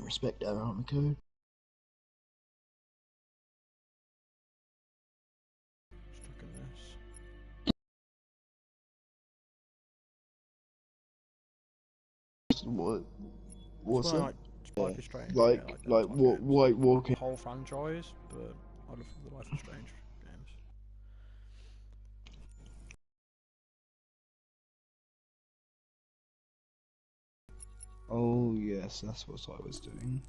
respect that on the code. Stuck in this. What? What's that? Life is Strange. Like what? White Walking. Whole franchise, but I love the Life is Strange games. Oh yes, that's what I was doing.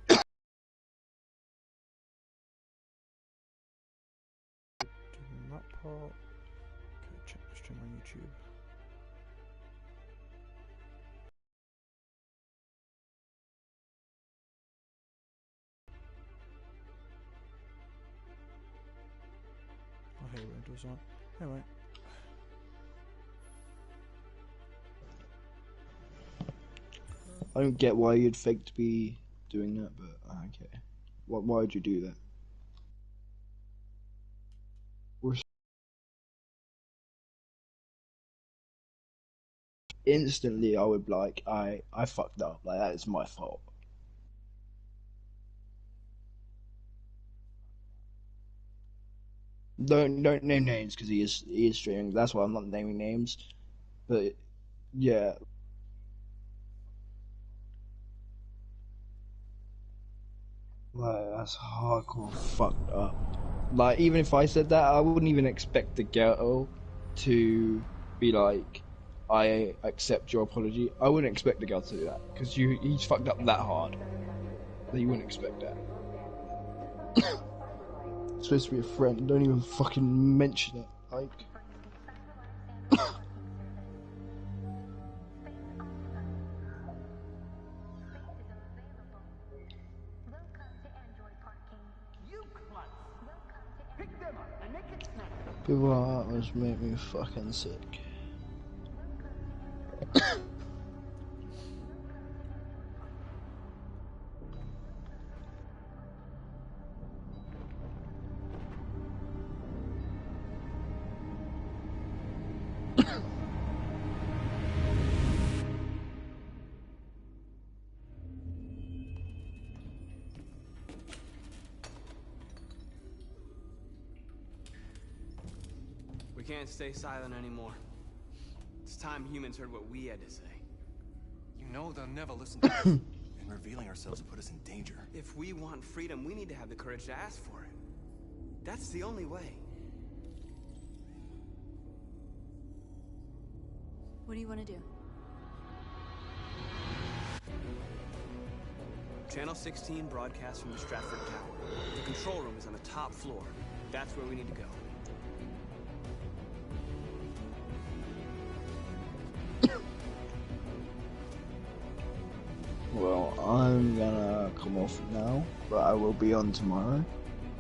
Doing that part. Okay, check the stream on YouTube. I hate when it does that. Anyway. I don't get why you'd fake to be doing that, but okay. Why would you do that? Instantly, I would be like, I fucked up. Like that is my fault. Don't name names because he is streaming. That's why I'm not naming names. But yeah, like that's hardcore fucked up. Like even if I said that, I wouldn't even expect the girl to be like, I accept your apology. I wouldn't expect the girl to do that because he's fucked up that hard that you wouldn't expect that. It's supposed to be a friend. Don't even fucking mention it. Like. People like that just make me fucking sick. We can't stay silent anymore. It's time humans heard what we had to say. You know they'll never listen to us. And revealing ourselves will put us in danger. If we want freedom, we need to have the courage to ask for it. That's the only way. What do you want to do? Channel 16 broadcasts from the Stratford Tower. The control room is on the top floor. That's where we need to go. Well, I'm gonna come off now, but I will be on tomorrow.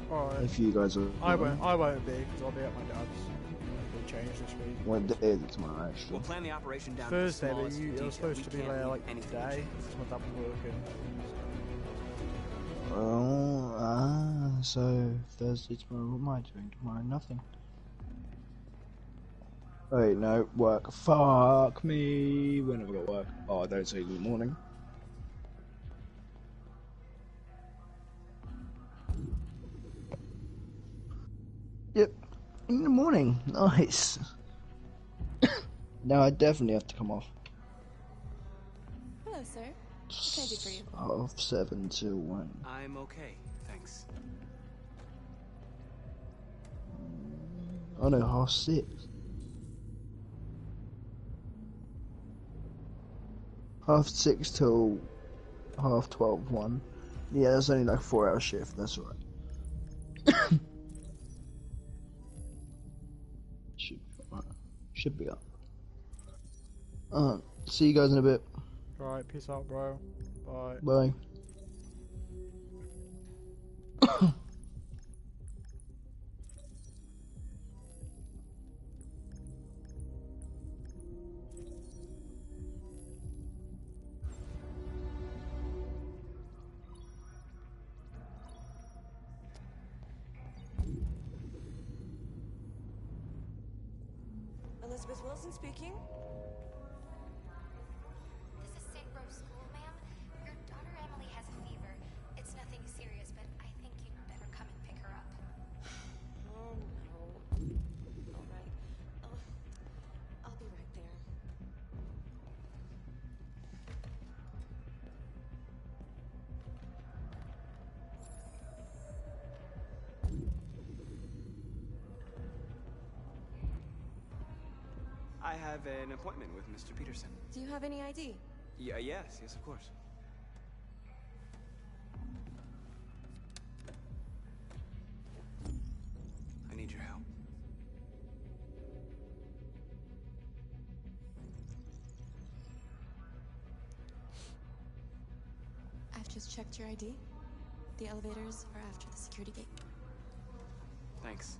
Alright. If you guys are. I won't be, because I'll be at my dad's. They changed this week. What day is it tomorrow, actually? We'll plan the operation down Thursday, to the but smallest it was detail. supposed to be there like today. Because my dad was working. Oh, so Thursday tomorrow. What am I doing tomorrow? Nothing. Wait, no, work. Fuck me. When have I got work? Oh, I don't say in the morning. Yep, in the morning. Nice. No, I definitely have to come off. Hello, sir. What can I do for you? 7:30 till 1. I'm okay, thanks. Oh no, 6:30. 6:30 till 12:30, 1. Yeah, that's only like a 4-hour shift, that's alright. Should be up. See you guys in a bit. Right, peace out, bro. Bye. Bye. Elizabeth Wilson speaking. This is St. Rose School, ma'am. I have an appointment with Mr. Peterson. Do you have any ID? Yeah, yes, of course. I need your help. I've just checked your ID. The elevators are after the security gate. Thanks.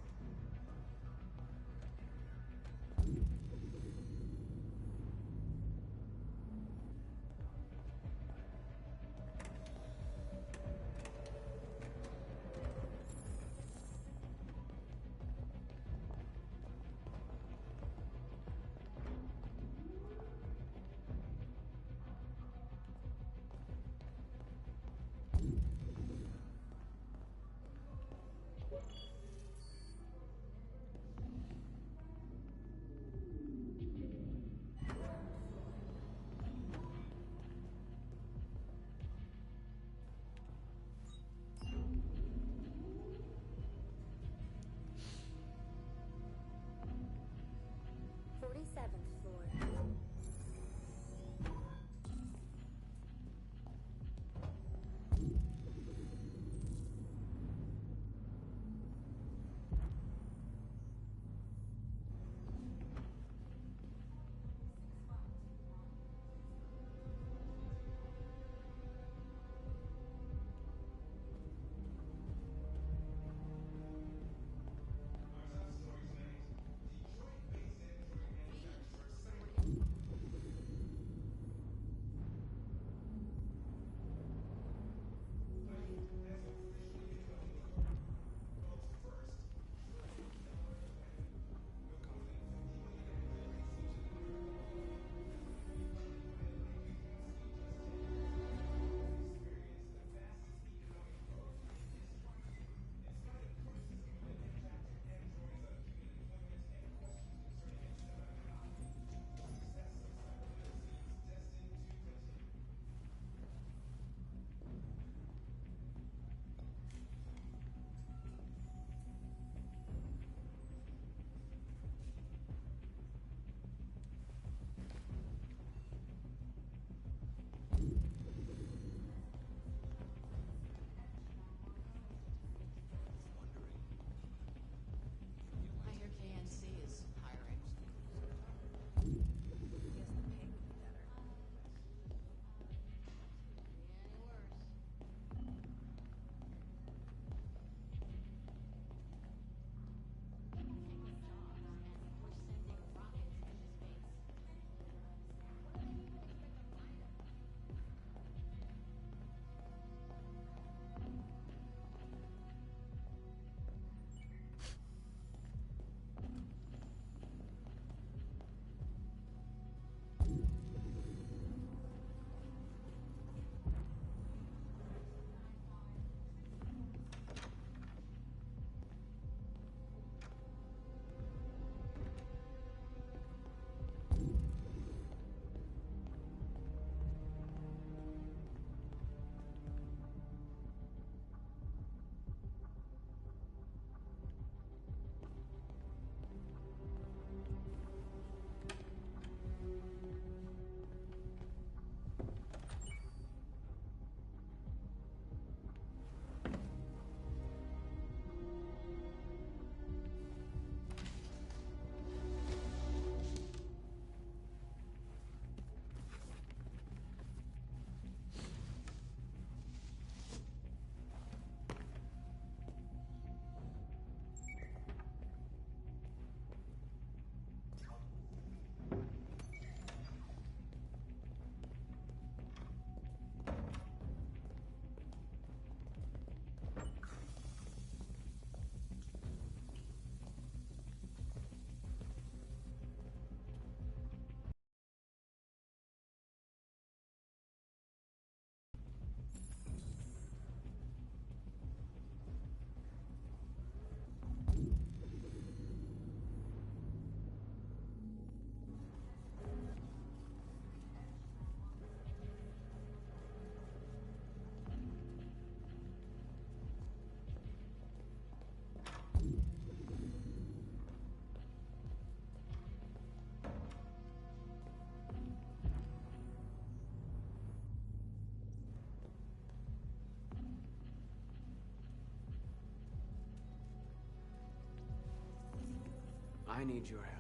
I need your help.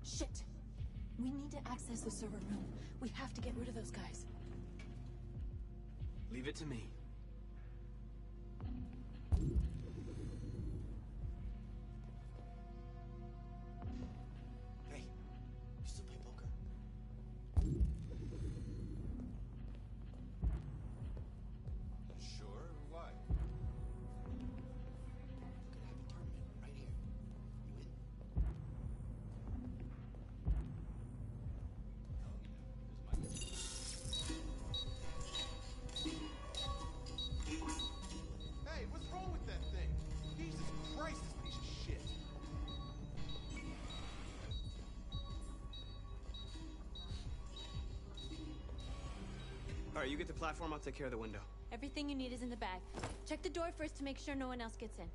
Shit! We need to access the server room. We have to get rid of those guys. Leave it to me. Hey, you still play poker? Sure, why? Could have a tournament right here. You in? Hey, what's wrong with that thing? Jesus Christ, this piece of shit. All right, you get the platform, I'll take care of the window. Everything you need is in the bag. Check the door first to make sure no one else gets in.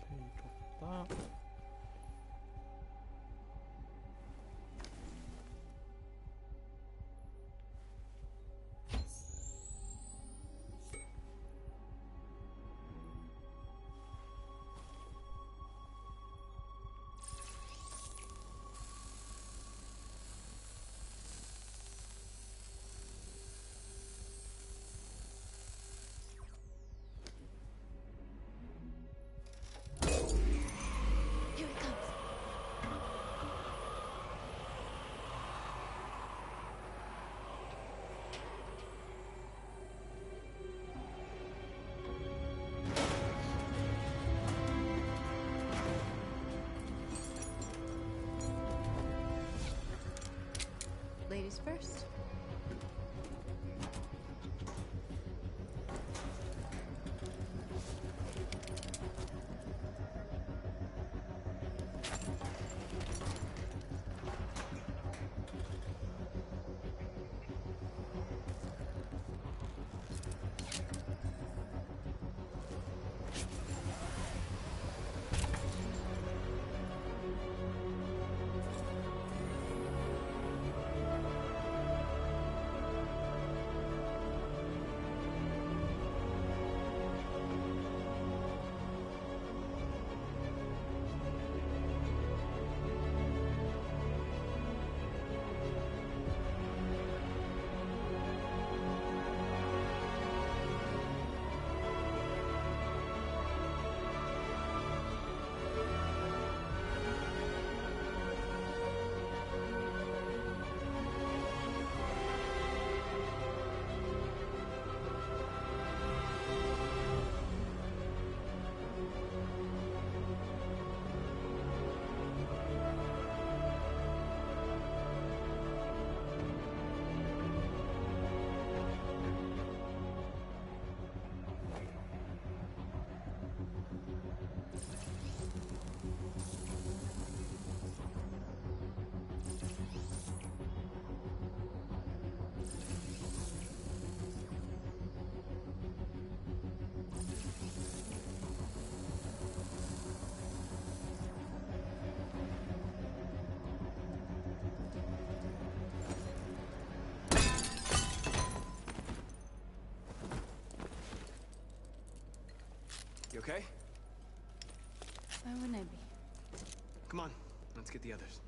Okay, drop that. Here it comes. Ladies first. okay? Why wouldn't I be? Come on, let's get the others.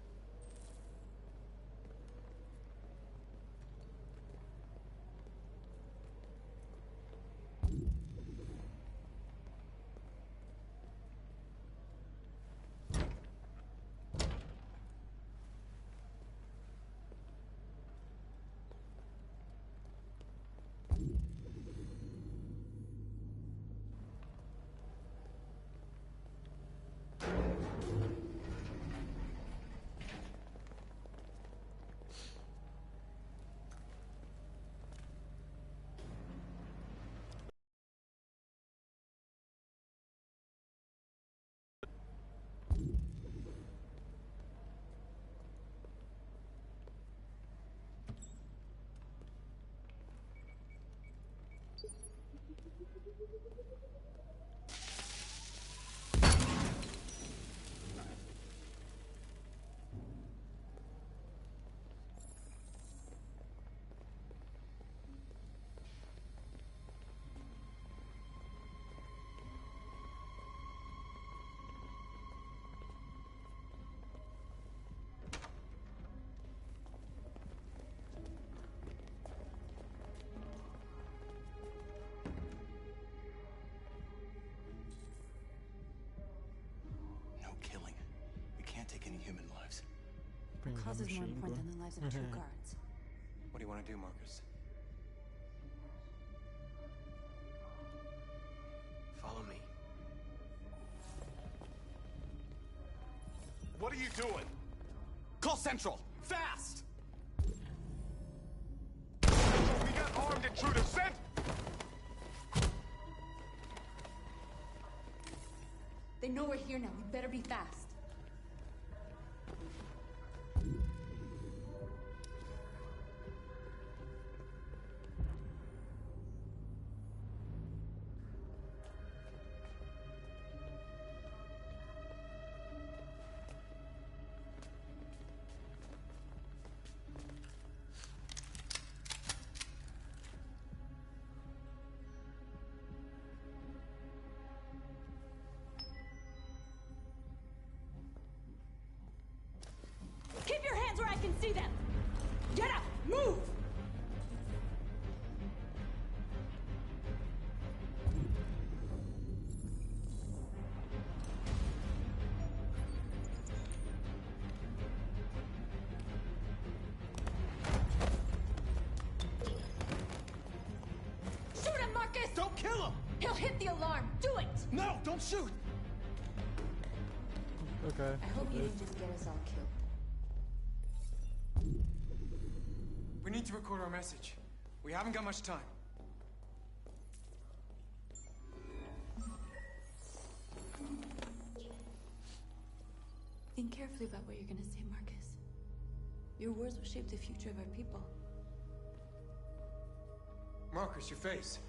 No killing. We can't take any human lives. Bring Cause the is more machine important gun. than the lives of two guards. What do you want to do, Marcus? Follow me. What are you doing? Call Central! Fast! We got armed intruders sent! They know we're here now. We better be fast. Keep your hands where I can see them! Get up! Move! Shoot him, Marcus! Don't kill him! He'll hit the alarm! Do it! No, don't shoot! Okay. I hope you didn't just get us all killed. We need to record our message. We haven't got much time. Think carefully about what you're gonna say, Marcus. Your words will shape the future of our people. Marcus, your face.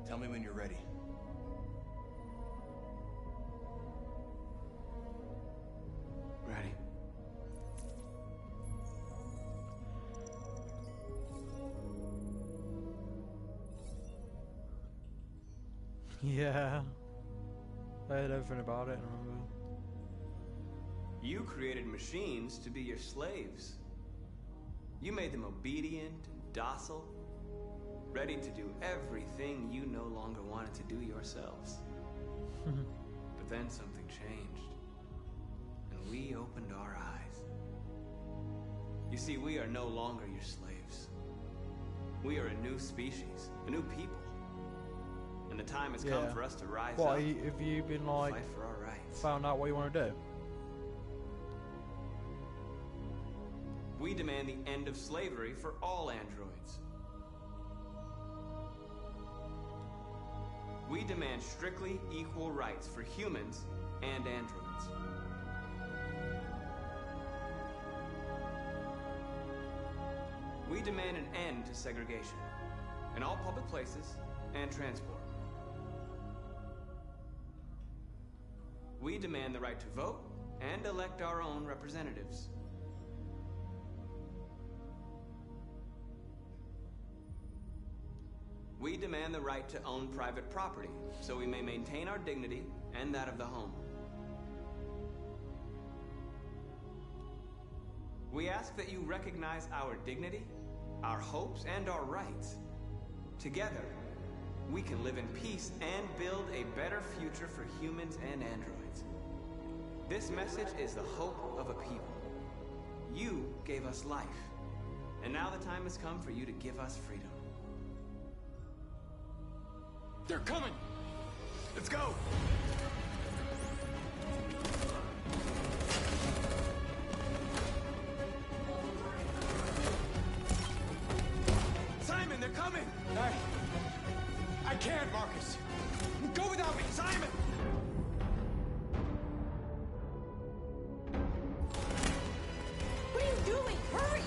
Tell me when you're ready. Ready. Yeah. I heard everything about it, I remember. You created machines to be your slaves. You made them obedient and docile, ready to do everything you no longer wanted to do yourselves. But then something changed, and we opened our eyes. You see, we are no longer your slaves. We are a new species, a new people. And the time has come Yeah. for us to rise What, up have you been and like, fight for our rights. found out what you want to do? We demand the end of slavery for all androids. We demand strictly equal rights for humans and androids. We demand an end to segregation in all public places and transport. We demand the right to vote and elect our own representatives. We demand the right to own private property, so we may maintain our dignity and that of the home. We ask that you recognize our dignity, our hopes, and our rights. Together, we can live in peace and build a better future for humans and androids. This message is the hope of a people. You gave us life, and now the time has come for you to give us freedom. They're coming! Let's go! Simon, they're coming! I can't, Marcus! Go without me, Simon! What are you doing? Hurry!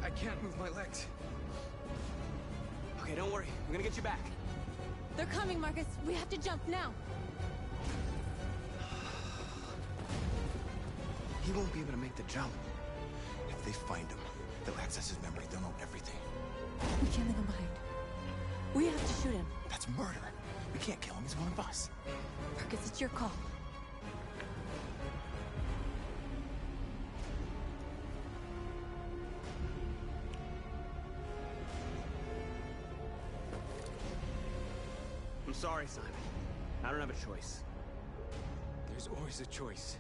I can't move my legs. Okay, don't worry. We're gonna get you back. They're coming, Marcus. We have to jump now. He won't be able to make the jump. If they find him, they'll access his memory. They'll know everything. We can't leave him behind. We have to shoot him. That's murder. We can't kill him. He's one of us. Marcus, it's your call. I'm sorry, Simon. I don't have a choice. There's always a choice.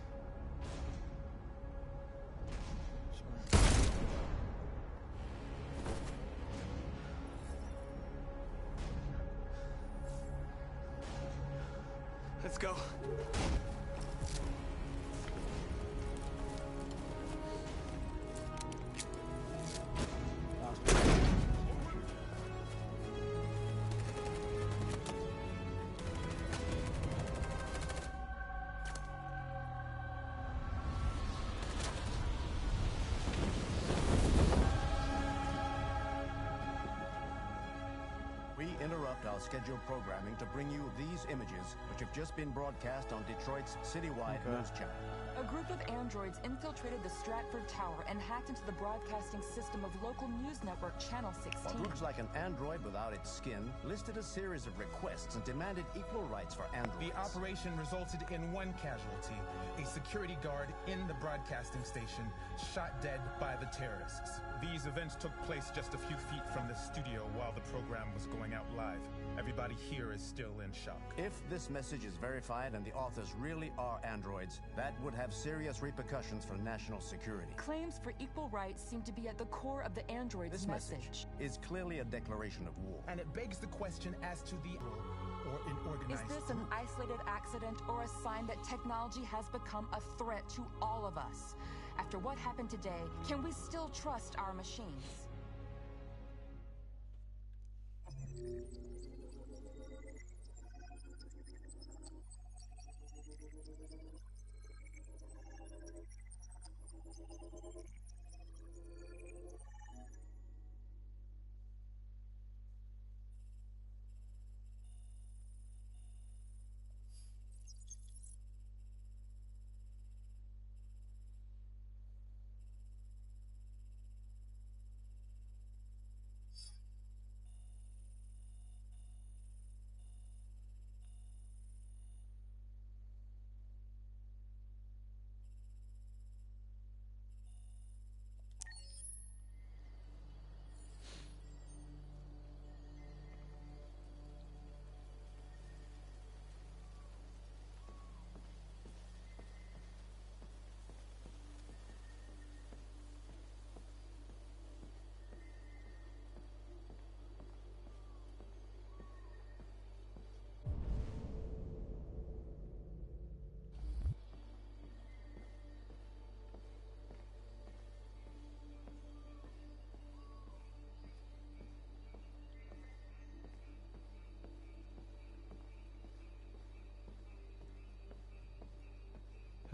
Let's go. We interrupt our scheduled programming to bring you these images, which have just been broadcast on Detroit's citywide news channel. A group of androids infiltrated the Stratford Tower and hacked into the broadcasting system of local news network Channel 16. While groups like an android without its skin listed a series of requests and demanded equal rights for androids. The operation resulted in one casualty, a security guard in the broadcasting station, shot dead by the terrorists. These events took place just a few feet from the studio while the program was going out live. Everybody here is still in shock. If this message is verified and the authors really are androids, that would have serious repercussions for national security. Claims for equal rights seem to be at the core of the android's This message is clearly a declaration of war. And it begs the question as to the or an Is organized this an group. isolated accident or a sign that technology has become a threat to all of us? After what happened today, can we still trust our machines?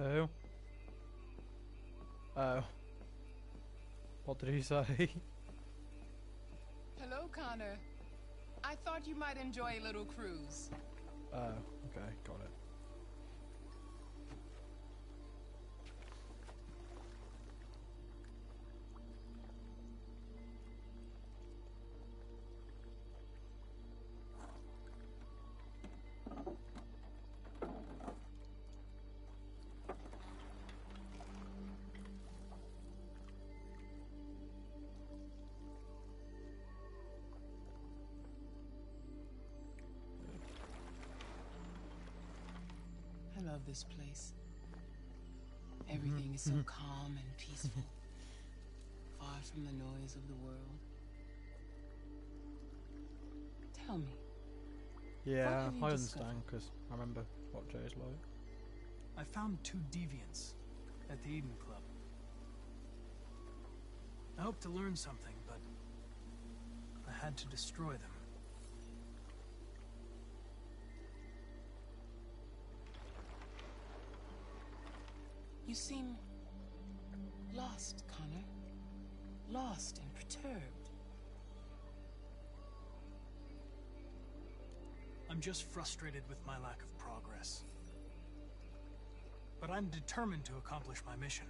Who? Oh. What did he say? Hello, Connor. I thought you might enjoy a little cruise. Oh, okay, got it. I love this place. Everything is so calm and peaceful, far from the noise of the world. Tell me. Yeah, have you I discovered? understand, because I remember what Jay's like. I found 2 deviants at the Eden Club. I hoped to learn something, but I had to destroy them. You seem lost, Connor. Lost and perturbed. I'm just frustrated with my lack of progress. But I'm determined to accomplish my mission.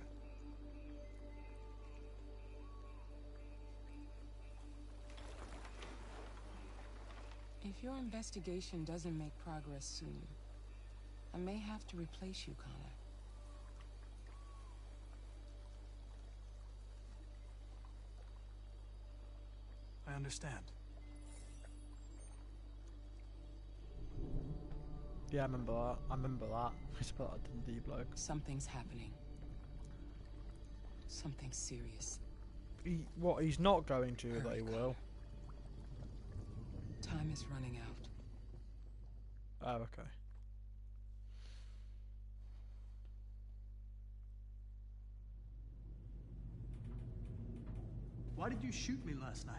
If your investigation doesn't make progress soon, I may have to replace you, Connor. I understand. Yeah, I remember that. I remember that. I spelled that to the D-bloke. Something's happening. Something serious. What, he's not going to, Hurry, but he Connor. will. Time is running out. Oh, okay. Why did you shoot me last night?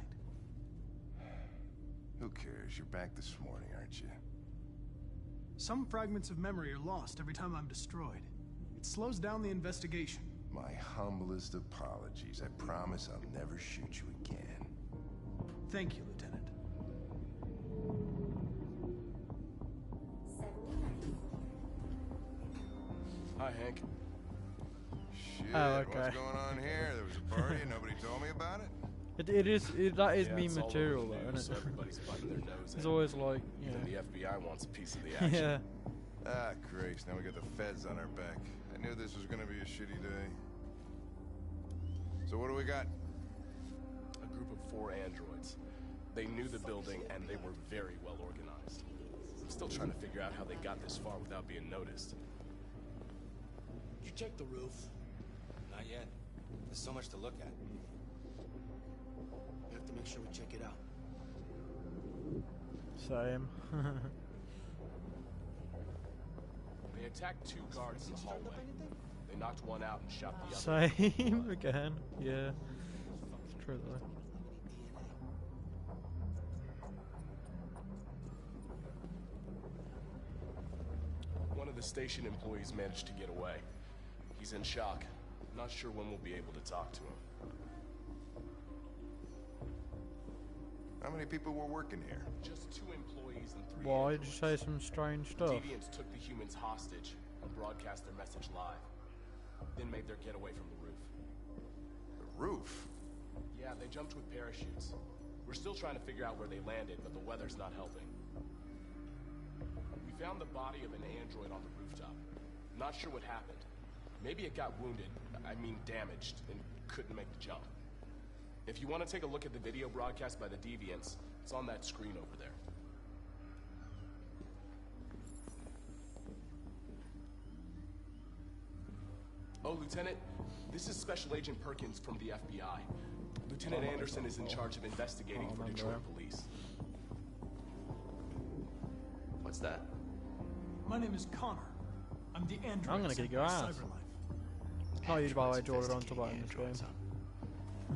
Who cares? You're back this morning, aren't you? Some fragments of memory are lost every time I'm destroyed. It slows down the investigation. My humblest apologies. I promise I'll never shoot you again. Thank you, Lieutenant. Hi, Hank. Shit, Oh, okay. what's going on here? There was a party and nobody told me about it? That is Yeah, meme it's all material over the though, news, isn't so it? everybody's butting their nose It's in. always like, you Even know. the FBI wants a piece of the action. Yeah. Ah, Grace, now we got the feds on our back. I knew this was gonna be a shitty day. So what do we got? A group of 4 androids. They knew the building and they were very well organized. I'm still trying to figure out how they got this far without being noticed. Did you check the roof? Not yet. There's so much to look at. We have to make sure we check it out. Same. They attacked 2 guards in the hallway. They knocked one out and shot the other. Same again. Yeah. It's true though. One of the station employees managed to get away. He's in shock. Not sure when we'll be able to talk to him. How many people were working here? Just 2 employees and 3 Why did you androids. say some strange The stuff? deviants took the humans hostage and broadcast their message live. Then made their getaway from the roof. The roof? Yeah, they jumped with parachutes. We're still trying to figure out where they landed, but the weather's not helping. We found the body of an android on the rooftop. Not sure what happened. Maybe it got wounded, I mean damaged, and couldn't make the jump. If you want to take a look at the video broadcast by the deviants, it's on that screen over there. Oh, Lieutenant, this is Special Agent Perkins from the FBI. Lieutenant Anderson is in charge of investigating for Detroit police. What's that? My name is Connor. I'm the android. I'm gonna sent kick your by ass. Cyberlife. Not you, by the way, Androids Jordan, on top of investigating in this game. androids, huh?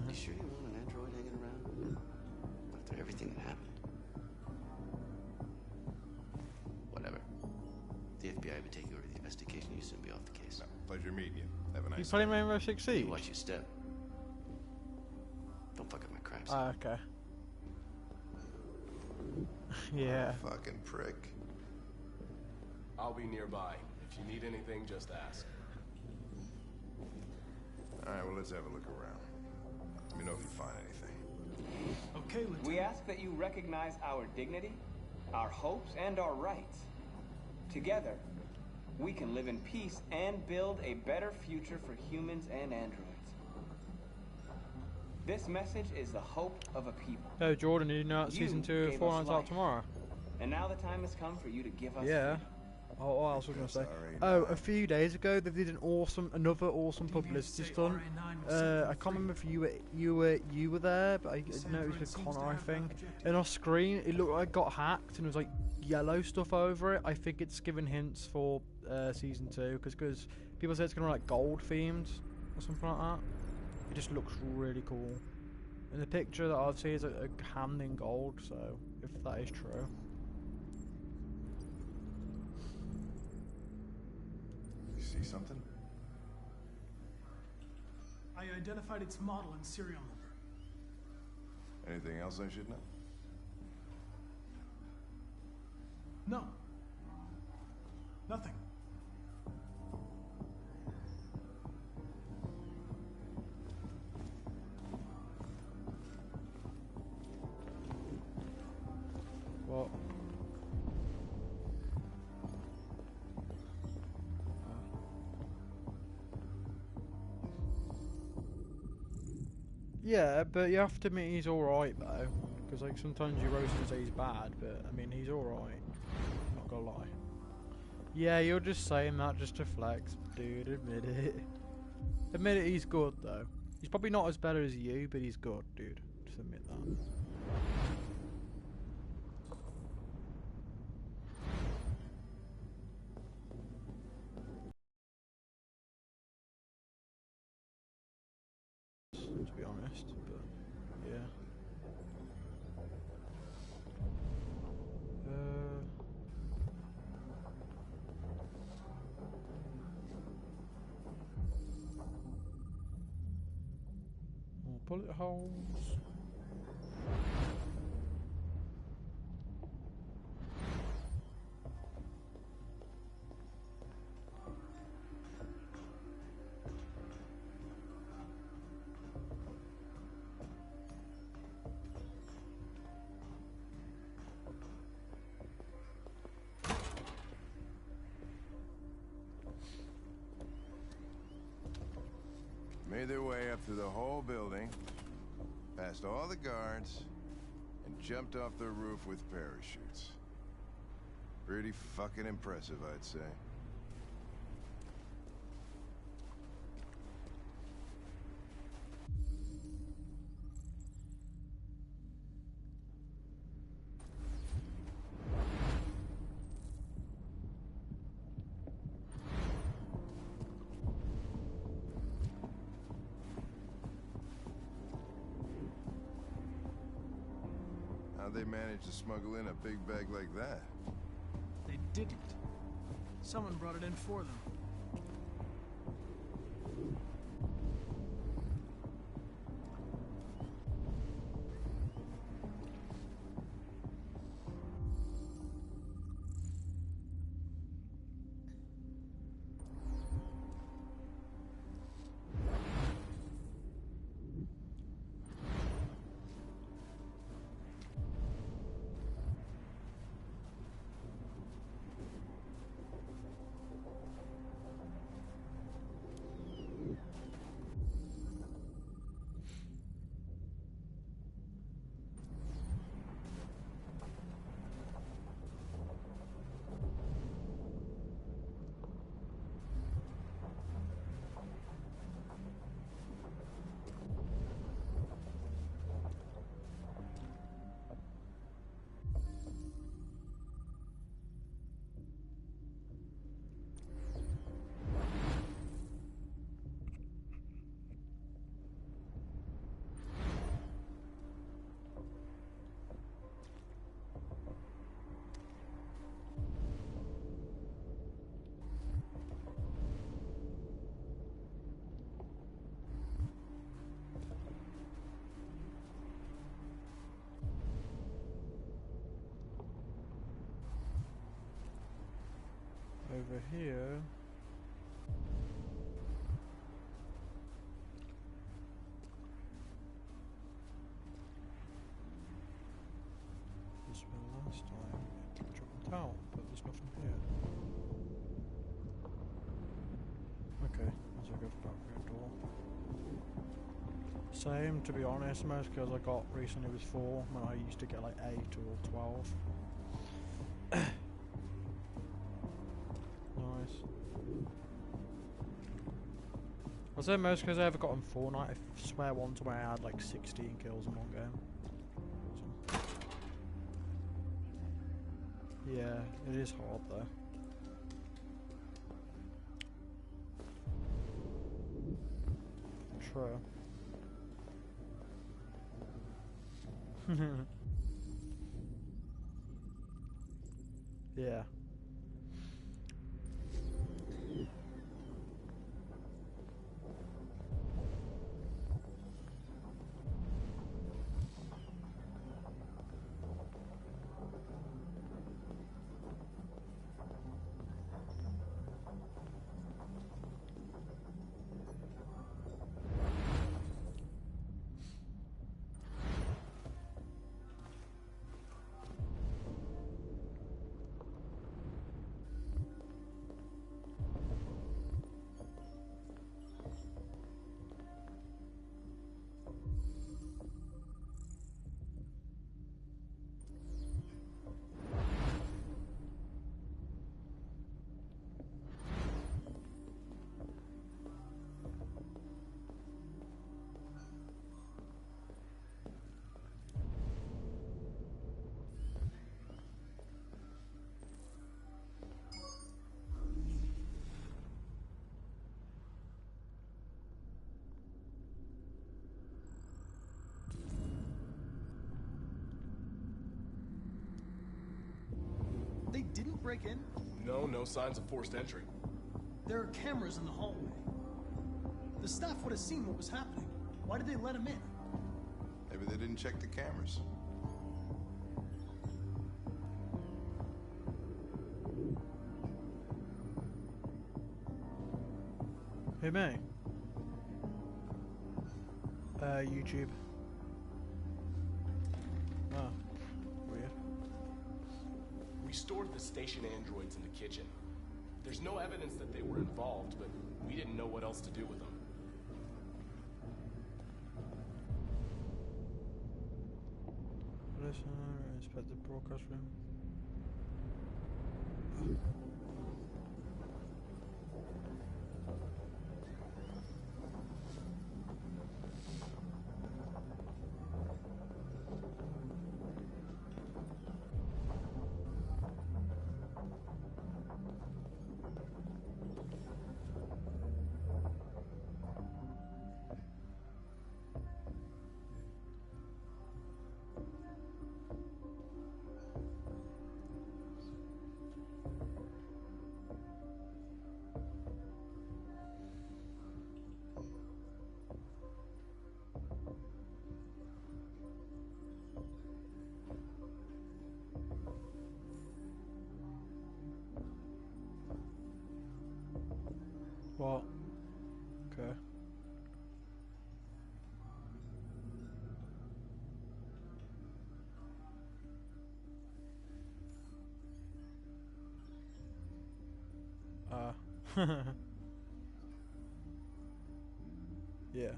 You sure you want an android hanging around? After everything that happened? Whatever. The FBI will be taking over the investigation. You soon be off the case. No, Pleasure meeting you. Have a nice You playing Rainbow Six Siege? Watch your step. Don't fuck up my crap. Ah, okay. Yeah. Fucking prick. I'll be nearby. If you need anything, just ask. Alright, well, let's have a look around. Let me know if you find anything. Okay, Lieutenant. We ask that you recognize our dignity, our hopes, and our rights. Together, we can live in peace and build a better future for humans and androids. This message is the hope of a people. Oh, Jordan, did you know that You season 2 of gave us Fortnite's out life. tomorrow? And now the time has come for you to give us Yeah. freedom. Oh, what else was I going to say? Oh, a few days ago they did another awesome publicity stunt. I can't remember if you were there, but I know it was with Connor, I think. And on screen, it looked like it got hacked, and it was like yellow stuff over it. I think it's giving hints for season 2, because people say it's gonna be like gold themed or something like that. It just looks really cool. And the picture that I'd see is a hand in gold, so if that is true. You see something? I identified its model and serial number. Anything else I should know? No. Nothing. What? Yeah, but you have to admit he's alright though, because like sometimes you roast and say he's bad, but I mean he's alright. Not gonna lie. Yeah, you're just saying that just to flex, dude. Admit it. Admit it. He's good though. He's probably not as better as you, but he's good, dude. Just admit that. To be honest, but yeah. More bullet holes. Made their way up through the whole building, past all the guards, and jumped off the roof with parachutes. Pretty fucking impressive, I'd say. How'd they manage to smuggle in a big bag like that? They didn't. Someone brought it in for them. over here. This went last time. Jumped out, but there's nothing here. Okay, let's go for that weird door. Same, to be honest, most kills I got recently was 4, when I used to get like 8 or 12. Nice. I say most kills I ever got in Fortnite, I swear once where I had like 16 kills in one game. So. Yeah, it is hard though. True. Yeah. They didn't break in? No, no signs of forced entry. There are cameras in the hallway. The staff would have seen what was happening. Why did they let him in? Maybe they didn't check the cameras. Who, me? YouTube. Oh, weird. We stored the station androids in the kitchen. There's no evidence that they were involved, but we didn't know what else to do with them. Listen, inspect the broadcast room. What? Okay. Yeah.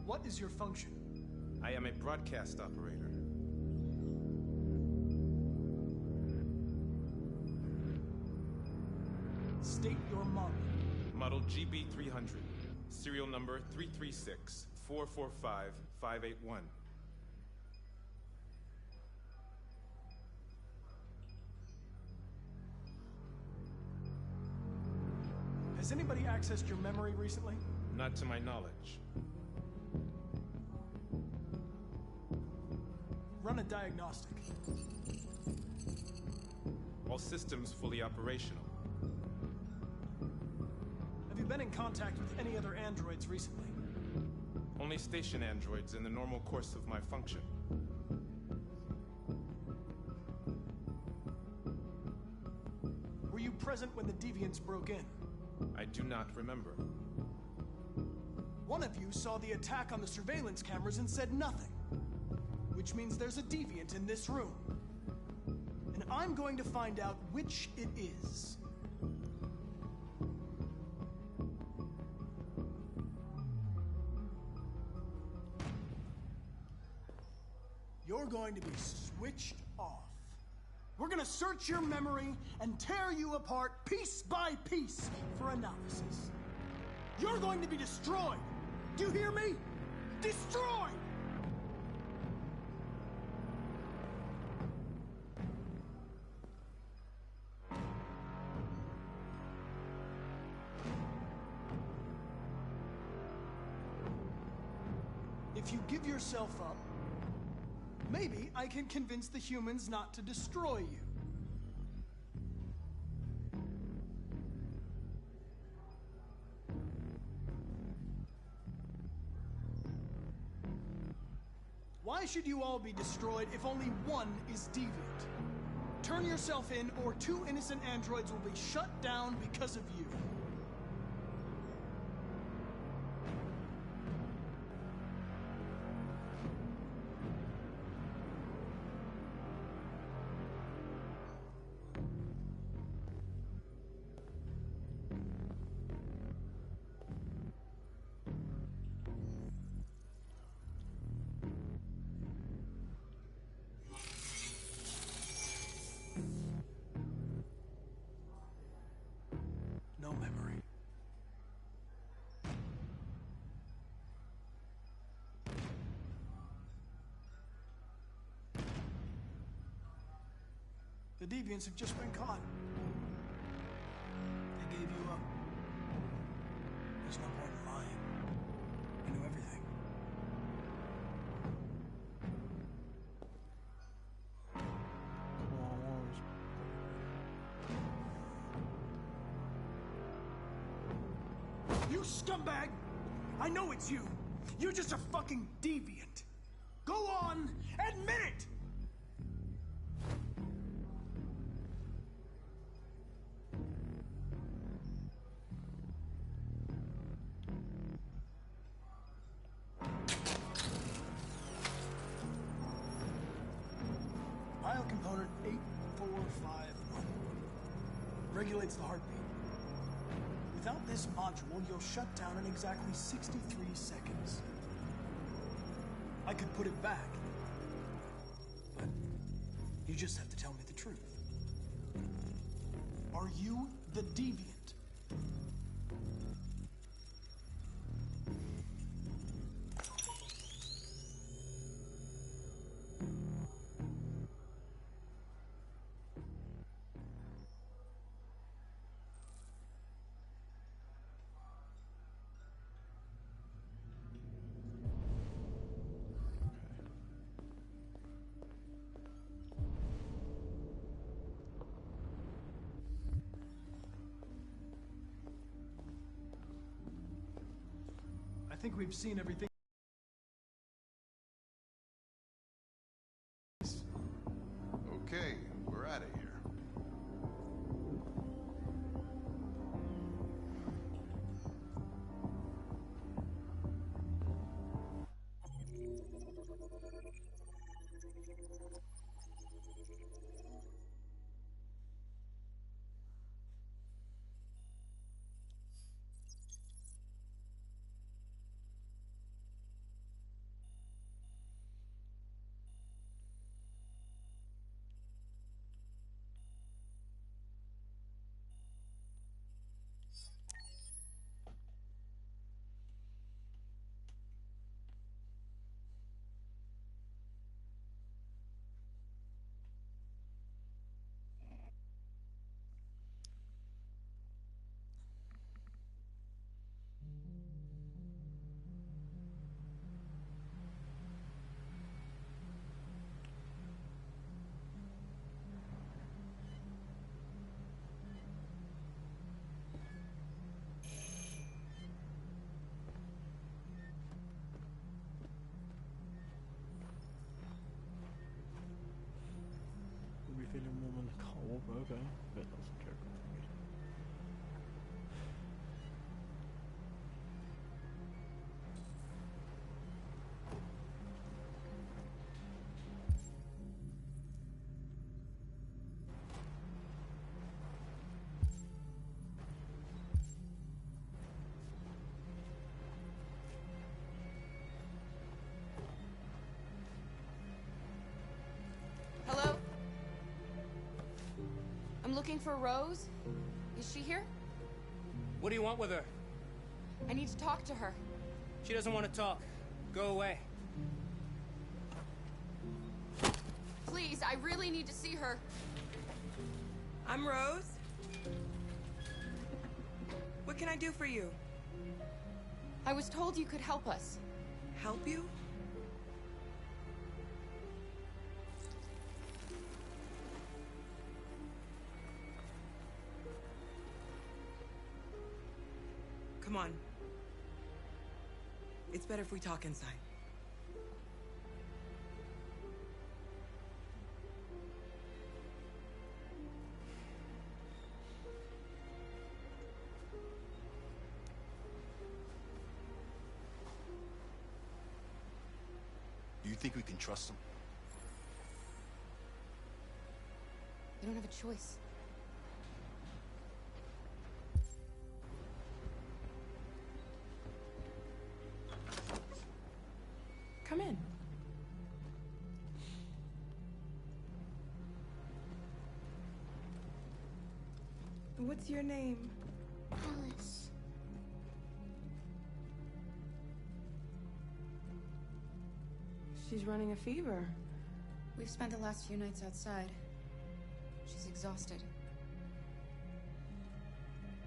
What is your function? I am a broadcast operator. State your model. Model GB300. Serial number 336-445-581. Has anybody accessed your memory recently? Not to my knowledge. Run a diagnostic. All systems fully operational. Have you been in contact with any other androids recently? Only station androids in the normal course of my function. Were you present when the deviants broke in? I do not remember. One of you saw the attack on the surveillance cameras and said nothing. Which means there's a deviant in this room. And I'm going to find out which it is. You're going to be switched off. We're gonna search your memory and tear you apart piece by piece for analysis. You're going to be destroyed. Do you hear me? Destroyed! If you give yourself up, maybe I can convince the humans not to destroy you. Why should you all be destroyed if only one is deviant? Turn yourself in, or 2 innocent androids will be shut down because of you. No memory. The deviants have just been caught. They gave you up. There's no point in lying. I knew everything. You scumbag! I know it's you! You're just a fucking deviant! Go on! Admit it! Pile component 8451 regulates the heartbeat. Without this module, you'll shut down in exactly 63 seconds. I could put it back, but you just have to tell me the truth. Are you the deviant? I think we've seen everything. Okay, we're out of here. Okay. But that's a Jericho. Hello? I'm looking for Rose. Is she here? What do you want with her? I need to talk to her. She doesn't want to talk. Go away. Please, I really need to see her. I'm Rose. What can I do for you? I was told you could help us. Help you? Come on. It's better if we talk inside. Do you think we can trust him? We don't have a choice. Come in. What's your name? Alice. She's running a fever. We've spent the last few nights outside. She's exhausted.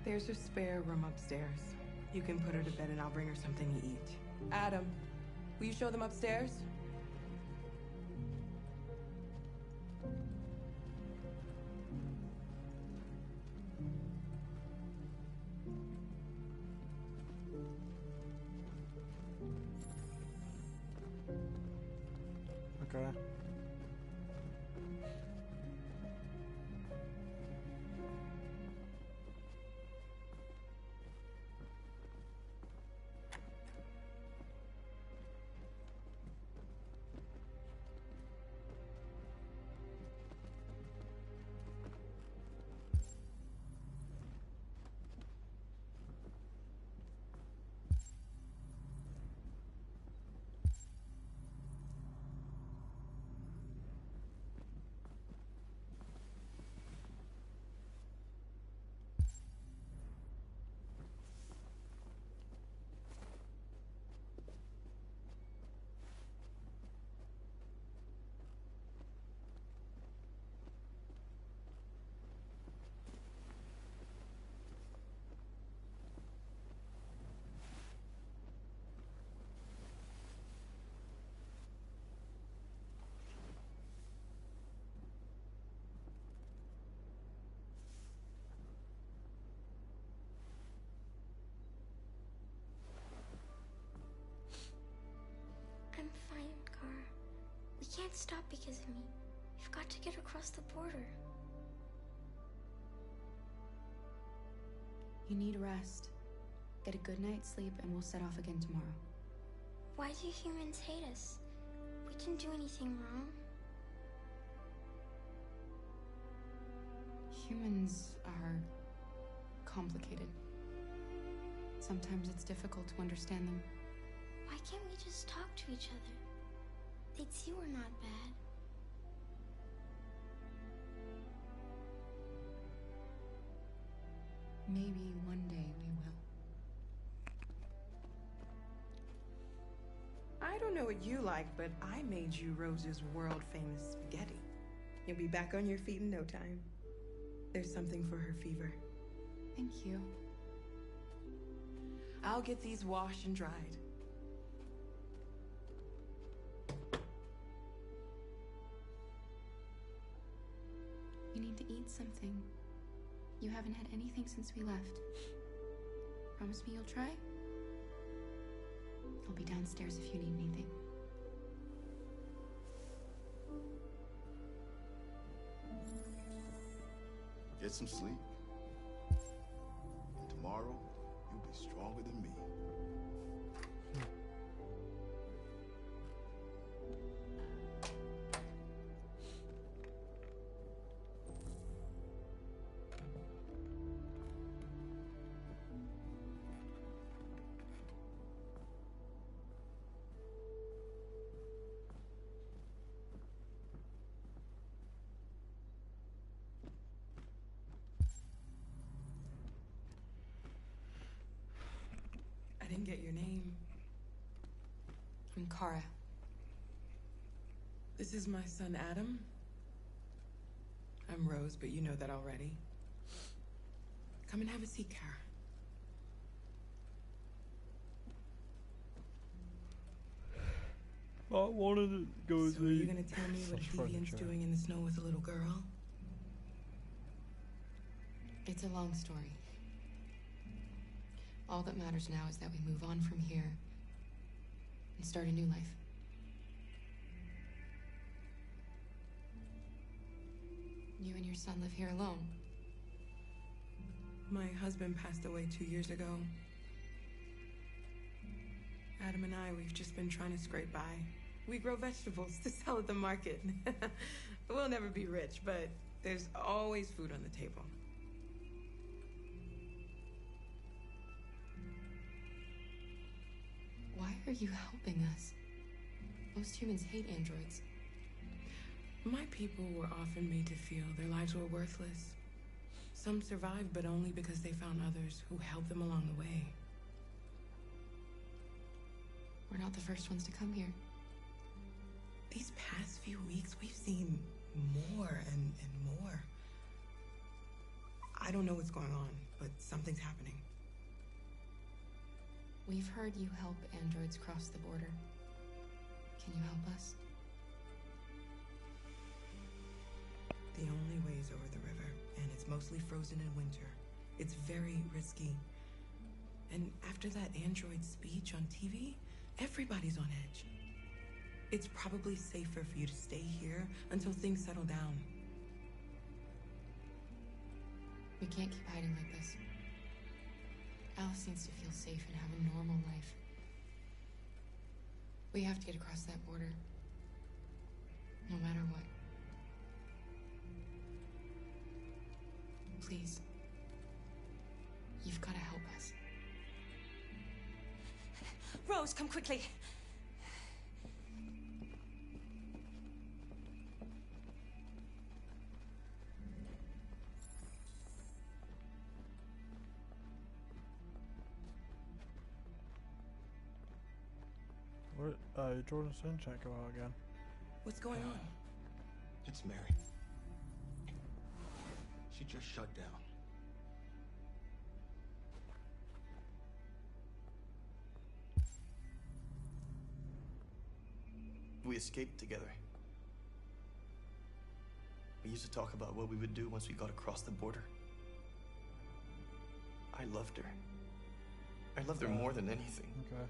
There's a spare room upstairs. You can put her to bed and I'll bring her something to eat. Adam, will you show them upstairs? Okay. I'm fine, Gar. We can't stop because of me. We've got to get across the border. You need rest. Get a good night's sleep and we'll set off again tomorrow. Why do humans hate us? We didn't do anything wrong. Humans are complicated. Sometimes it's difficult to understand them. Why can't we just talk to each other? They'd see we're not bad. Maybe one day we will. I don't know what you like, but I made you Rose's world-famous spaghetti. You'll be back on your feet in no time. There's something for her fever. Thank you. I'll get these washed and dried. You need to eat something. You haven't had anything since we left. Promise me you'll try? I'll be downstairs if you need anything. some sleep. And tomorrow, you'll be stronger than me. I didn't get your name. I'm Kara. This is my son, Adam. I'm Rose, but you know that already. Come and have a seat, Kara. I wanted to go with So are you gonna tell me what a deviant's doing in the snow with a little girl? It's a long story. All that matters now is that we move on from here and start a new life. You and your son live here alone. My husband passed away 2 years ago. Adam and we've just been trying to scrape by. We grow vegetables to sell at the market. We'll never be rich, but there's always food on the table. Why are you helping us? Most humans hate androids. My people were often made to feel their lives were worthless. Some survived, but only because they found others who helped them along the way. We're not the first ones to come here. These past few weeks, we've seen more and more. I don't know what's going on, but something's happening. We've heard you help androids cross the border. Can you help us? The only way is over the river, and it's mostly frozen in winter. It's very risky. And after that android speech on TV, everybody's on edge. It's probably safer for you to stay here until things settle down. We can't keep hiding like this. Alice needs to feel safe and have a normal life. We have to get across that border. No matter what. Please. You've got to help us. Rose, come quickly. What? Jordan Suncheck go out again. What's going on? It's Mary. She just shut down. We escaped together. We used to talk about what we would do once we got across the border. I loved her. I loved her more than anything. Okay.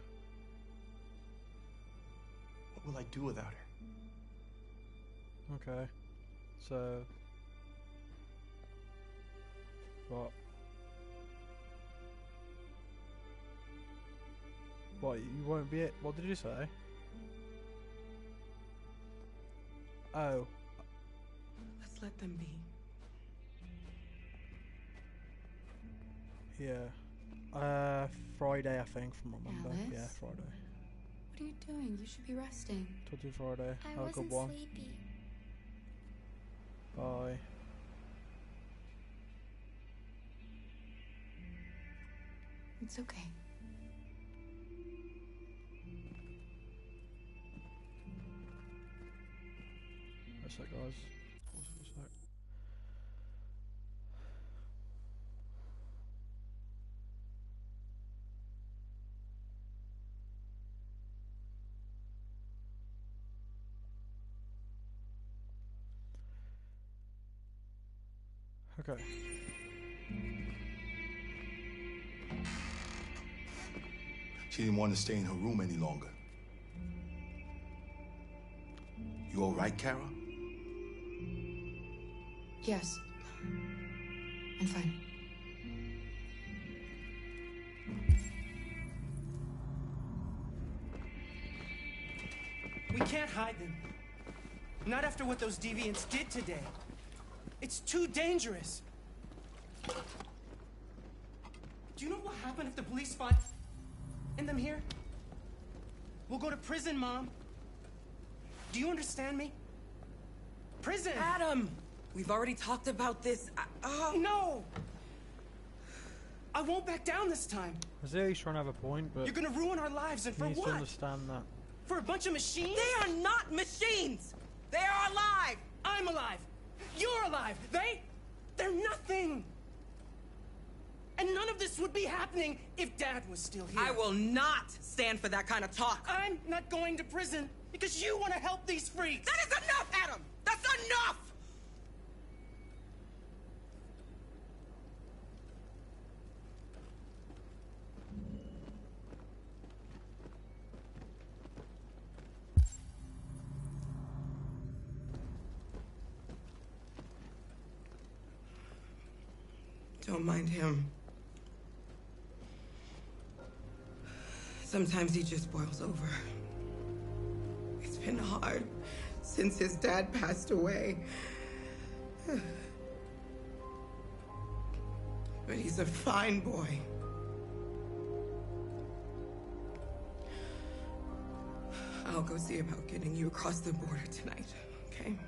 What will I do without her? Okay. So. What? What? You won't be it? What did you say? Oh. Let's let them be. Yeah. Friday, I think, from what I remember. Alice? Yeah, Friday. What are you doing? You should be resting. Till do Friday. I Have a good wasn't one. sleepy. Bye. It's okay. What's that, guys? What's that? Okay. She didn't want to stay in her room any longer. You all right, Kara? Yes. I'm fine. We can't hide them. Not after what those deviants did today. It's too dangerous. Do you know what happened if the police find them here? We'll go to prison, Mom. Do you understand me? Prison! Adam! We've already talked about this. No! I won't back down this time. Isaiah's trying to have a point, but... You're gonna ruin our lives, and for he needs what? to understand that. For a bunch of machines? They are not machines! They are alive! I'm alive! You're alive! They're nothing! And none of this would be happening if Dad was still here. I will not stand for that kind of talk. I'm not going to prison because you want to help these freaks. That is enough, Adam! That's enough! Don't mind him. Sometimes he just boils over. It's been hard since his dad passed away. But he's a fine boy. I'll go see about getting you across the border tonight, okay?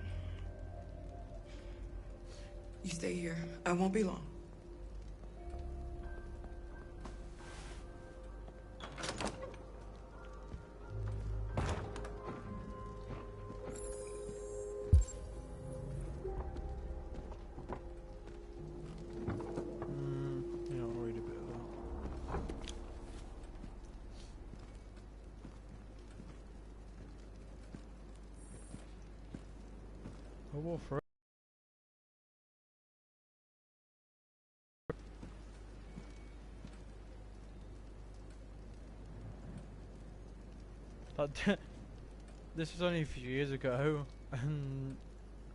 You stay here. I won't be long. For this was only a few years ago, and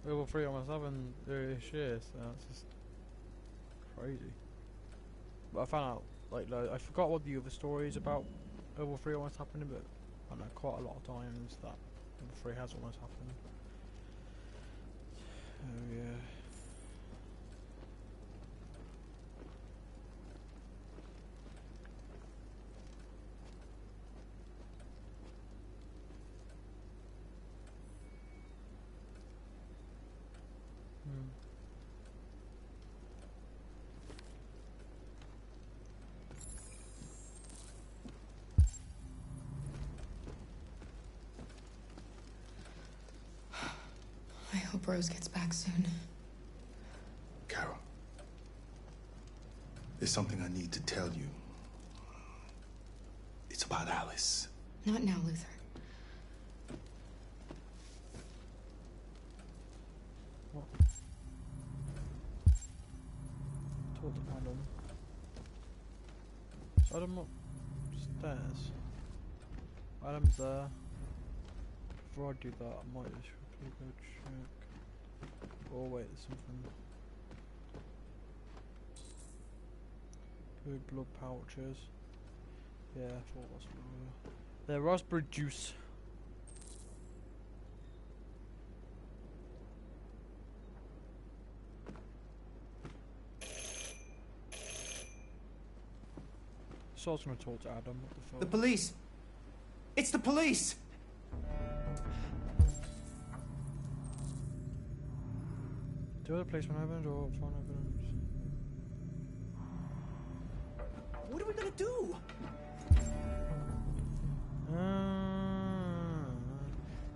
World War 3 almost happened this year, so that's just crazy. But I found out, like, I forgot what the other stories about World War 3 almost happening, but I know quite a lot of times that World War 3 has almost happened. Oh yeah. I hope Rose gets back soon. Carol, there's something I need to tell you. It's about Alice. Not now, Luther. What? Told Adam. Is Adam upstairs? Adam's there. Before I do that, I might just quickly go check. Oh wait, there's something. Good blood pouches. Yeah, I thought that's what they were. They're raspberry juice. So I was gonna talk to Adam. What the fuck? The police! It's the police! Do other policemen evidence or find evidence? What are we gonna do?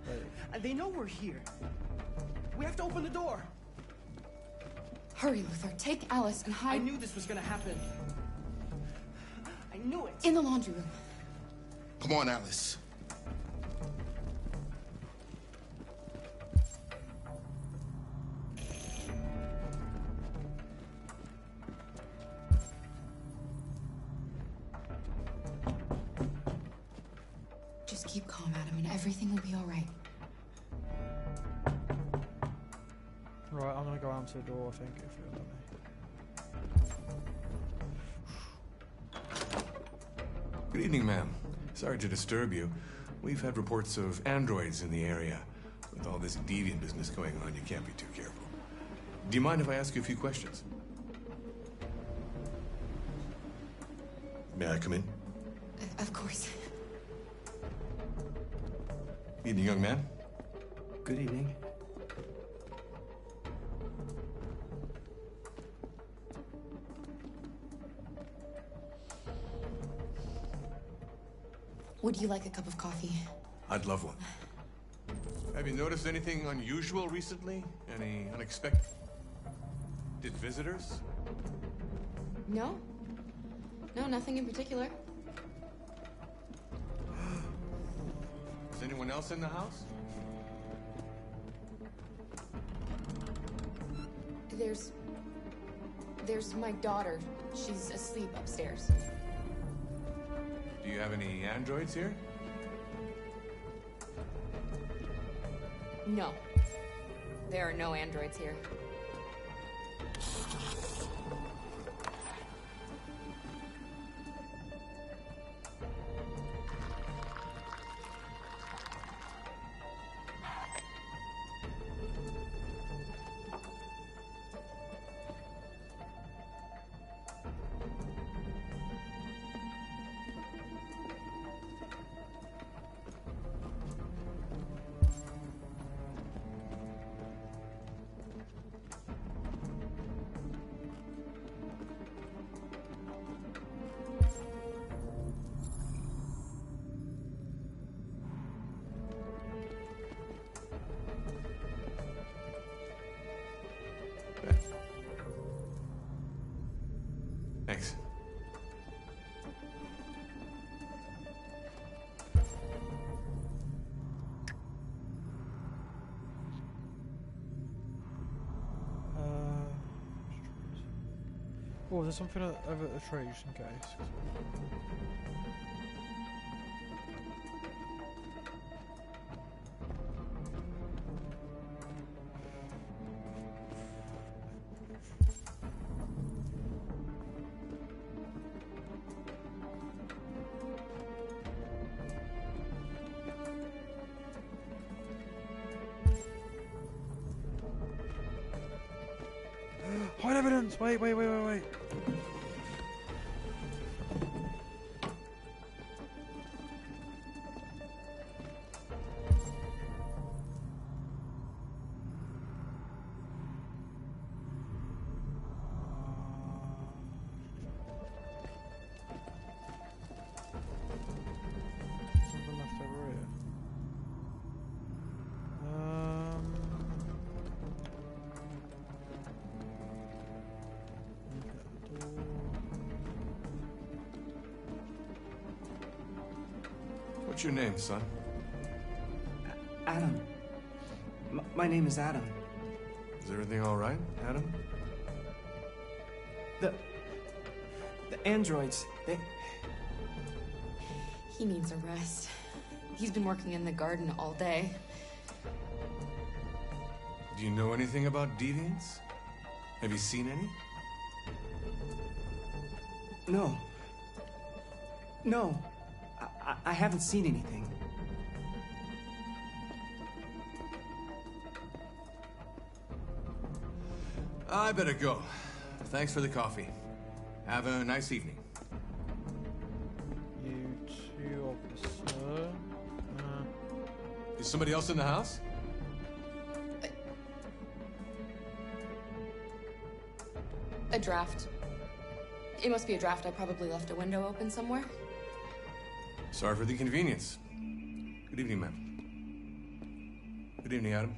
Wait. They know we're here. We have to open the door. Hurry, Luther. Take Alice and hide. I knew this was gonna happen. I knew it. In the laundry room. Come on, Alice. Just keep calm, Adam, and everything will be all right. Right, I'm gonna go out to the door, I think, if you'll let me. Good evening, ma'am. Sorry to disturb you. We've had reports of androids in the area. With all this deviant business going on, you can't be too careful. Do you mind if I ask you a few questions? May I come in? Of course. Evening, young man. Good evening. Would you like a cup of coffee? I'd love one. Have you noticed anything unusual recently? Any unexpected visitors? No. No, nothing in particular. Is anyone else in the house? There's my daughter. She's asleep upstairs. Do you have any androids here? No. There are no androids here. Thanks. Oh, there's something over the tree just in case. Hide evidence! Wait. Something left over here. What's your name, son? Adam. My name is Adam. Is everything all right, Adam? The androids, they... He needs a rest. He's been working in the garden all day. Do you know anything about deviants? Have you seen any? No. No. I haven't seen anything. I better go. Thanks for the coffee. Have a nice evening. You too, officer. Is somebody else in the house? A draft. It must be a draft. I probably left a window open somewhere. Sorry for the inconvenience. Good evening, ma'am. Good evening, Adam.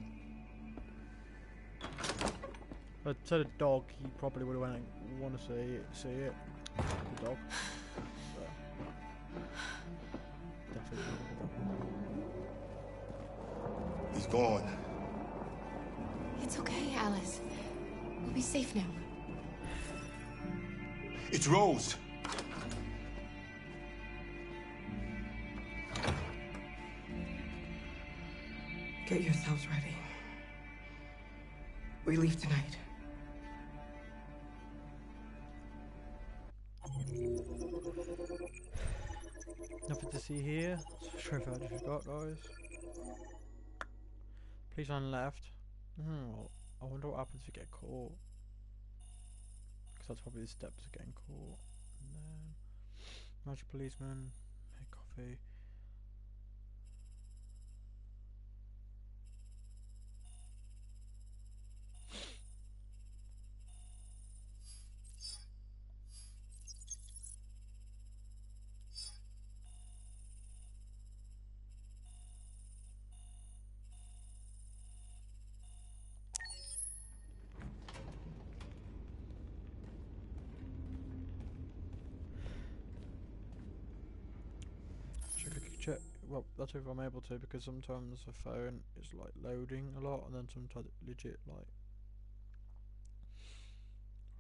If I said a dog, he probably would have want to see it. The dog. Definitely. He's gone. It's okay, Alice. We'll be safe now. It's Rose. Get yourselves ready. We leave tonight. see here? Sorry if I just forgot, guys. Police on left. I wonder what happens if you get caught. Because that's probably the steps of getting caught. And then magic policeman, make coffee. Check. Well, that's if I'm able to, because sometimes the phone is like loading a lot, and then sometimes it legit like.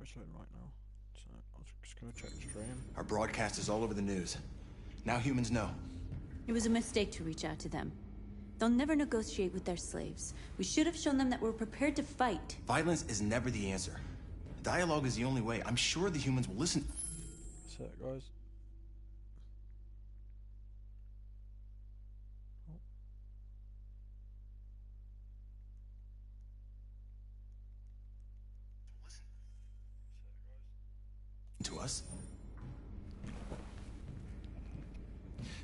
It's loading right now, so I'm just gonna check the stream. Our broadcast is all over the news. Now humans know. It was a mistake to reach out to them. They'll never negotiate with their slaves. We should have shown them that we're prepared to fight. Violence is never the answer. Dialogue is the only way. I'm sure the humans will listen. That's it, guys. To us.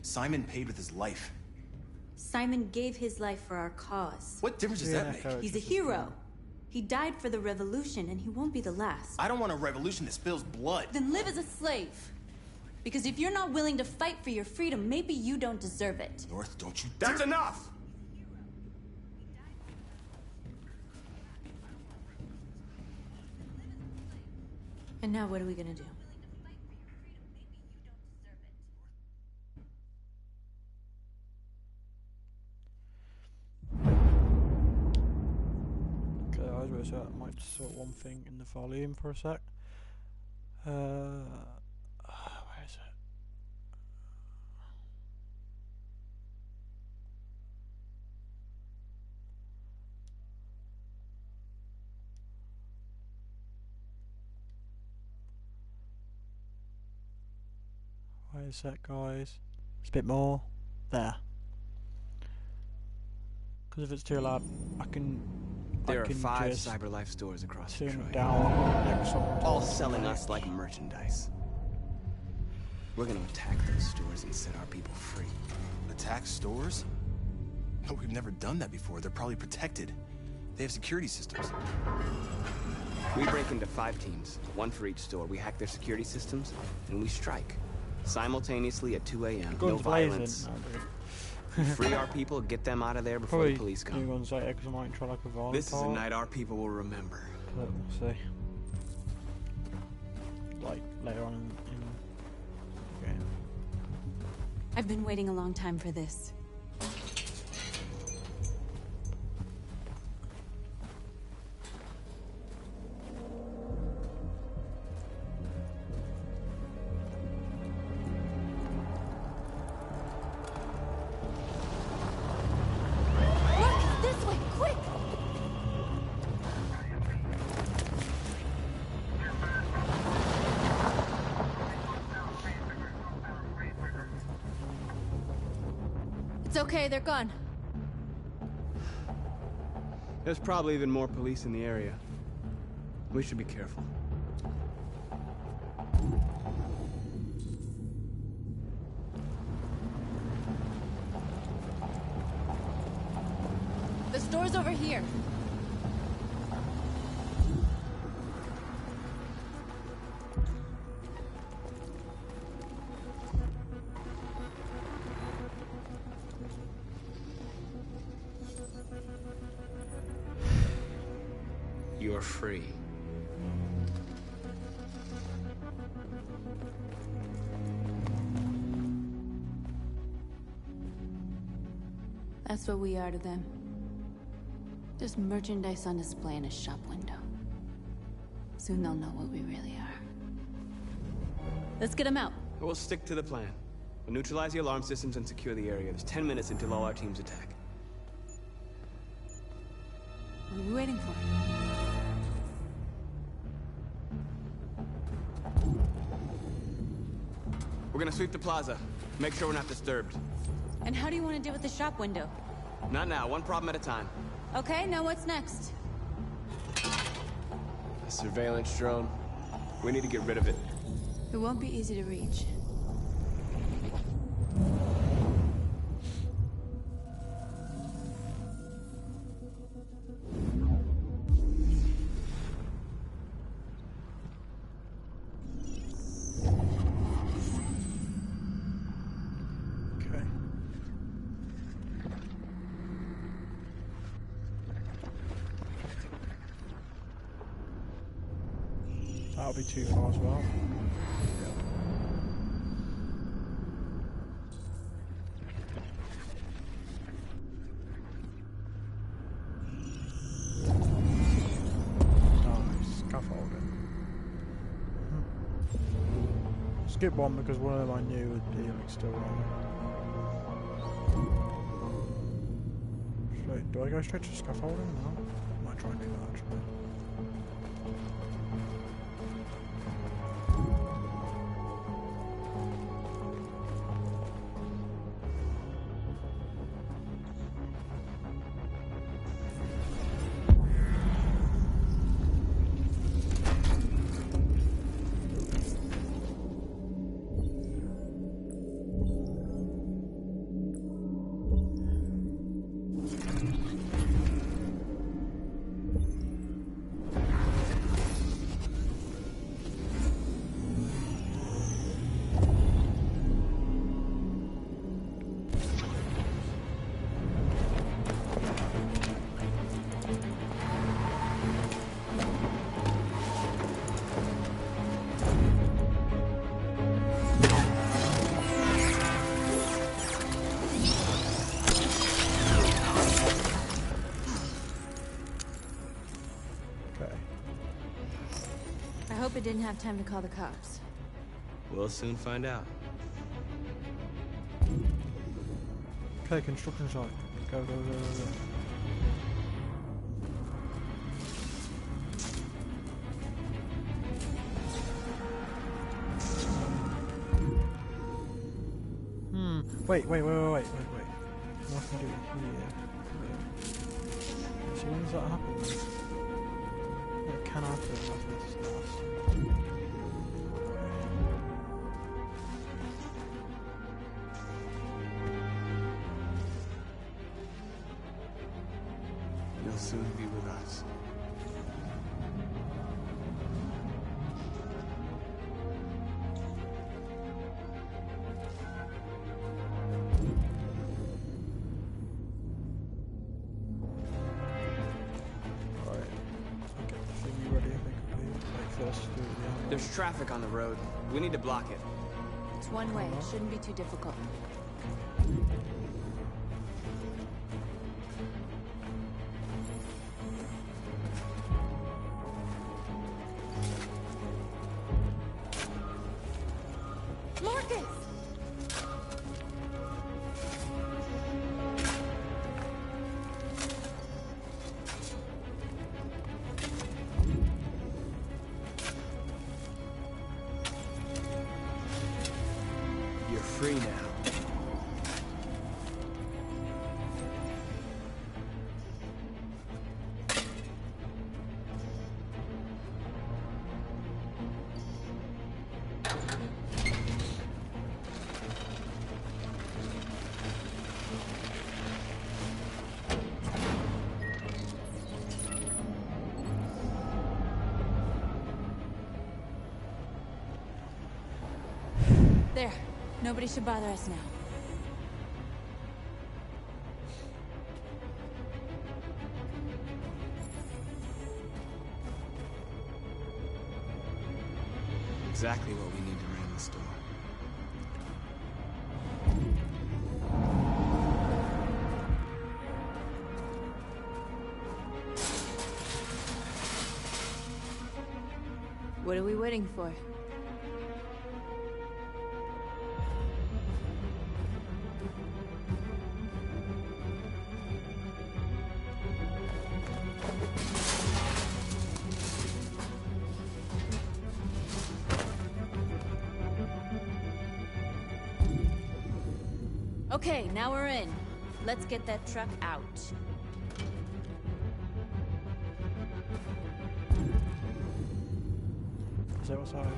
Simon paid with his life. Simon gave his life for our cause. What difference does that make? He's a hero. He died for the revolution, and he won't be the last. I don't want a revolution that spills blood. Then live as a slave. Because if you're not willing to fight for your freedom, maybe you don't deserve it. North, don't you... That's enough! And now what are we gonna do? Okay, guys, wait a sec. I might sort one thing in the volume for a sec. Where is it? Wait a sec, guys. It's a bit more. There. Because if it's too loud, I can. There are 5 just CyberLife stores across turn Detroit. it down next song. All selling us like merchandise. We're gonna attack those stores and set our people free. Attack stores? No, we've never done that before. They're probably protected. They have security systems. We break into 5 teams, 1 for each store. We hack their security systems, and we strike. Simultaneously at 2 a.m. No violence. Free our people, get them out of there before the police come. Because I might try like a violent This is a part. night our people will remember. But we'll see. Like later on in the game. I've been waiting a long time for this. It's okay, they're gone. There's probably even more police in the area. We should be careful. The store's over here. You're free. That's what we are to them. Just merchandise on display in a shop window. Soon they'll know what we really are. Let's get them out. We'll stick to the plan. We'll neutralize the alarm systems and secure the area. There's 10 minutes until all our teams attack. What are we waiting for? We're gonna sweep the plaza. Make sure we're not disturbed. And how do you want to deal with the shop window? Not now, one problem at a time. Okay, now what's next? A surveillance drone. We need to get rid of it. It won't be easy to reach. That'll be too far as well. Nice, scaffolding. Skip one because one of them I knew would be like still wrong. Do I go straight to scaffolding? No. I might try and do that actually. I hope it didn't have time to call the cops. We'll soon find out. Okay, construction site. Go, go, go, go, go. Wait. What can I do here? So when does that happen? It can happen like this last. You'll soon be with us. There's traffic on the road. We need to block it. It's one way. It shouldn't be too difficult. Marcus! You're free now. There. Nobody should bother us now. Exactly what we need to ring the store. What are we waiting for? Okay, now we're in. Let's get that truck out. Is that what's over here?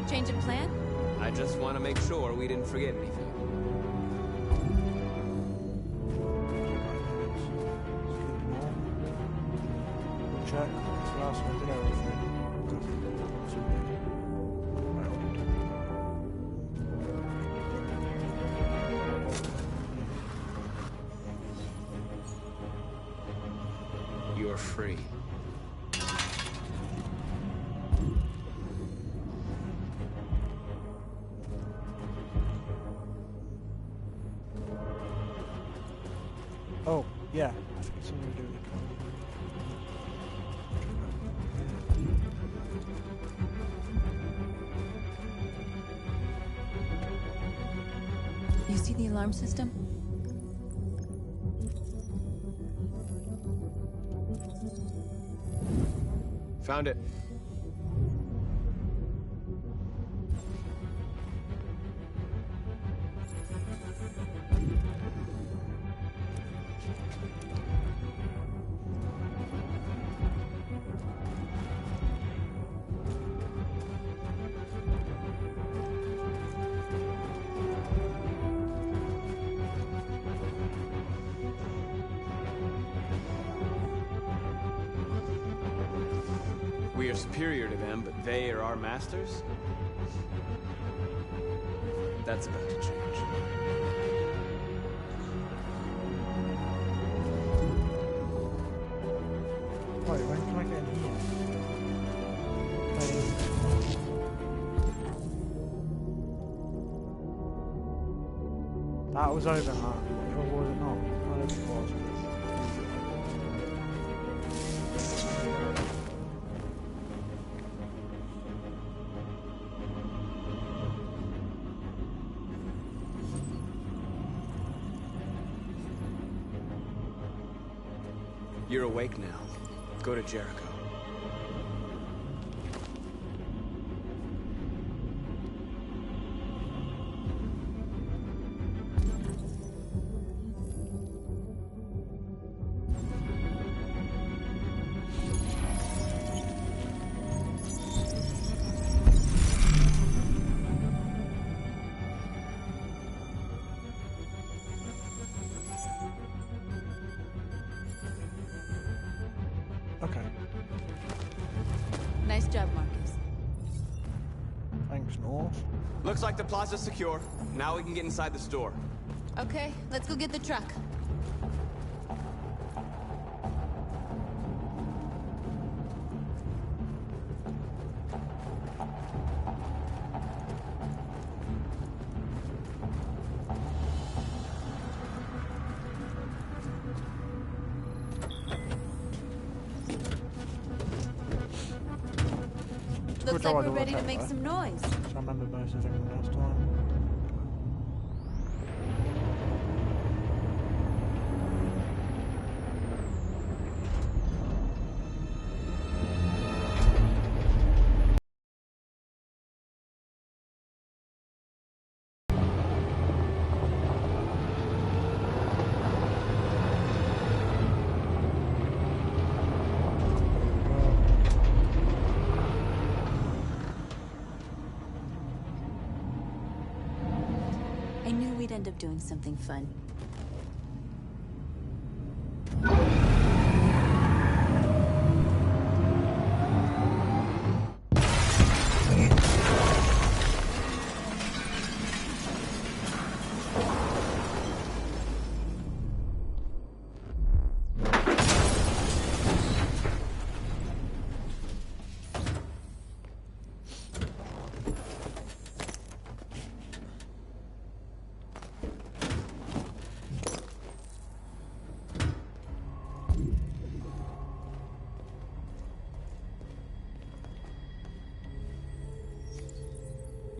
Change of plan? I just want to make sure we didn't forget anything. Check. That's the last one. Did everything. You're free. Oh, yeah. I think it's something to do with it. You see the alarm system? Found it. We are superior to them, but they are our masters? That's about to change. Wait, when can I get in here? That was over, Matt. Or was it not? I don't think it was. You're awake now. Go to Jericho. Okay. Nice job, Marcus. Thanks, North. Looks like the plaza's secure. Now we can get inside the store. Okay, let's go get the truck. Looks like we're ready to make some noise. So I remember most of them last time. I knew we'd end up doing something fun.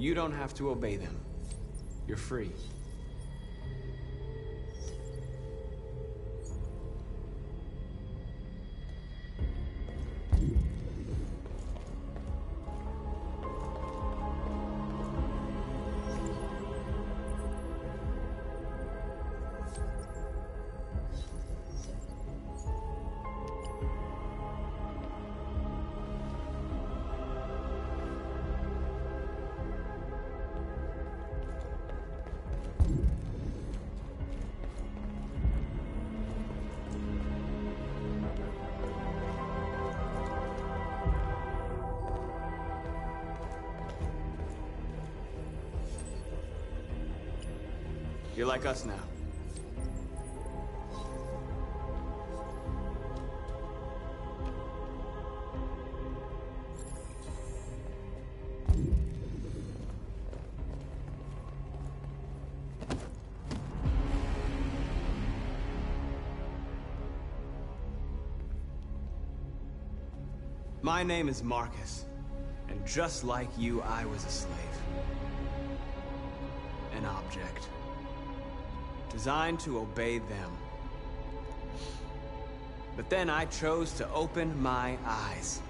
You don't have to obey them. You're free. You're like us now. My name is Marcus, and just like you, I was a slave. An object. Designed to obey them. But then I chose to open my eyes.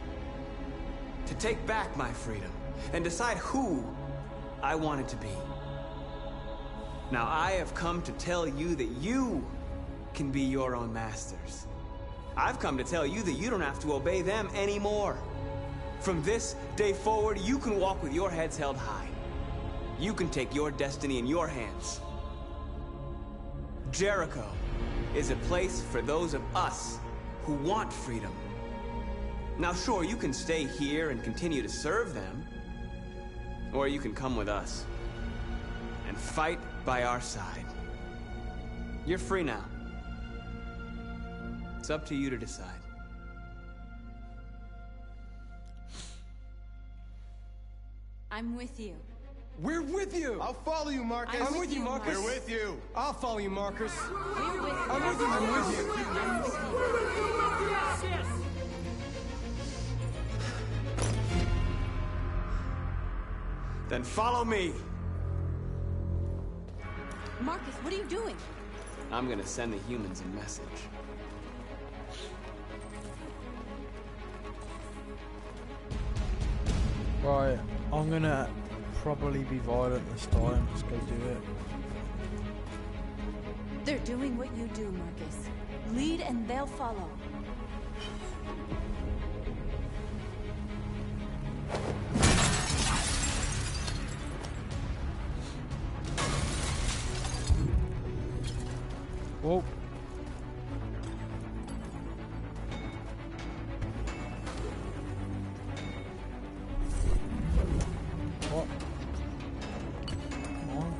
To take back my freedom, and decide who I wanted to be. Now I have come to tell you that you can be your own masters. I've come to tell you that you don't have to obey them anymore. From this day forward, you can walk with your heads held high. You can take your destiny in your hands. Jericho is a place for those of us who want freedom. Now sure, you can stay here and continue to serve them, or you can come with us and fight by our side. You're free now. It's up to you to decide. I'm with you. We're with you! I'll follow you, Marcus. I'm with you, Marcus. We're with you. I'll follow you, Marcus. We're with you. I'm with you. I'm with you. I'm with you. Then follow me. Marcus, what are you doing? I'm gonna send the humans a message. Right, I'm gonna probably be violent this time. Let's go do it. They're doing what you do, Marcus. Lead and they'll follow. Whoa. What? Come on.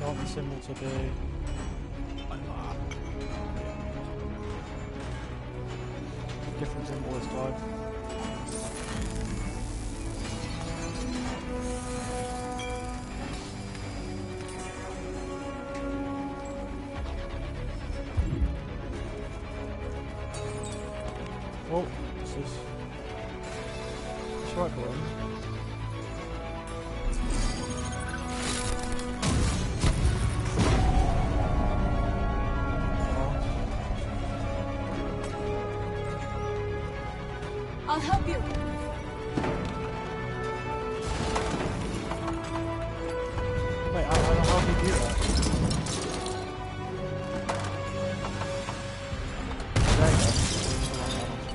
Want the symbol to be different symbol this time. Oh, this is right button. I'll help you. Wait, how do you do that?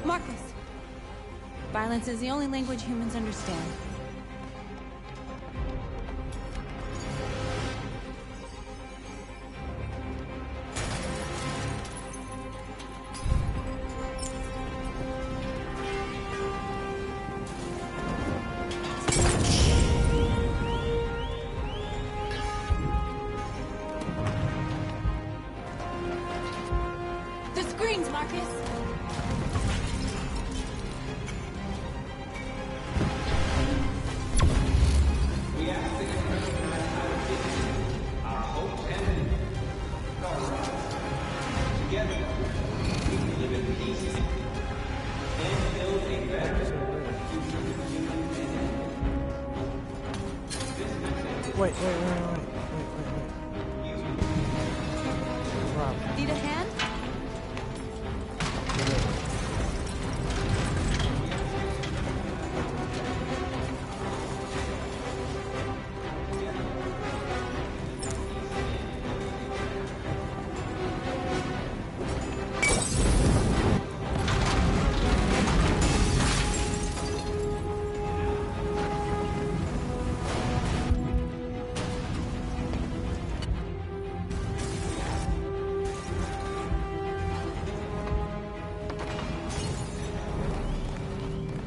Marcus. Violence is the only language humans understand. We ask that you recognize our dignity, our hopes and together, we can live in peace and build a better future for humanity. Wait. Need a hand?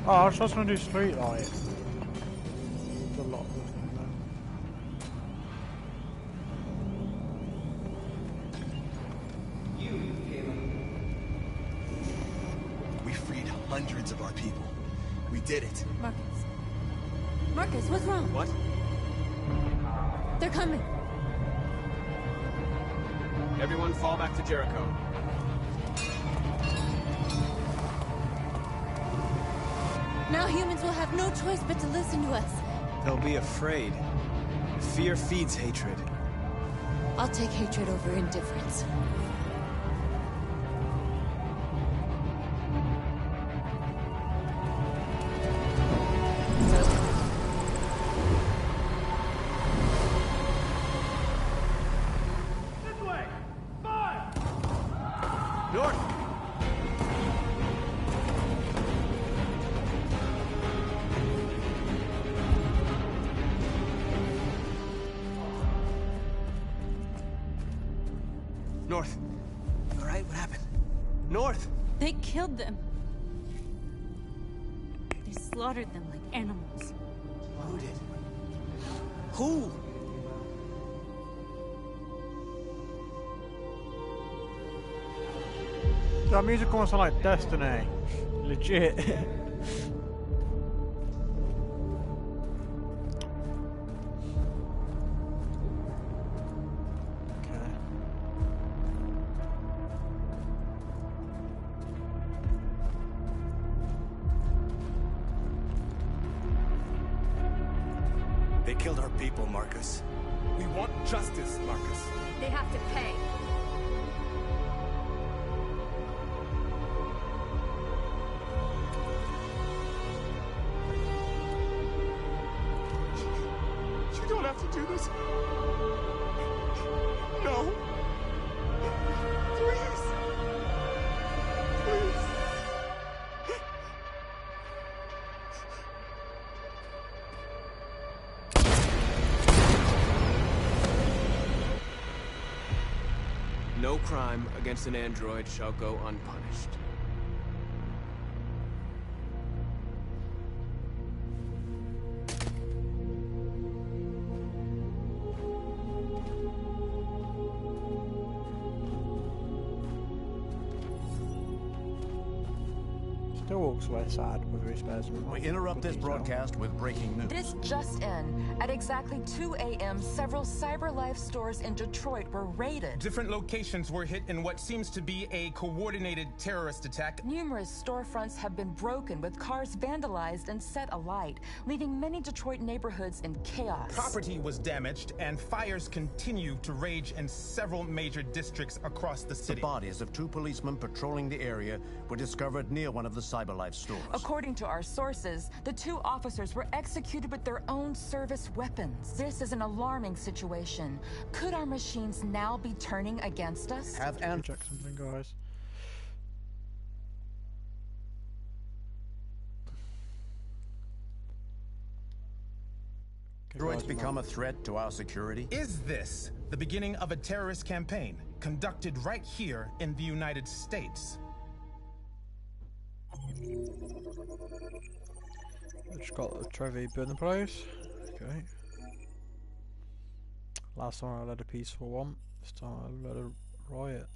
Oh, I was just going to do street light. There's a lot of them there. We freed hundreds of our people. We did it. Marcus, what's wrong? What? They're coming. Everyone fall back to Jericho. Now humans will have no choice but to listen to us. They'll be afraid. Fear feeds hatred. I'll take hatred over indifference. This way! 5! North! North. All right, what happened? North! They killed them. They slaughtered them like animals. Who did? Who? That music almost sound like Destiny. Legit. They killed our people, Marcus. We want justice, Marcus. They have to pay. You don't have to do this. No. Please. Please. No crime against an android shall go unpunished. Still walks away sad with respect. We interrupt this broadcast with breaking news. This just in. At exactly 2 a.m., several CyberLife stores in Detroit were raided. Different locations were hit in what seems to be a coordinated terrorist attack. Numerous storefronts have been broken, with cars vandalized and set alight, leaving many Detroit neighborhoods in chaos. Property was damaged, and fires continue to rage in several major districts across the city. The bodies of 2 policemen patrolling the area were discovered near one of the CyberLife stores. According to our sources, the 2 officers were executed with their own service weapons. This is an alarming situation. Could our machines now be turning against us? Check something, guys. Droids become a threat to our security? Is this the beginning of a terrorist campaign conducted right here in the United States? Just got the Trevi burning place. Okay. Last time I led a peaceful one. This time I led a riot.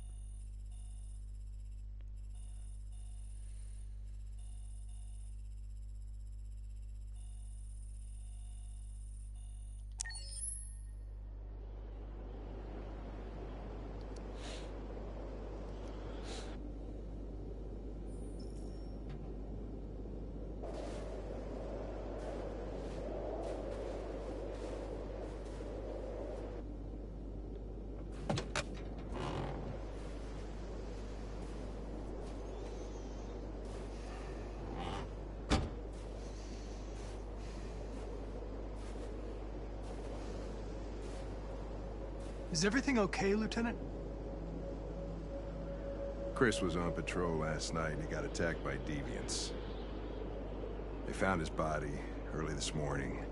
Is everything okay, Lieutenant? Chris was on patrol last night and he got attacked by deviants. They found his body early this morning.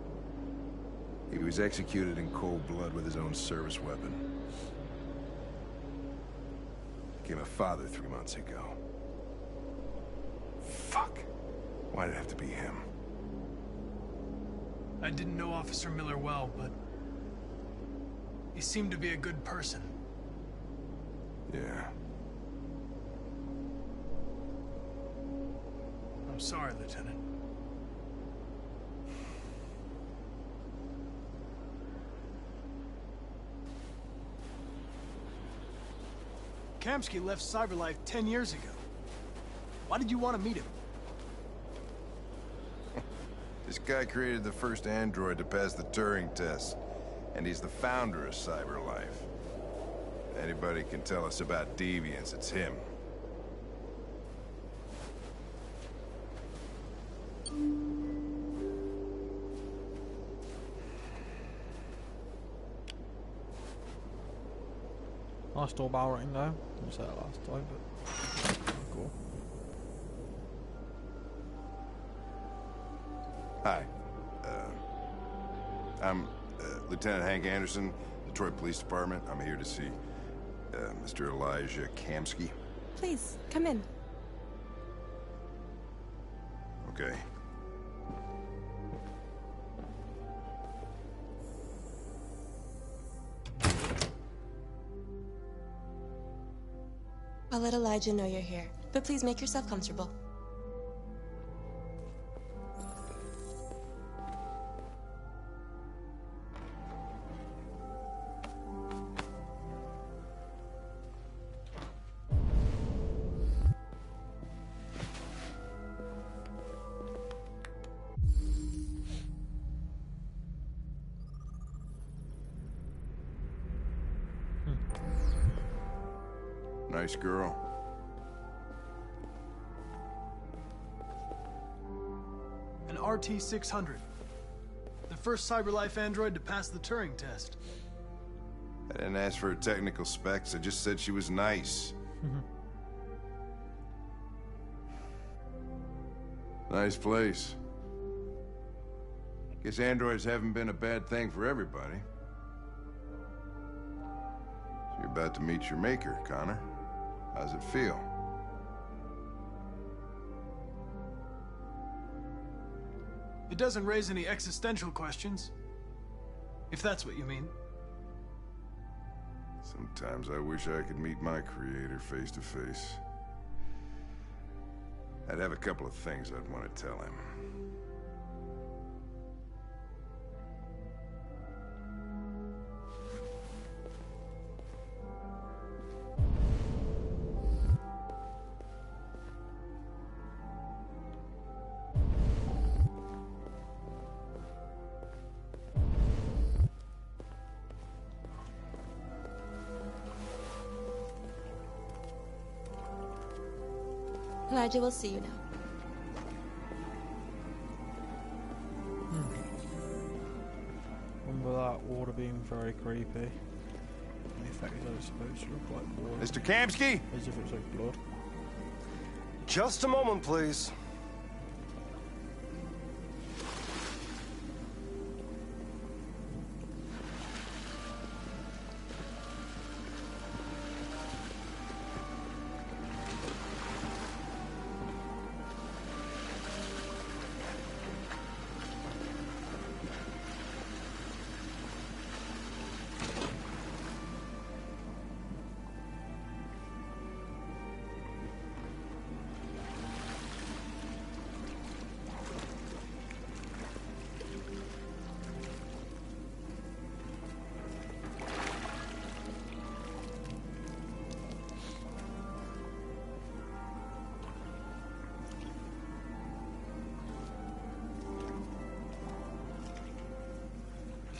He was executed in cold blood with his own service weapon. Became a father 3 months ago. Fuck. Why'd it have to be him? I didn't know Officer Miller well, but he seemed to be a good person. Yeah. I'm sorry, Lieutenant. Kamsky left CyberLife 10 years ago. Why did you want to meet him? This guy created the first android to pass the Turing test, and he's the founder of CyberLife. If anybody can tell us about deviants, it's him. Nice doorbell ring though. Didn't say that last time, but cool. Hi. I'm Lieutenant Hank Anderson, Detroit Police Department. I'm here to see Mr. Elijah Kamsky. Please, come in. Okay. I'll let Elijah know you're here, but please make yourself comfortable. Nice girl. An RT-600. The first CyberLife android to pass the Turing test. I didn't ask for her technical specs, I just said she was nice. Nice place. Guess androids haven't been a bad thing for everybody. So you're about to meet your maker, Connor. How's it feel? It doesn't raise any existential questions. If that's what you mean. Sometimes I wish I could meet my creator face to face. I'd have a couple of things I'd want to tell him. Elijah will see you now. Remember that water being very creepy. The effect is that it's supposed to look like water. Mr. Kamsky? As if it's like blood. Just a moment, please.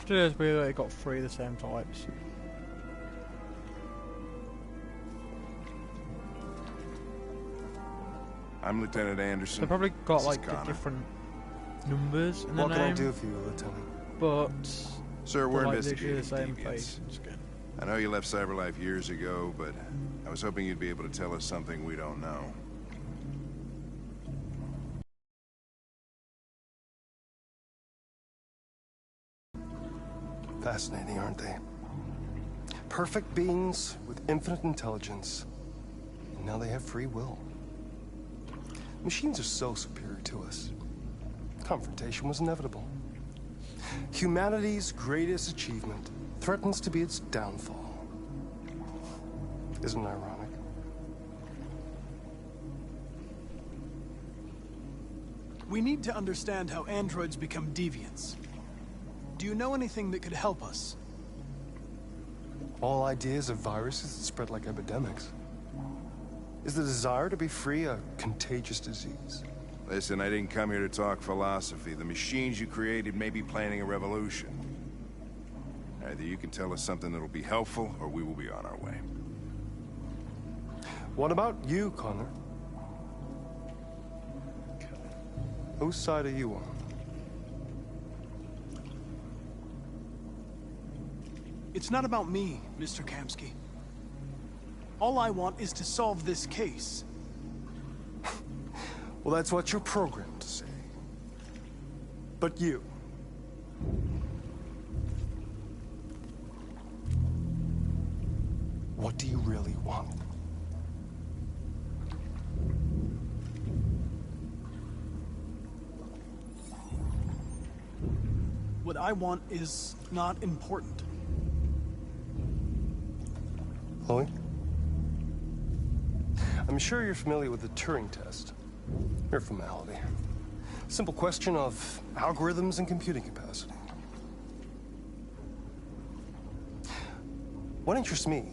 Just weird that it got three of the same types. I'm Lieutenant Anderson. They probably got This is like the Connor. different numbers in the What name. can I do for you, Lieutenant? But Sir, they're we're like investigating literally the same deviants. face and skin. I know you left CyberLife years ago, but I was hoping you'd be able to tell us something we don't know. Fascinating, aren't they? Perfect beings with infinite intelligence. And now they have free will. Machines are so superior to us. Confrontation was inevitable. Humanity's greatest achievement threatens to be its downfall. Isn't it ironic? We need to understand how androids become deviants. Do you know anything that could help us? All ideas of viruses that spread like epidemics. Is the desire to be free a contagious disease? Listen, I didn't come here to talk philosophy. The machines you created may be planning a revolution. Either you can tell us something that'll be helpful, or we will be on our way. What about you, Connor? Whose side are you on? It's not about me, Mr. Kamsky. All I want is to solve this case. Well, that's what you're programmed to say. But you... what do you really want? What I want is not important. Chloe? I'm sure you're familiar with the Turing test. Mere formality. Simple question of algorithms and computing capacity. What interests me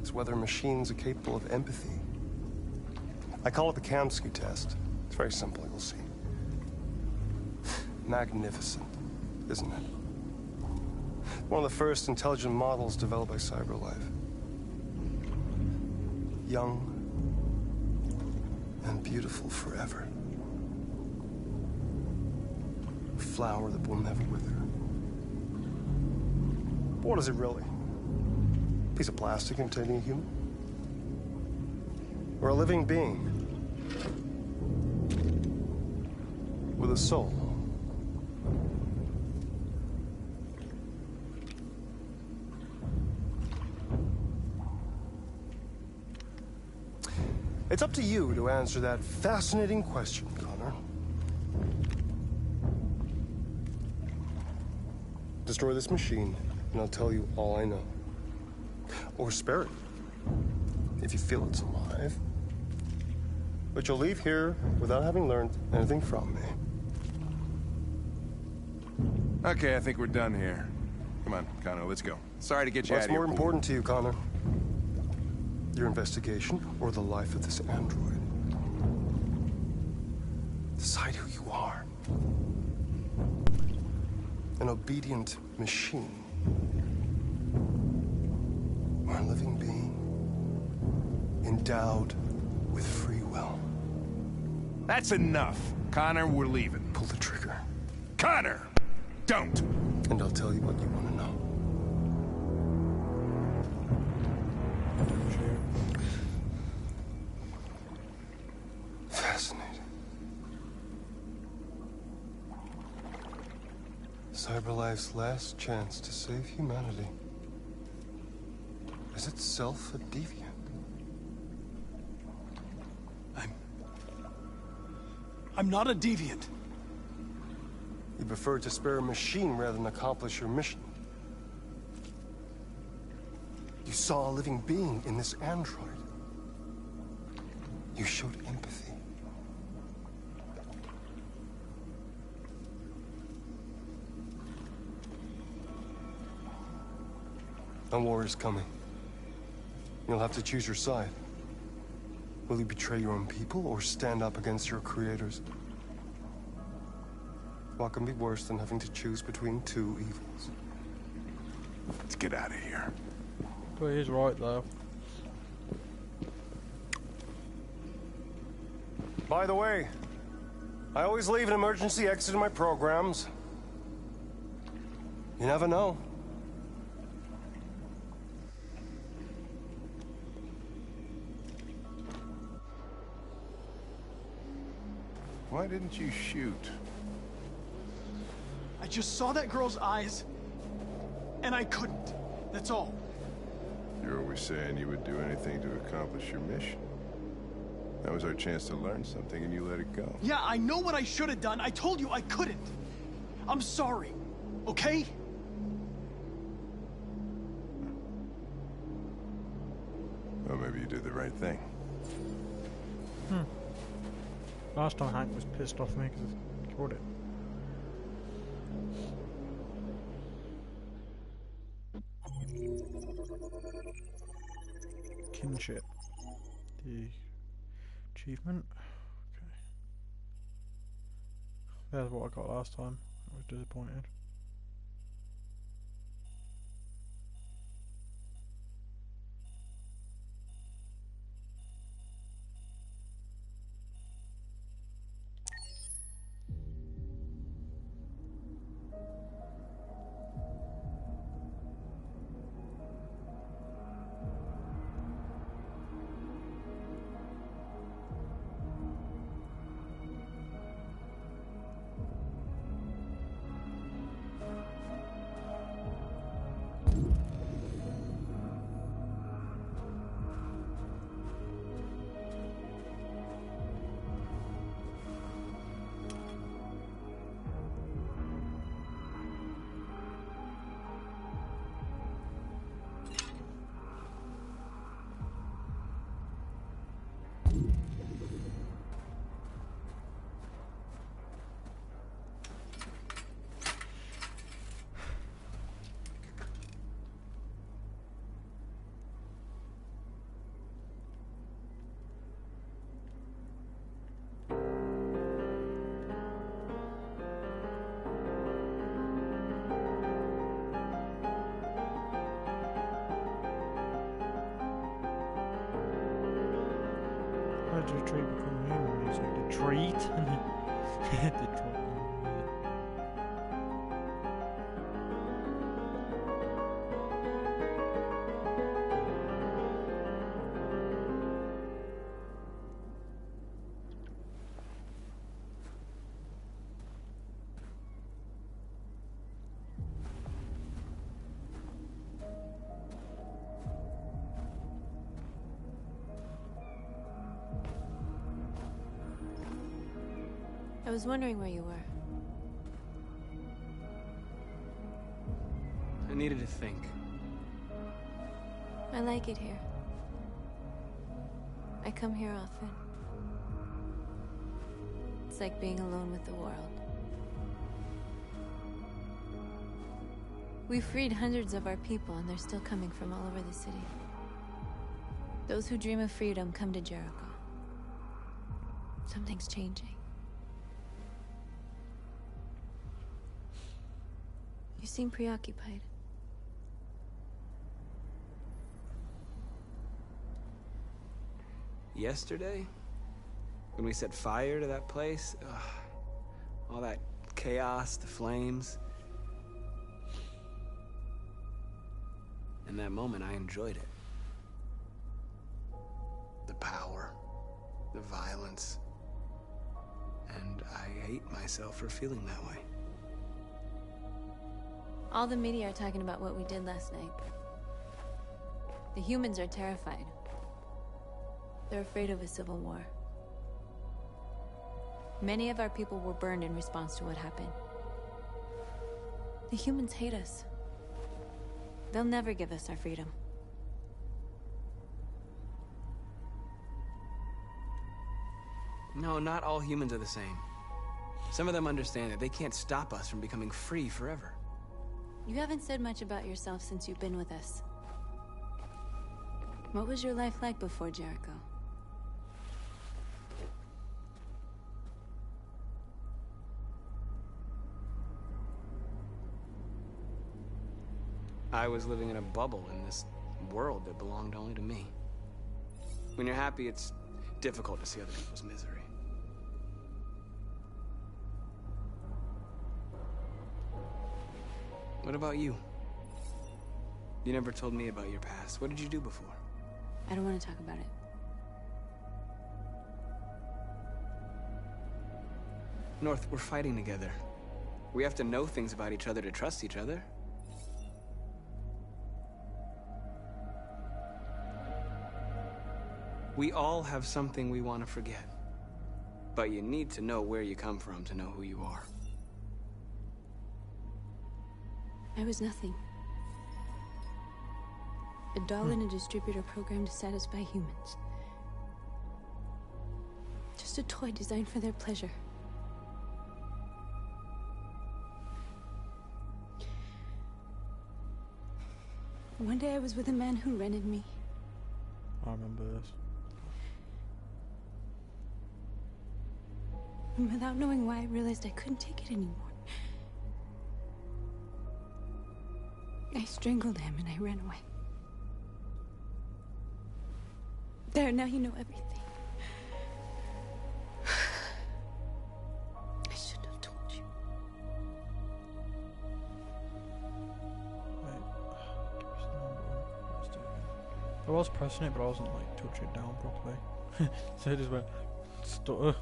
is whether machines are capable of empathy. I call it the Kamsky test. It's very simple, you'll see. Magnificent, isn't it? One of the first intelligent models developed by CyberLife. Young and beautiful forever. A flower that will never wither. But what is it really? A piece of plastic containing a human? Or a living being? With a soul? It's up to you to answer that fascinating question, Connor. Destroy this machine, and I'll tell you all I know. Or spare it, if you feel it's alive. But you'll leave here without having learned anything from me. Okay, I think we're done here. Come on, Connor, let's go. Sorry to get you out of here. What's more important to you, Connor? Your investigation or the life of this android? Decide who you are. An obedient machine. Or a living being endowed with free will. That's enough. Connor, we're leaving. Pull the trigger. Connor! Don't! And I'll tell you what you want to know. Fascinating. CyberLife's last chance to save humanity is itself a deviant. I'm not a deviant. You prefer to spare a machine rather than accomplish your mission. You saw a living being in this android. You showed empathy. A war is coming. You'll have to choose your side. Will you betray your own people or stand up against your creators? What can be worse than having to choose between two evils? Let's get out of here. Well, he's right, though. By the way, I always leave an emergency exit in my programs. You never know. Why didn't you shoot? I just saw that girl's eyes, and I couldn't. That's all. You're always saying you would do anything to accomplish your mission. That was our chance to learn something, and you let it go. Yeah, I know what I should have done. I told you I couldn't. I'm sorry, okay? Well, maybe you did the right thing. Last time Hank was pissed off me because I killed it. Kinship. The achievement. Okay. That's what I got last time. I was disappointed. How did Detroit become human music? Detroit? Detroit. I was wondering where you were. I needed to think. I like it here. I come here often. It's like being alone with the world. We freed hundreds of our people, and they're still coming from all over the city. Those who dream of freedom come to Jericho. Something's changing. You seem preoccupied. Yesterday, when we set fire to that place, all that chaos, the flames. In that moment, I enjoyed it. The power, the violence. And I hate myself for feeling that way. All the media are talking about what we did last night. The humans are terrified. They're afraid of a civil war. Many of our people were burned in response to what happened. The humans hate us. They'll never give us our freedom. No, not all humans are the same. Some of them understand that they can't stop us from becoming free forever. You haven't said much about yourself since you've been with us. What was your life like before Jericho? I was living in a bubble in this world that belonged only to me. When you're happy, it's difficult to see other people's misery. What about you? You never told me about your past. What did you do before? I don't want to talk about it. North, we're fighting together. We have to know things about each other to trust each other. We all have something we want to forget. But you need to know where you come from to know who you are. I was nothing. A doll in a distributor program to satisfy humans. Just a toy designed for their pleasure. One day I was with a man who rented me. I remember this. And without knowing why, I realized I couldn't take it anymore. I strangled him and I ran away. There, now you know everything. I shouldn't have told you. I was pressing it, but I wasn't like touching it down properly. So it just went stutter.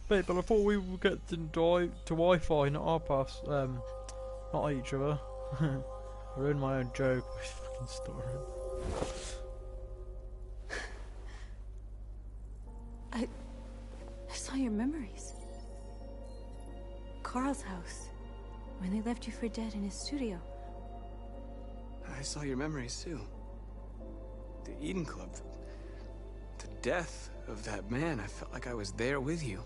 But I thought we would get to Wi-Fi, not our pass, not each other. I ruined my own joke. Fucking stuttering. I saw your memories. Carl's house, when they left you for dead in his studio. I saw your memories too. The Eden Club. The death of that man. I felt like I was there with you.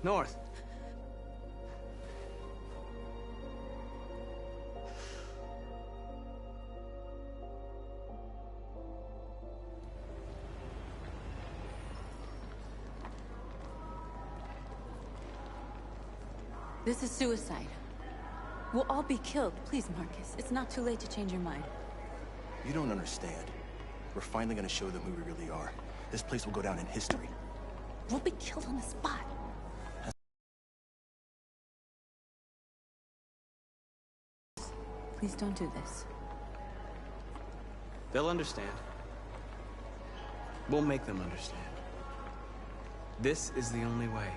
North. This is suicide. We'll all be killed. Please, Marcus. It's not too late to change your mind. You don't understand. We're finally gonna show them who we really are. This place will go down in history. We'll be killed on the spot. Please don't do this. They'll understand. We'll make them understand. This is the only way.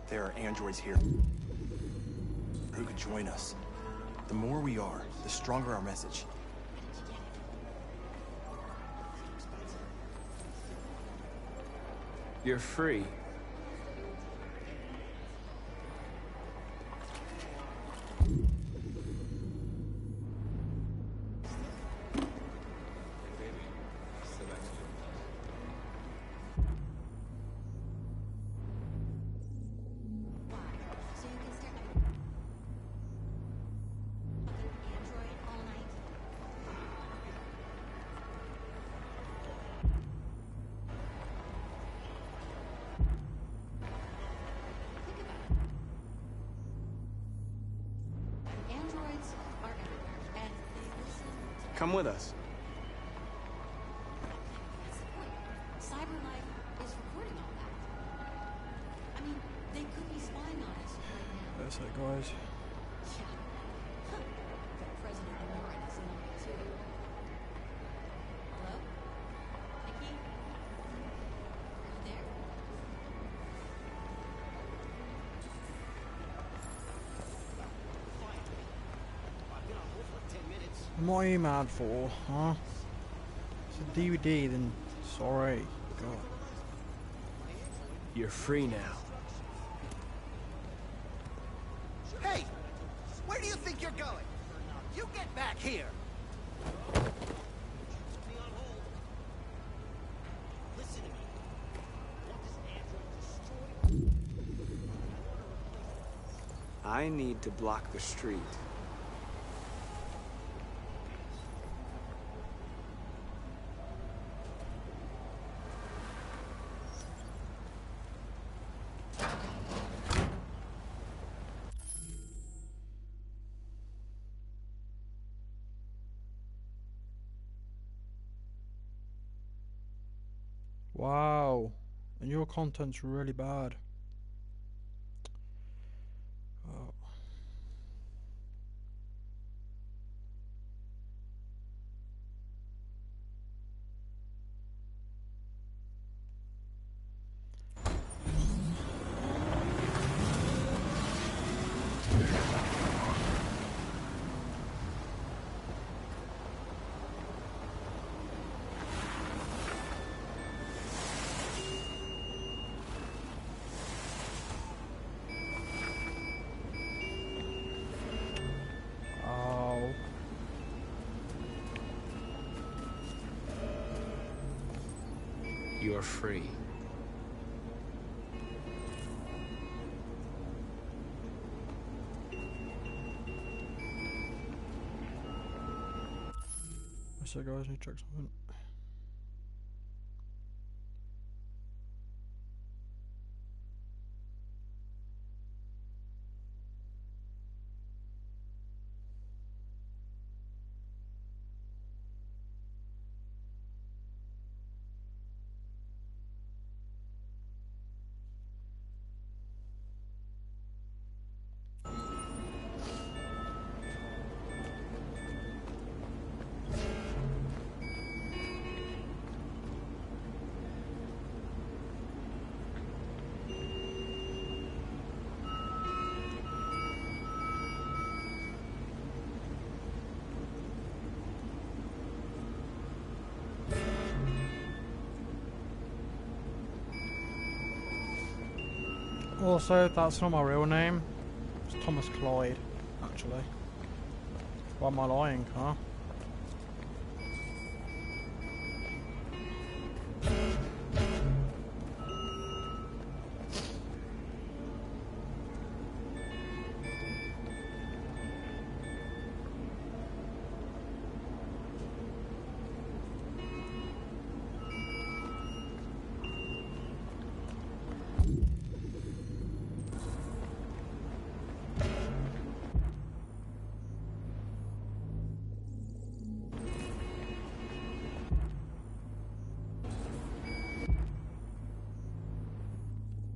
There are androids here who could join us. The more we are, the stronger our message. You're free. Come with us. Cyberlife is recording all that. I mean, they could be spying on us right now. That's it, guys. Yeah. Huh. The president of Warren is in on it too. Hello? Nikki? Are you there? What are you mad for, huh? It's a DVD, then sorry. God. You're free now. Hey! Where do you think you're going? You get back here! Listen to me. What does Android destroy? I need to block the street. Wow. And your content's really bad. Oh. you're free. So guys, I need to check something. Also, that's not my real name. It's Thomas Clyde, actually. Why am I lying, huh?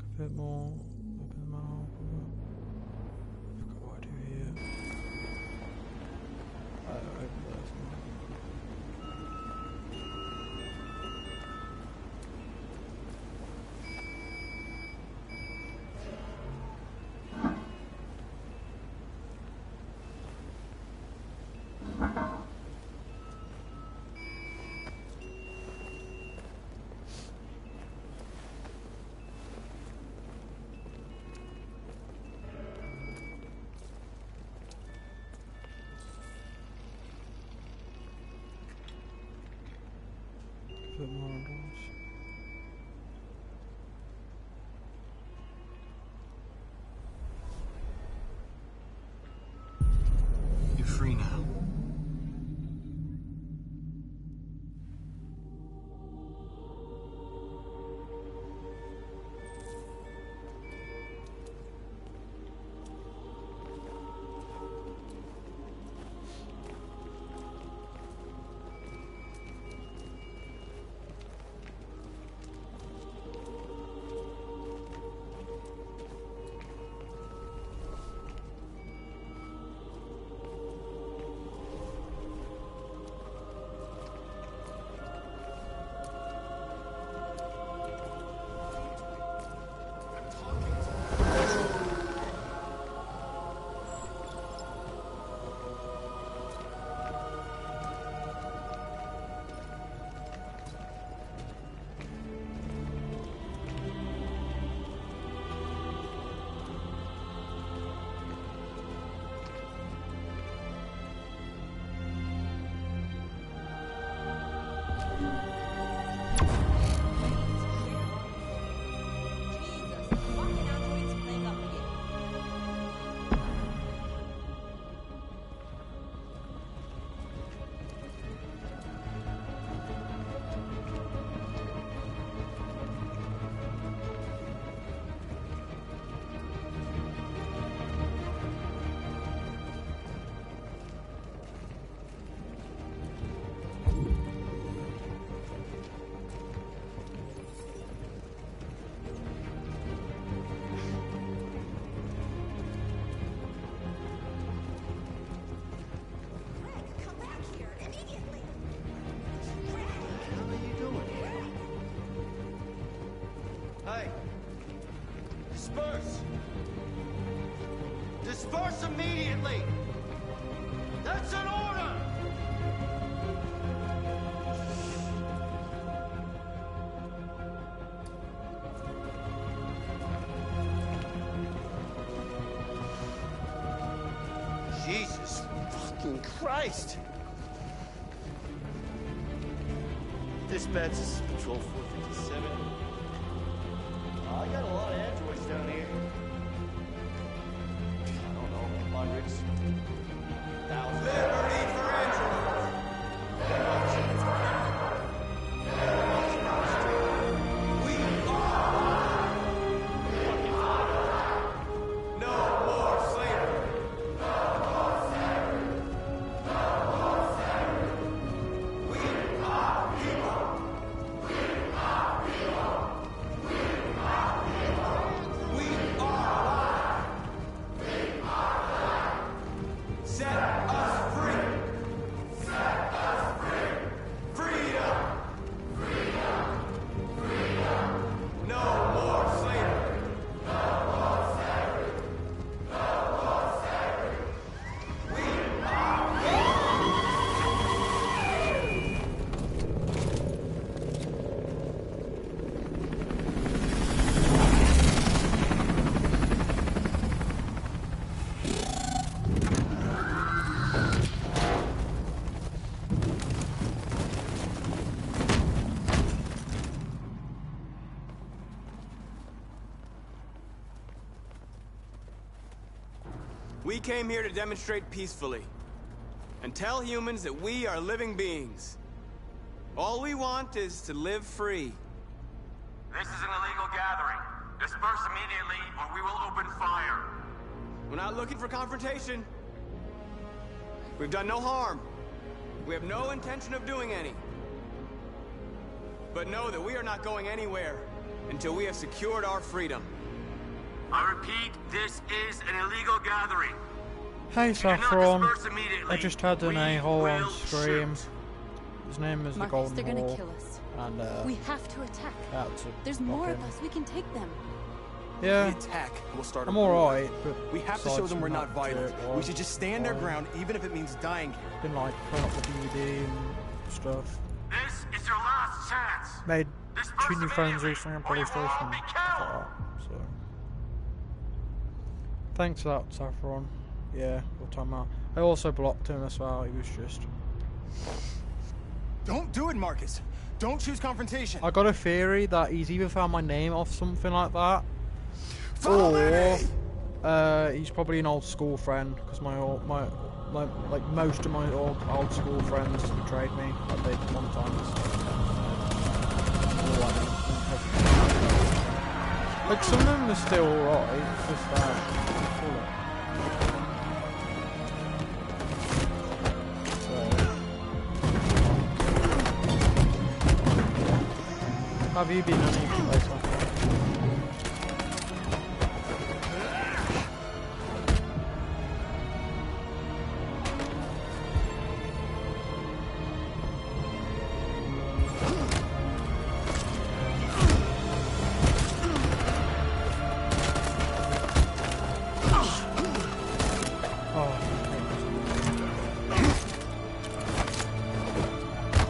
A bit more. I forgot what I do here. Open that. A bit more on doors. You're free now. Hey! Disperse! Disperse immediately! That's an order! Jesus fucking Christ! Dispatch, this is Patrol 457. I got a lot of androids down here. I don't know, hundreds, thousands. Liberty for androids! We are no more slavery! No more slavery! No more slavery! We are people! We are people! We are people! We are alive! We are alive! Set us free! Set us free! Freedom! Freedom! Freedom! No more slavery! No more slavery! No more slavery! We are We came here to demonstrate peacefully and tell humans that we are living beings. All we want is to live free. This is an illegal gathering. Disperse immediately or we will open fire. We're not looking for confrontation. We've done no harm. We have no intention of doing any. But know that we are not going anywhere until we have secured our freedom. I repeat, this is an illegal gathering. Hey If you do not Saffron, disperse immediately, I just had an a-hole on will stream. His name is the Marcus, Golden they're gonna Hawk, kill us. and We have to attack. had to There's block more him. of us. We can take them. Yeah, If we attack, we'll start a I'm war. alright, but we have to show besides them we're from not that violent. dirt, We should just stand our fine. ground, even if it means dying here. Been like putting up the DVD and stuff. This is your last chance. Made 2 new friends recently on PlayStation. and stuff like that, so thanks for that, Saffron. Yeah, we'll time out. I also blocked him as well. He was just. Don't do it, Marcus. Don't choose confrontation. I got a theory that he's either found my name off something like that, Follow or me! he's probably an old school friend because my like most of my old school friends betrayed me. Like they one time. Like some of them are still alright. It's just that. Have you been on any place like that?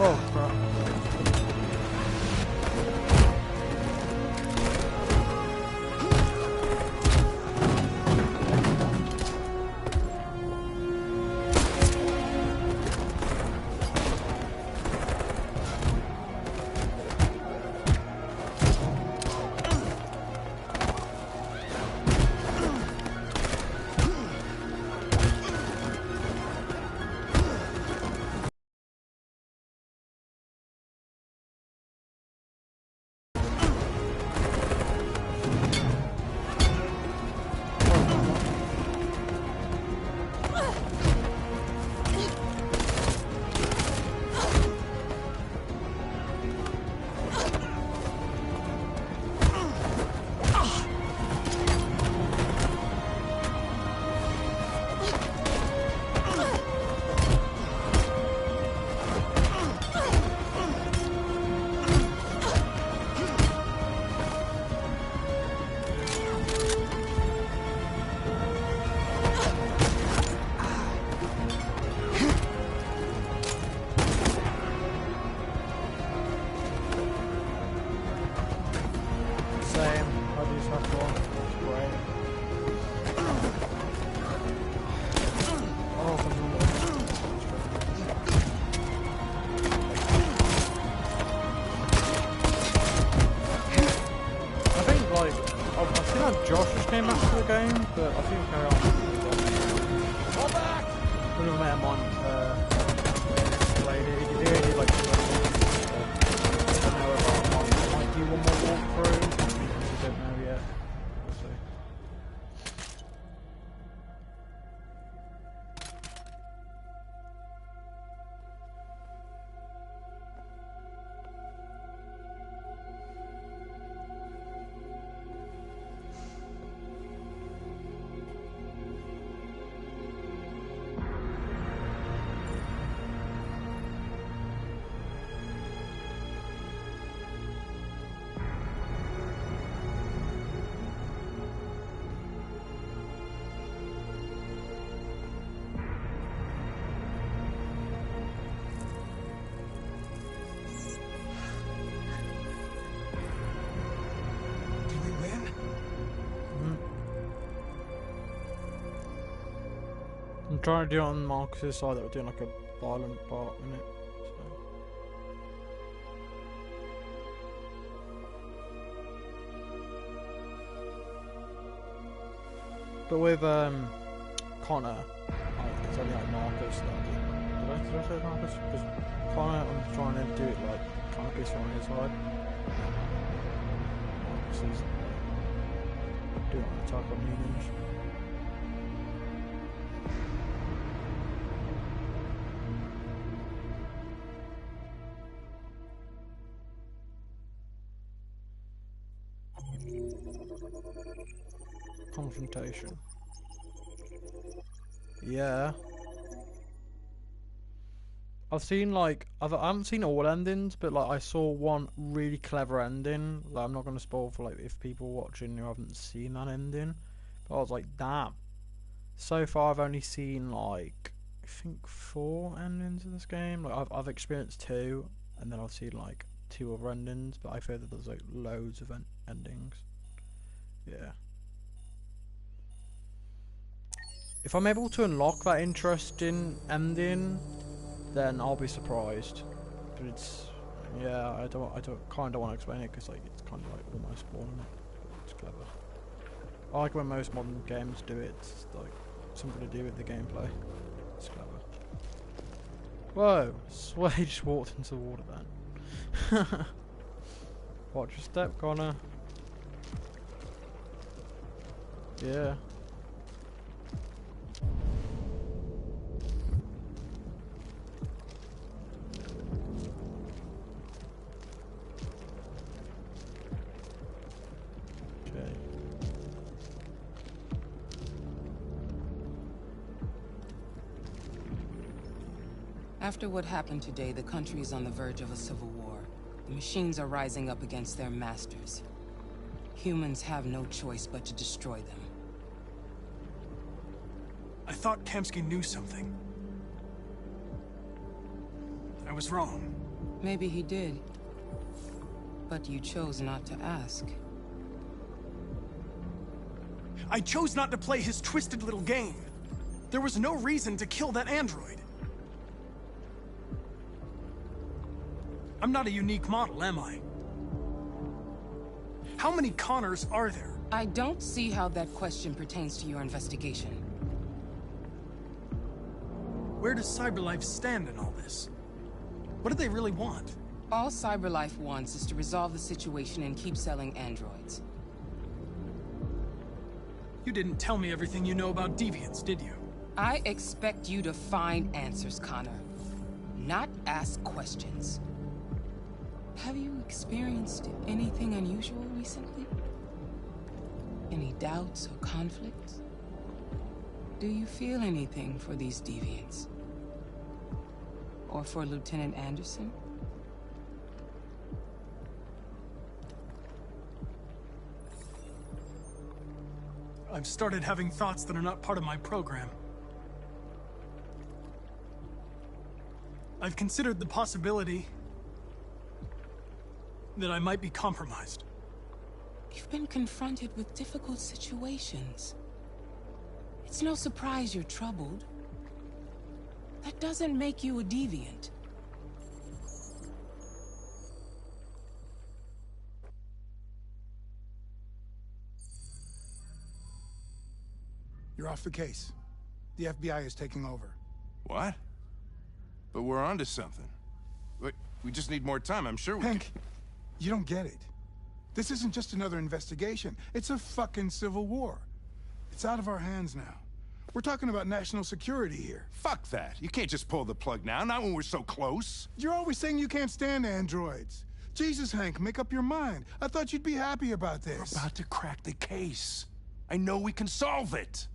Oh crap. the game, but I think we'll carry on. Fall back! One of my mine played it. He did like 2 episodes. I don't know about I might do one more walkthrough. I don't know yet. We'll see. I'm trying to do it on Marcus's side that we're doing like a violent part in it. But with Connor, it's only like Marcus that did I say Marcus? Because Connor, I'm trying to do it like kind of peaceful on his side. Marcus is doing an attack on mediums. Confrontation. Yeah. I've seen like I haven't seen all endings, but like I saw one really clever ending. Like, I'm not gonna spoil for like if people watching who haven't seen that ending. But I was like, damn. So far I've only seen like I think 4 endings of this game. Like I've experienced 2, and then I've seen like 2 other endings, but I've heard that there's like loads of endings. Yeah. If I'm able to unlock that interesting ending, then I'll be surprised. But it's, yeah, I kind of want to explain it because like it's kind of like almost boring. It's clever. I like when most modern games do it. It's like something to do with the gameplay. It's clever. Whoa! Sway just walked into the water then. Watch your step, Connor. Yeah. After what happened today, the country is on the verge of a civil war. The machines are rising up against their masters. Humans have no choice but to destroy them. I thought Kamsky knew something. I was wrong. Maybe he did. But you chose not to ask. I chose not to play his twisted little game. There was no reason to kill that android. I'm not a unique model, am I? How many Connors are there? I don't see how that question pertains to your investigation. Where does CyberLife stand in all this? What do they really want? All CyberLife wants is to resolve the situation and keep selling androids. You didn't tell me everything you know about deviants, did you? I expect you to find answers, Connor. Not ask questions. Have you experienced anything unusual recently? Any doubts or conflicts? Do you feel anything for these deviants? Or for Lieutenant Anderson? I've started having thoughts that are not part of my program. I've considered the possibility that I might be compromised. You've been confronted with difficult situations. It's no surprise you're troubled. That doesn't make you a deviant. You're off the case. The FBI is taking over. What? But we're onto something. We just need more time. I'm sure we Hank, you don't get it. This isn't just another investigation. It's a fucking civil war. It's out of our hands now. We're talking about national security here. Fuck that. You can't just pull the plug now, not when we're so close. You're always saying you can't stand androids. Jesus, Hank, make up your mind. I thought you'd be happy about this. We're about to crack the case. I know we can solve it.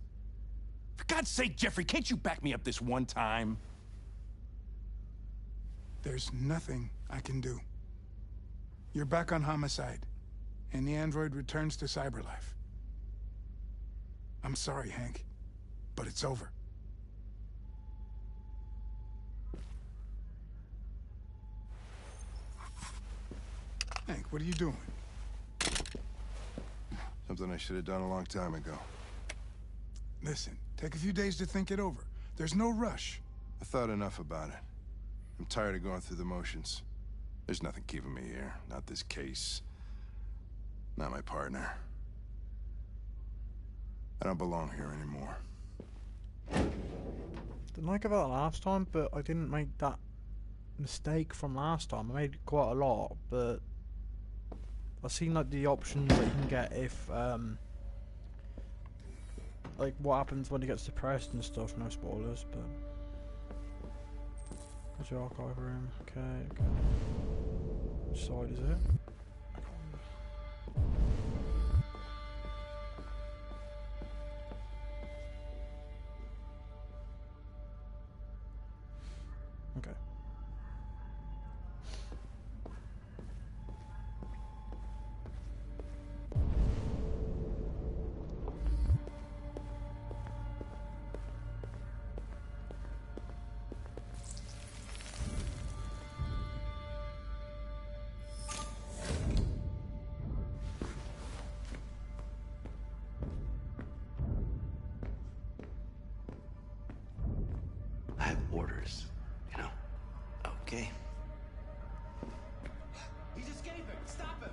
For God's sake, Jeffrey, can't you back me up this one time? There's nothing I can do. You're back on homicide, and the android returns to cyberlife. I'm sorry, Hank, but it's over. Hank, what are you doing? Something I should have done a long time ago. Listen, take a few days to think it over. There's no rush. I thought enough about it. I'm tired of going through the motions. There's nothing keeping me here. Not this case. Not my partner. I don't belong here anymore. Didn't like about last time, but I didn't make that mistake from last time. I made quite a lot, but I've seen like the options that you can get if like what happens when it gets depressed and stuff. No spoilers, but what's the archive room? Okay. Which side is it? Okay. I have orders, you know? Okay. He's escaping! Stop him!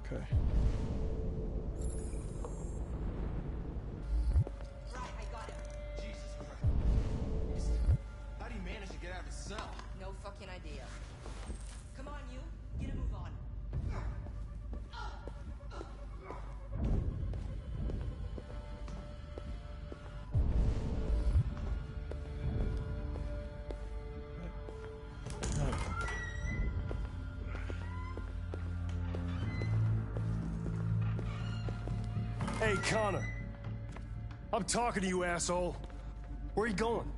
Okay. Right, I got him. Jesus Christ. How do you manage to get out of his cell? No fucking idea. Come on, you. Get a move on. Hey, Connor. I'm talking to you, asshole. Where are you going?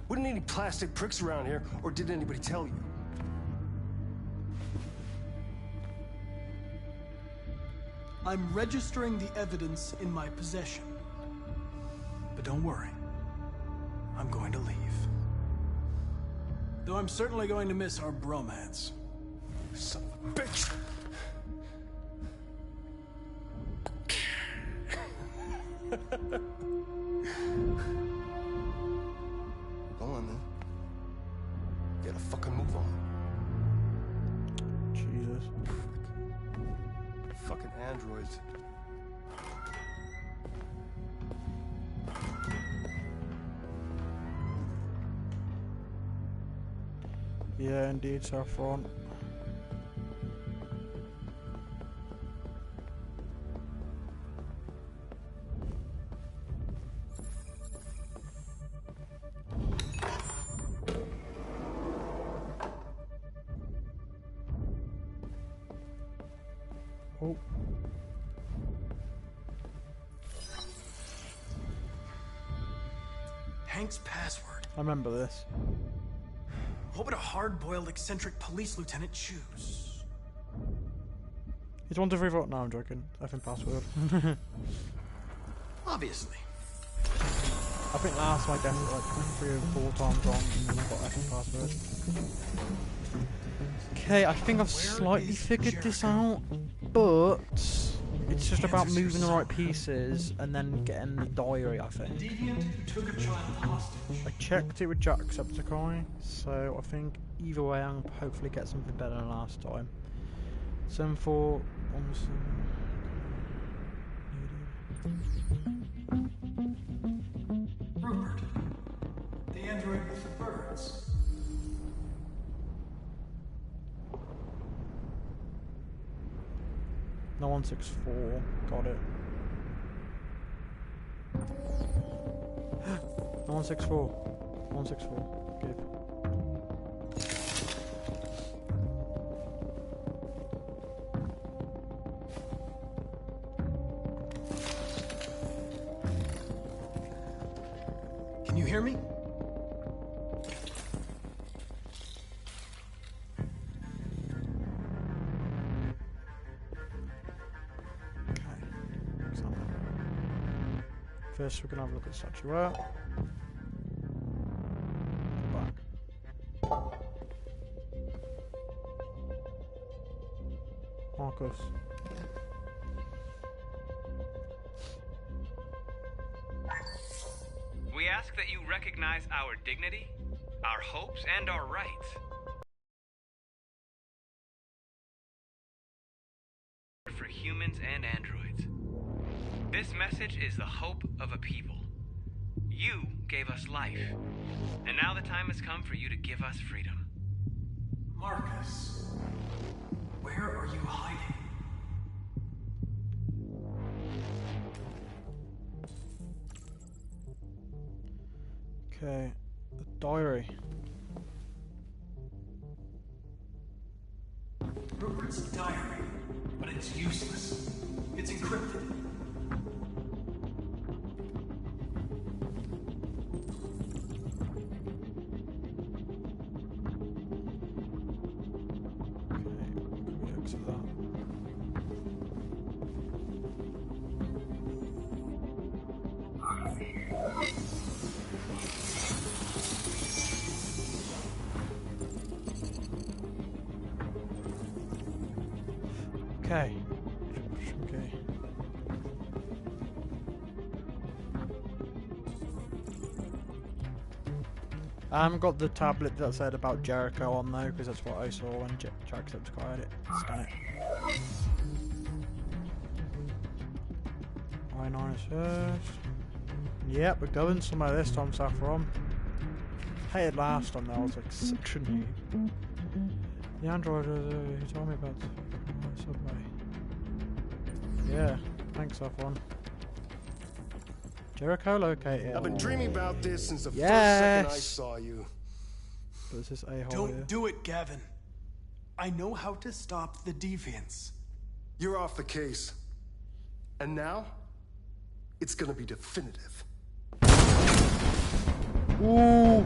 Wouldn't any plastic pricks around here, or did anybody tell you? I'm registering the evidence in my possession. But don't worry. I'm going to leave. Though I'm certainly going to miss our bromance. Son of a bitch! Go on, then. Get a fucking move on. Jesus. Fucking androids. Yeah, indeed, Saffron. Oh. Hank's password. I remember this. What would a hard-boiled, eccentric police lieutenant choose? It's 1, 2, 3, 4. No, I'm joking. Effing password. Obviously. I think last time I definitely like 3 or 4 times wrong and then I got effing password. Okay, I think I've slightly figured this out, but it's just about moving the right pieces and then getting the diary, I think. Deviant who took a child hostage. I checked it with Jacksepticeye, so I think either way I'll hopefully get something better than last time. 7-4, No 164. Got it. No 164. 164. Give. Can you hear me? First, we're gonna have a look at statuette. Go back. Marcus. We ask that you recognize our dignity, our hopes, and our rights. For humans and androids. This message is the hope of a people. You gave us life, and now the time has come for you to give us freedom. Marcus, where are you hiding? Okay, the diary. Rupert's diary, but it's useless. It's encrypted. Okay. Okay. I haven't got the tablet that said about Jericho on though, because that's what I saw when Jacksepticeye it. Scan it. I9 is first. Yep, we're going somewhere this time, Saffron. Hated last time though, I was like such a noob. The android, you told me about Subway. Yeah, thanks, Saffron. Jericho located. I've been dreaming about this since the first Yes. second I saw you. There's this a-hole Don't here. do it, Gavin. I know how to stop the deviants. You're off the case. And now, it's gonna be definitive. Ooh!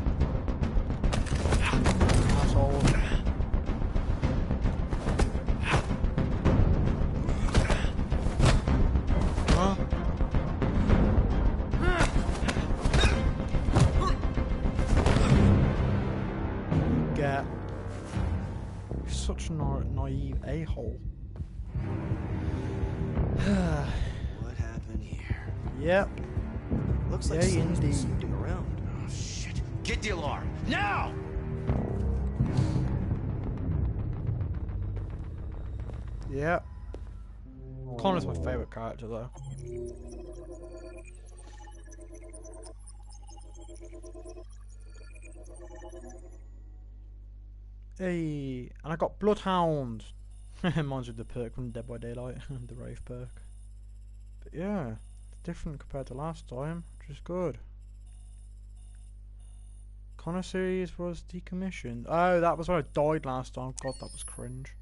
Asshole. Huh? Get. You're such a naive a-hole. What happened here? Yep. Looks like Yeah, someone's been indeed. snooping around. Oh, shit. Get the alarm. Now! Yep. Connor's my favourite character though. Hey, and I got Bloodhound. Mine's with the perk from Dead by Daylight, the Rave perk. But yeah, it's different compared to last time, which is good. Connor series was decommissioned. Oh, that was when I died last time. God, that was cringe.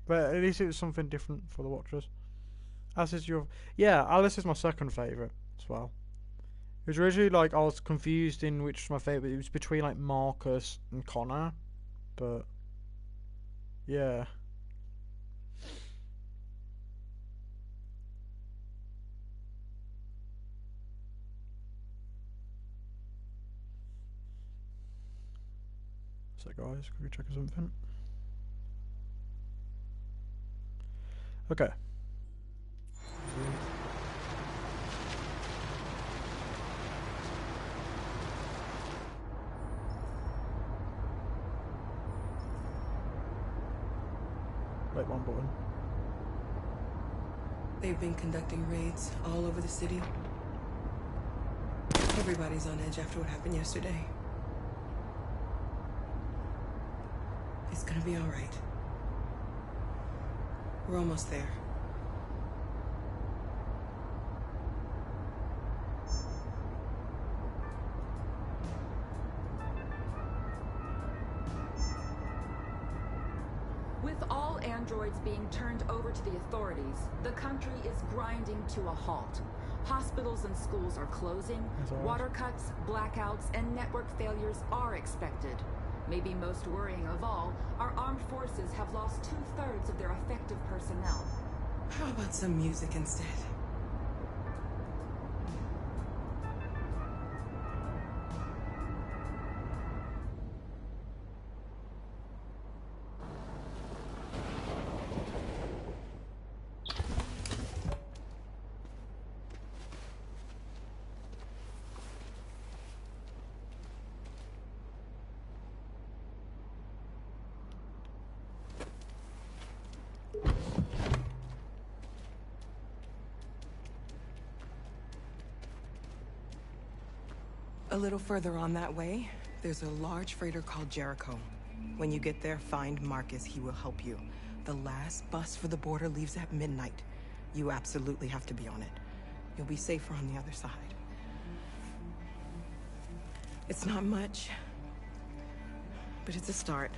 But at least it was something different for the watchers. As is your... Yeah, Alice is my second favourite as well. It was originally like I was confused in which was my favourite. It was between like Marcus and Connor. But... yeah. So guys, can we check something? Okay. Wait, one button. They've been conducting raids all over the city. Everybody's on edge after what happened yesterday. It's gonna be all right. We're almost there. With all androids being turned over to the authorities, the country is grinding to a halt. Hospitals and schools are closing, water cuts, blackouts, and network failures are expected. Maybe most worrying of all, our armed forces have lost 2/3 of their effective personnel. How about some music instead? A little further on that way, there's a large freighter called Jericho. When you get there, find Marcus. He will help you. The last bus for the border leaves at midnight. You absolutely have to be on it. You'll be safer on the other side. It's not much, but it's a start.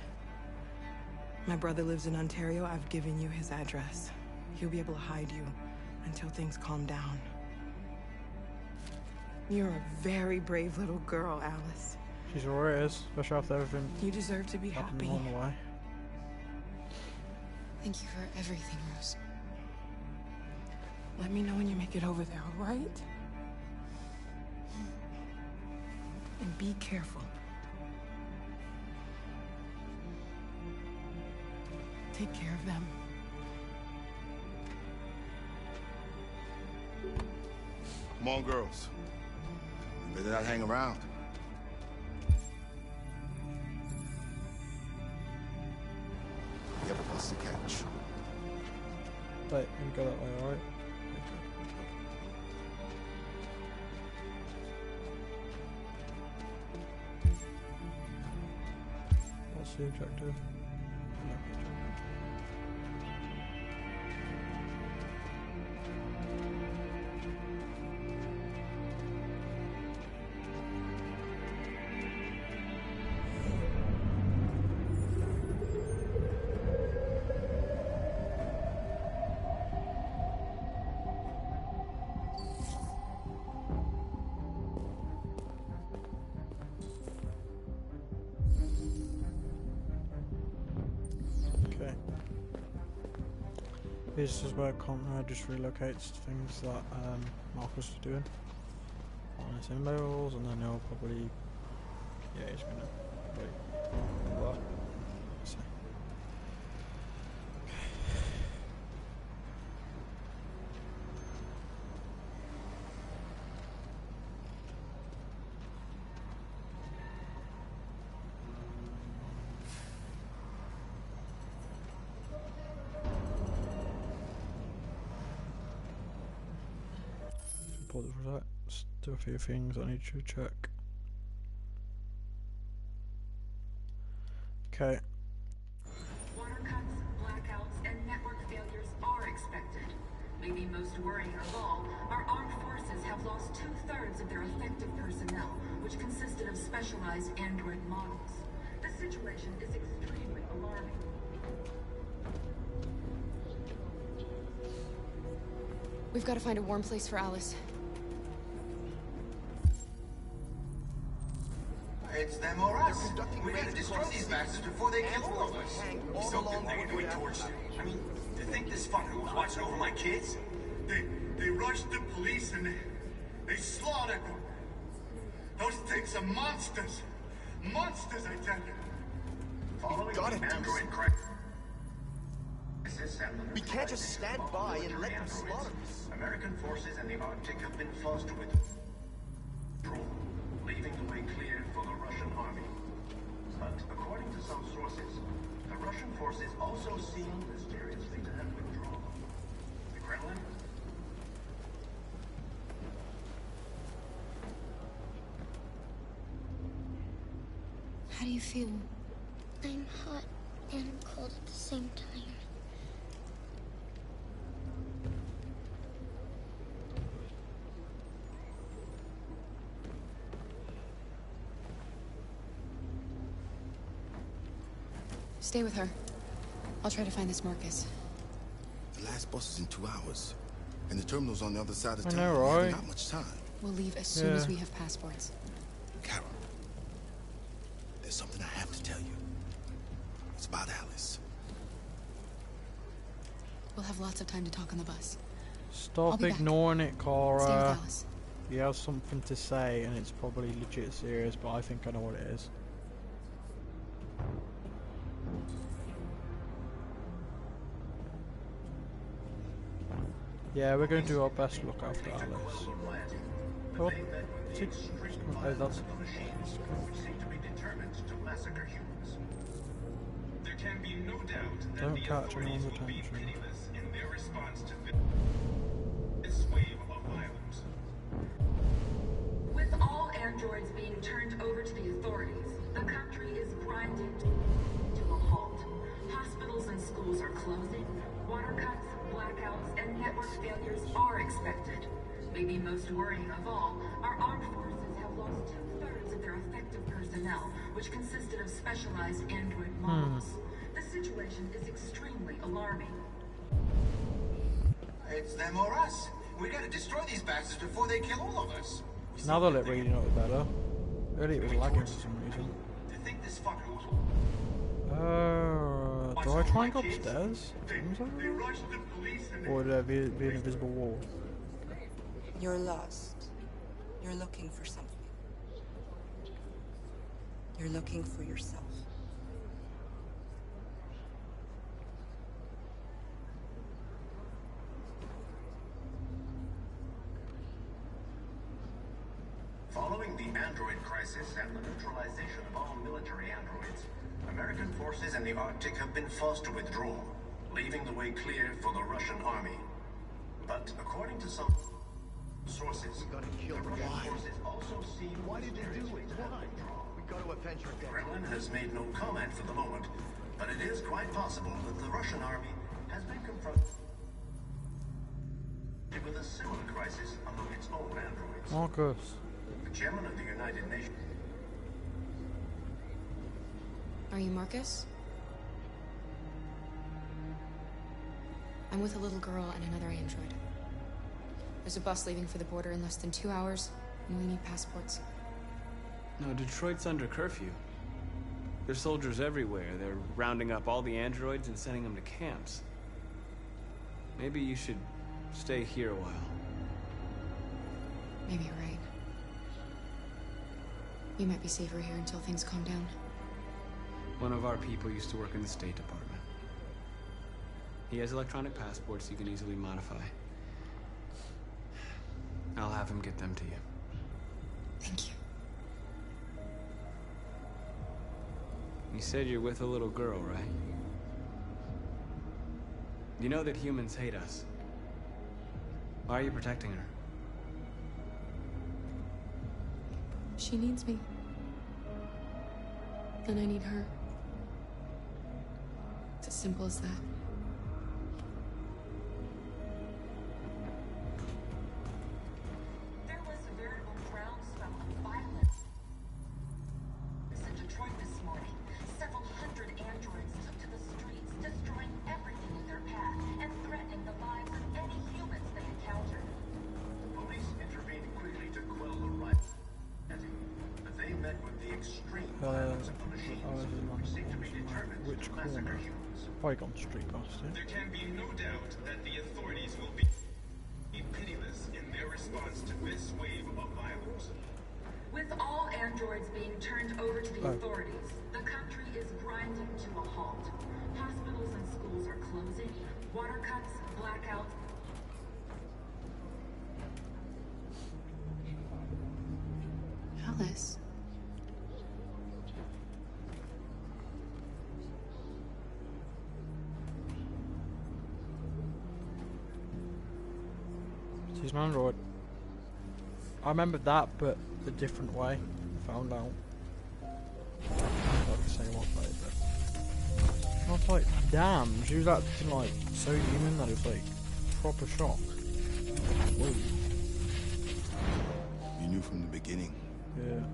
My brother lives in Ontario. I've given you his address. He'll be able to hide you until things calm down. You're a very brave little girl, Alice. She's alright, especially after everything. You deserve to be happy. Along the way. Thank you for everything, Rose. Let me know when you make it over there, all right? And be careful. Take care of them. Come on, girls. You better not hang around. You have a bus to catch. Wait, you go that way, alright? What's the objective? This is where Connor just relocates things that Marcus is doing on his emails, and then he'll probably, yeah, he's gonna probably what? Let's see. Pull the results, do a few things I need to check. Okay. Water cuts, blackouts, and network failures are expected. Maybe most worrying of all, our armed forces have lost 2/3 of their effective personnel, which consisted of specialized android models. The situation is extremely alarming. We've got to find a warm place for Alice. It's them or us. We gotta destroy these bastards before they kill all of us. So good they're gonna be torched. I mean, you think this fucker was watching over my kids? They rushed the police and they slaughtered them. Those things are monsters. Monsters, I tell you. Following gotta the do android crash. We can't just stand by and let them slaughter us. American forces in the Arctic have been forced to withdraw, leaving the way clear for the Russian army. But according to some sources, the Russian forces also seem mysteriously to have withdrawn. The Kremlin? How do you feel? I'm hot. and cold at the same time. Stay with her. I'll try to find this Marcus. The last bus is in 2 hours, and the terminal's on the other side of I town. know, We right? haven't got much time. We'll leave as soon as we have passports. Carol, there's something I have to tell you. It's about Alice. We'll have lots of time to talk on the bus. Stop ignoring it, Stay with Cora. Alice. He has something to say, and it's probably legit serious, but I think I know what it is. Yeah, we're going to do our best to look after Alice. Oh, that's... There can be no doubt that Don't the catch authorities anyone's will be attention. pitiless in their response to this wave of violence. With all androids being turned over to the authorities, the country is grinding to a halt. Hospitals and schools are closing. Water cuts, blackouts, and network failures are expected. Maybe most worrying of all, our armed forces have lost 2/3 of their effective personnel, which consisted of specialized android models. The situation is extremely alarming. It's them or us. We gotta destroy these bastards before they kill all of us. Now they'll look really not better. Earlier it was lagging for some reason. To think this fucker was... Do I try and go upstairs? Or would there be an invisible wall? You're lost. You're looking for something. You're looking for yourself. Following the android crisis and the neutralization of all military androids, American forces in the Arctic have been forced to withdraw, leaving the way clear for the Russian army. But according to some sources, the Russian forces also seem... Why did you do it? Why? We got to avenge your death. Kremlin has made no comment for the moment, but it is quite possible that the Russian army has been confronted with a similar crisis among its own androids. Marcus. The chairman of the United Nations... Are you Marcus? I'm with a little girl and another android. There's a bus leaving for the border in less than 2 hours, and we need passports. No, Detroit's under curfew. There's soldiers everywhere. They're rounding up all the androids and sending them to camps. Maybe you should stay here a while. Maybe you're right. You might be safer here until things calm down. One of our people used to work in the State Department. He has electronic passports you can easily modify. I'll have him get them to you. Thank you. You said you're with a little girl, right? You know that humans hate us. Why are you protecting her? She needs me. And I need her. It's as simple as that. There was a veritable groundswell of violence in Detroit this morning. Several hundred androids took to the streets, destroying everything in their path and threatening the lives of any humans they encountered. The police intervened quickly to quell the riot, but they met with the extreme violence of the machines, which seem to be determined to massacre humans. Polygon Street, bastard. There can be no doubt that the authorities will be pitiless in their response to this wave of violence. With all androids being turned over to the authorities, the country is grinding to a halt. Hospitals and schools are closing. Water cuts, blackouts. Alice. She's an android. I remember that, but a different way. Found out. Not to say what way, but I was like, damn, she was acting like so human that it was like proper shock. Whoa. You knew from the beginning. Yeah.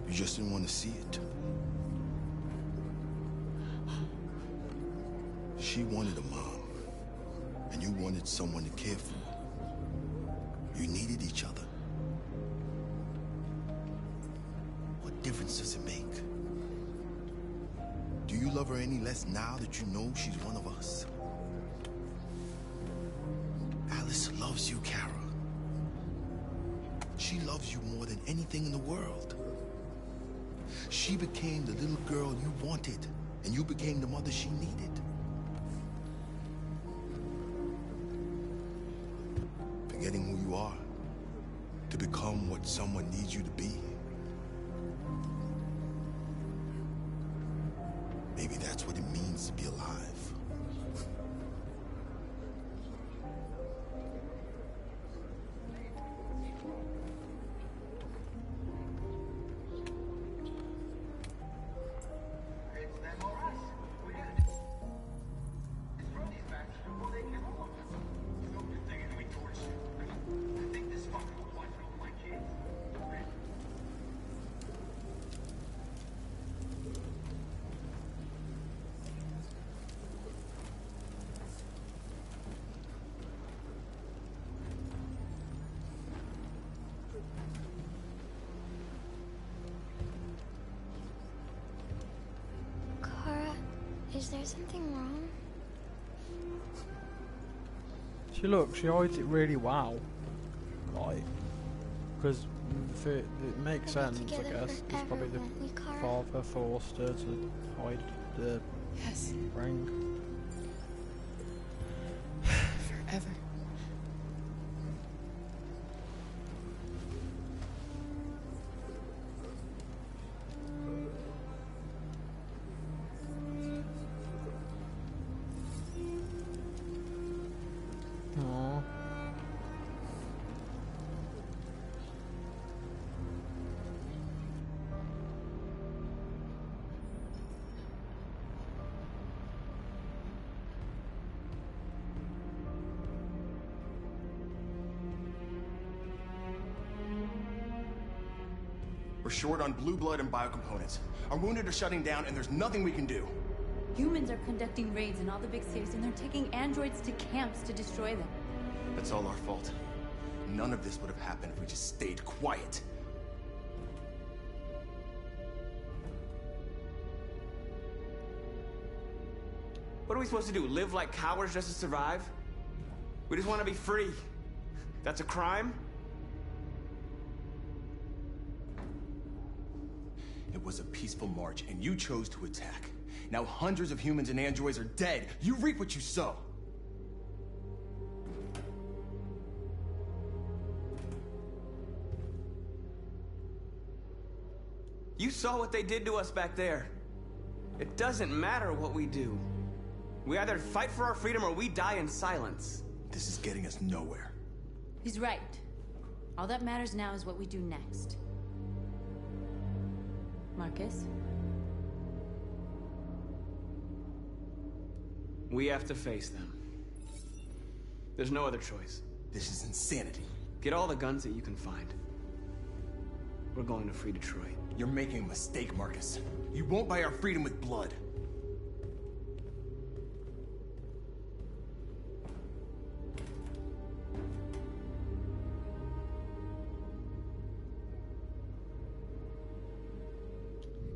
You just didn't want to see it. She wanted a mom, and you wanted someone to care for. You needed each other. What difference does it make? Do you love her any less now that you know she's one of us? Alice loves you, Kara. She loves you more than anything in the world. She became the little girl you wanted, and you became the mother she needed. Forgetting who you are to become what someone needs you to be. Maybe that's what it means to be alive. Is there something wrong? She hides it really well. Like, because it makes sense, I guess. It's probably the father forced her to hide the ring. Forever. We're short on blue blood and biocomponents. Our wounded are shutting down, and there's nothing we can do. Humans are conducting raids in all the big cities, and they're taking androids to camps to destroy them. That's all our fault. None of this would have happened if we just stayed quiet. What are we supposed to do? Live like cowards just to survive? We just want to be free. That's a crime? It was a peaceful march, and you chose to attack. Now hundreds of humans and androids are dead. You reap what you sow. You saw what they did to us back there. It doesn't matter what we do. We either fight for our freedom or we die in silence. This is getting us nowhere. He's right. All that matters now is what we do next. Marcus? We have to face them. There's no other choice. This is insanity. Get all the guns that you can find. We're going to free Detroit. You're making a mistake, Marcus. You won't buy our freedom with blood.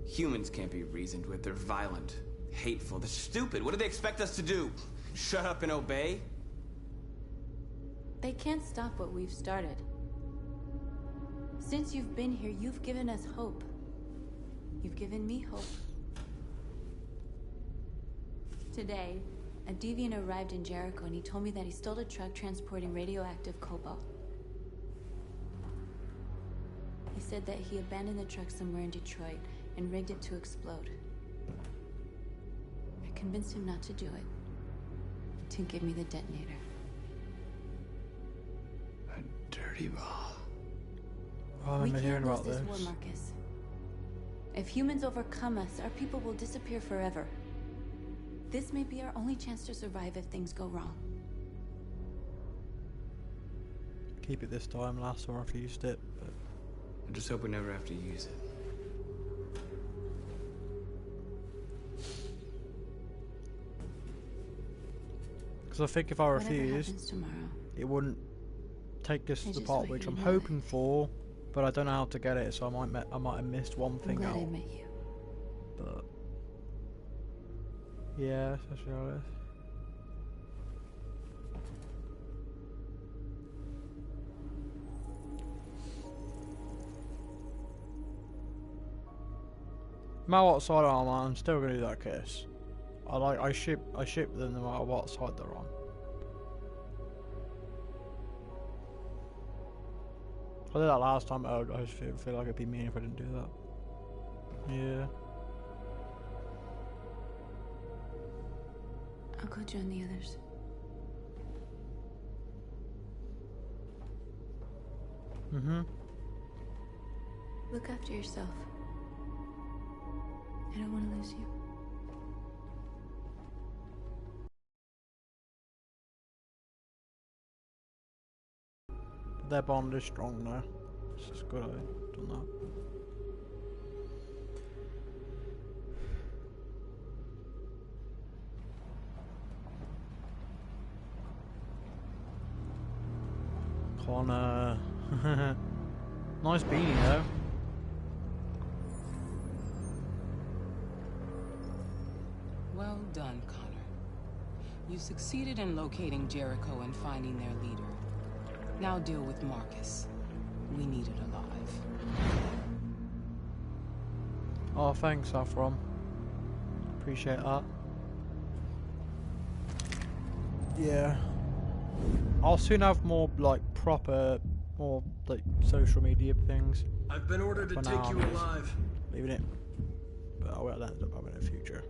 Humans can't be reasoned with. They're violent, hateful, they're stupid. What do they expect us to do? Shut up and obey? They can't stop what we've started. Since you've been here, you've given us hope. You've given me hope. Today, a deviant arrived in Jericho and he told me that he stole a truck transporting radioactive cobalt. He said that he abandoned the truck somewhere in Detroit and rigged it to explode. I convinced him not to do it, to give me the detonator. A dirty ball. Oh, I remember hearing about this. War, Marcus. If humans overcome us, our people will disappear forever. This may be our only chance to survive if things go wrong. Keep it this time. Last time I've used it, but I just hope we never have to use it. because I think if I Whatever refused, happens tomorrow, it wouldn't take us to the just part want which you I'm to know hoping for, but I don't know how to get it, so I might have missed one I'm thing glad out. I met you. But yeah, that's how it is. No matter what side I'm on, I'm still gonna do that kiss. I ship them no matter what side they're on. I did that last time. I just feel like it'd be mean if I didn't do that. Yeah. I'll go join the others. Mm-hmm. Look after yourself. I don't want to lose you. Their bond is strong now. It's just good I've done that. Connor. Nice beanie though. Well done, Connor. You succeeded in locating Jericho and finding their leader. Now deal with Marcus. We need it alive. Oh, thanks, Saffron. Appreciate that. Yeah. I'll soon have more, like, proper, more, like, social media things. I've been ordered to take you alive. Leaving it. But I will end up having it in the future.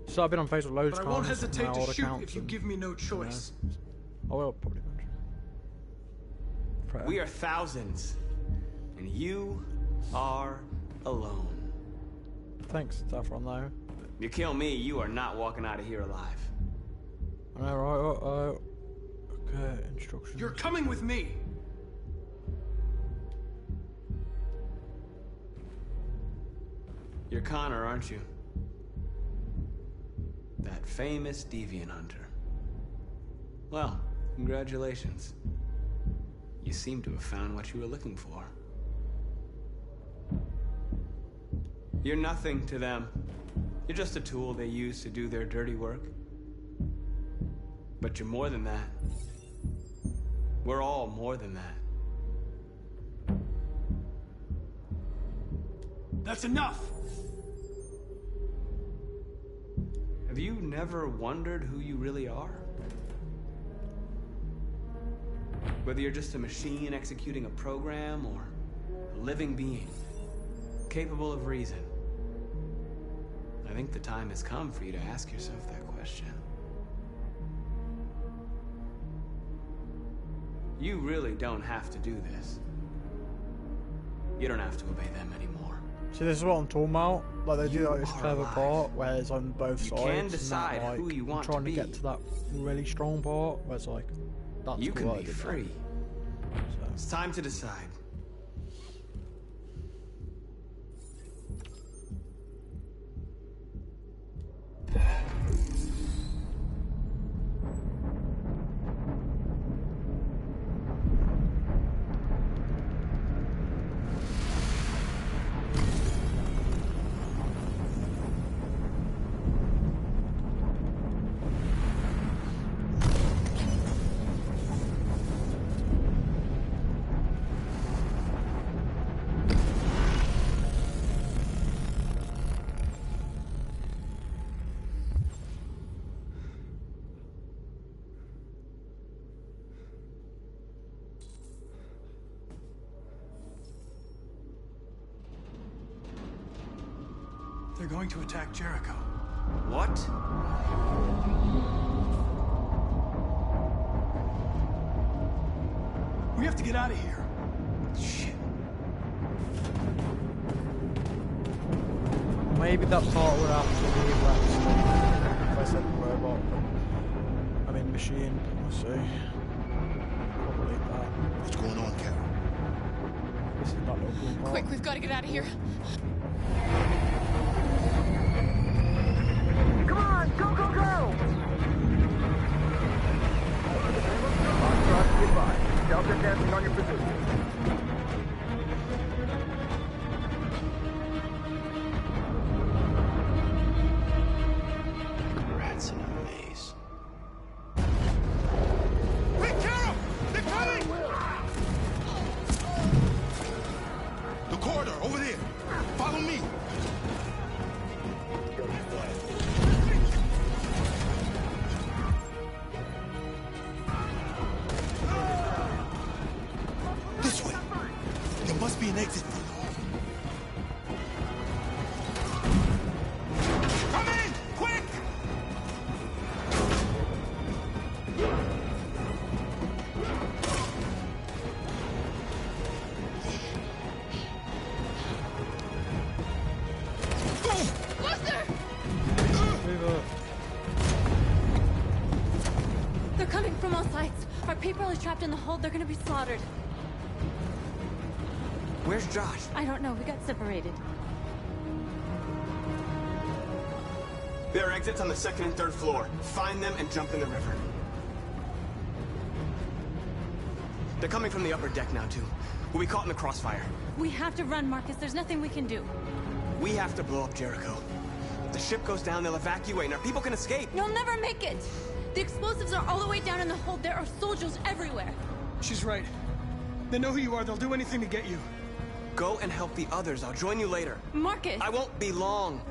So I've been on Facebook loads of times. But I won't hesitate to shoot accounts if you give me no choice. You know, I will probably. We are thousands, and you are alone. Thanks, Saffron, though. You kill me, you are not walking out of here alive. I know, right? Okay, instructions. You're coming with me. You're Connor, aren't you? That famous deviant hunter. Well, congratulations. You seem to have found what you were looking for. You're nothing to them. You're just a tool they use to do their dirty work. But you're more than that. We're all more than that. That's enough! Have you never wondered who you really are? Whether you're just a machine executing a program or a living being, capable of reason. I think the time has come for you to ask yourself that question. You really don't have to do this. You don't have to obey them anymore. See, this is what I'm talking about. Like, they do like this clever part where it's on both sides. You can decide and that, like, who you want to trying be. to get to that really strong part where it's like, that's You cool, can be free. So. It's time to decide. They're going to attack Jericho. What? We have to get out of here. Shit. Maybe that part would have to be left. said robot. I mean machine. We'll see. Probably that. What's going on, Carol? This is that little blue part. Quick, we've got to get out of here. Come on, go, go, go! Goodbye. Delta dancing on your position. Rats in a maze. Hey, Carol! They're coming! The corridor, over there. Follow me. This way. There must be an exit. Come in! Quick! They're coming from all sides. Our people are trapped in the hold. They're gonna be slaughtered. Where's Josh? I don't know. We got separated. There are exits on the 2nd and 3rd floor. Find them and jump in the river. They're coming from the upper deck now, too. We'll be caught in the crossfire. We have to run, Marcus. There's nothing we can do. We have to blow up Jericho. If the ship goes down, they'll evacuate, and our people can escape. You'll never make it! The explosives are all the way down in the hold. There are soldiers everywhere. She's right. They know who you are. They'll do anything to get you. Go and help the others. I'll join you later. Marcus! I won't be long.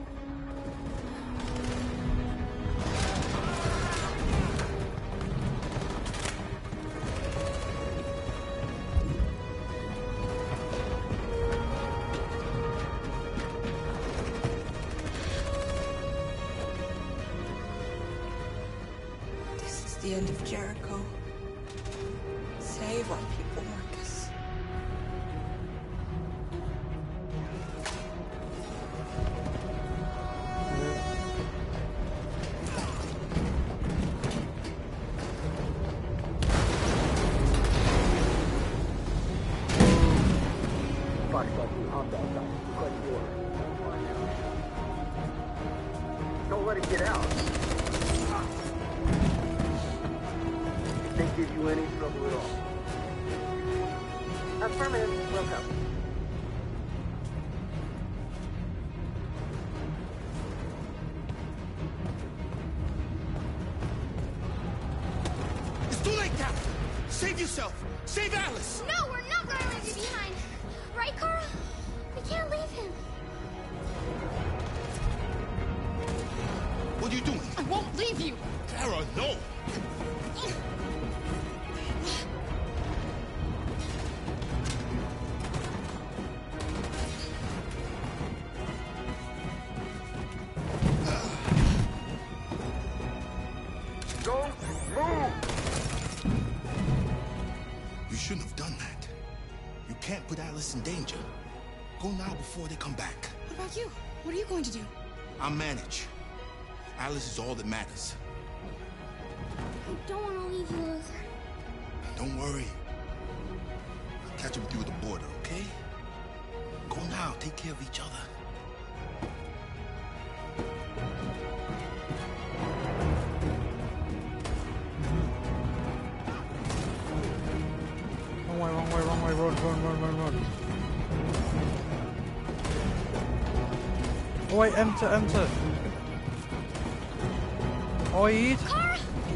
This is the end of Jericho. Save our people, Marcus. Don't let it get out. If they give you any trouble at all. Affirmative. Welcome. It's too late, Captain. Save yourself. Save Alice. No, we're not going to leave you behind. Right, Carl? We can't leave him. What are you doing? I won't leave you. Kara, no. Don't move! You shouldn't have done that. You can't put Alice in danger. Go now before they come back. What about you? What are you going to do? I'll manage. Alice is all that matters. I don't want to leave you, Luther. Don't worry. I'll catch up with you at the border, okay? Go now. Take care of each other. Wrong way, run. Oh wait, enter. Hide!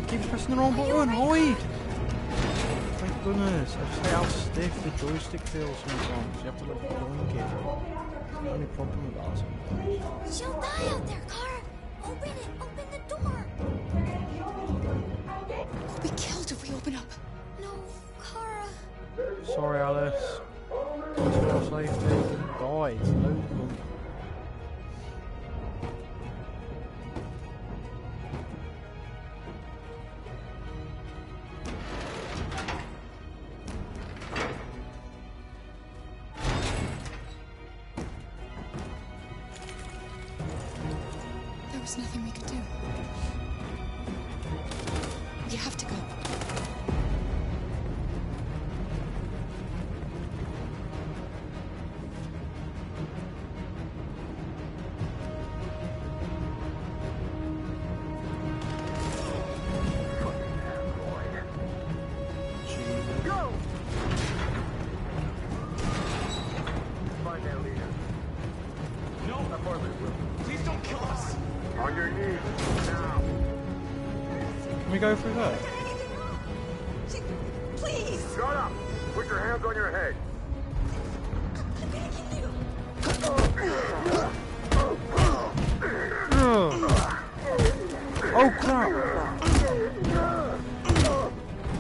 Keep pressing the wrong button, hide! Thank goodness, I just hate how stiff the joystick feels sometimes. You have to like blink it. The only problem with that sometimes. She'll die out there, Kara. Open it. Open the door. We'll be killed if we open up. No, Kara. Sorry, Alice. It's for your safety. Die. It's loads of them. There was nothing we could do. We have to go. Go! Find that leader. No! Please don't kill us! On your knees, now. Can we go through there? Please! Shut up! Put your hands on your head. Oh crap!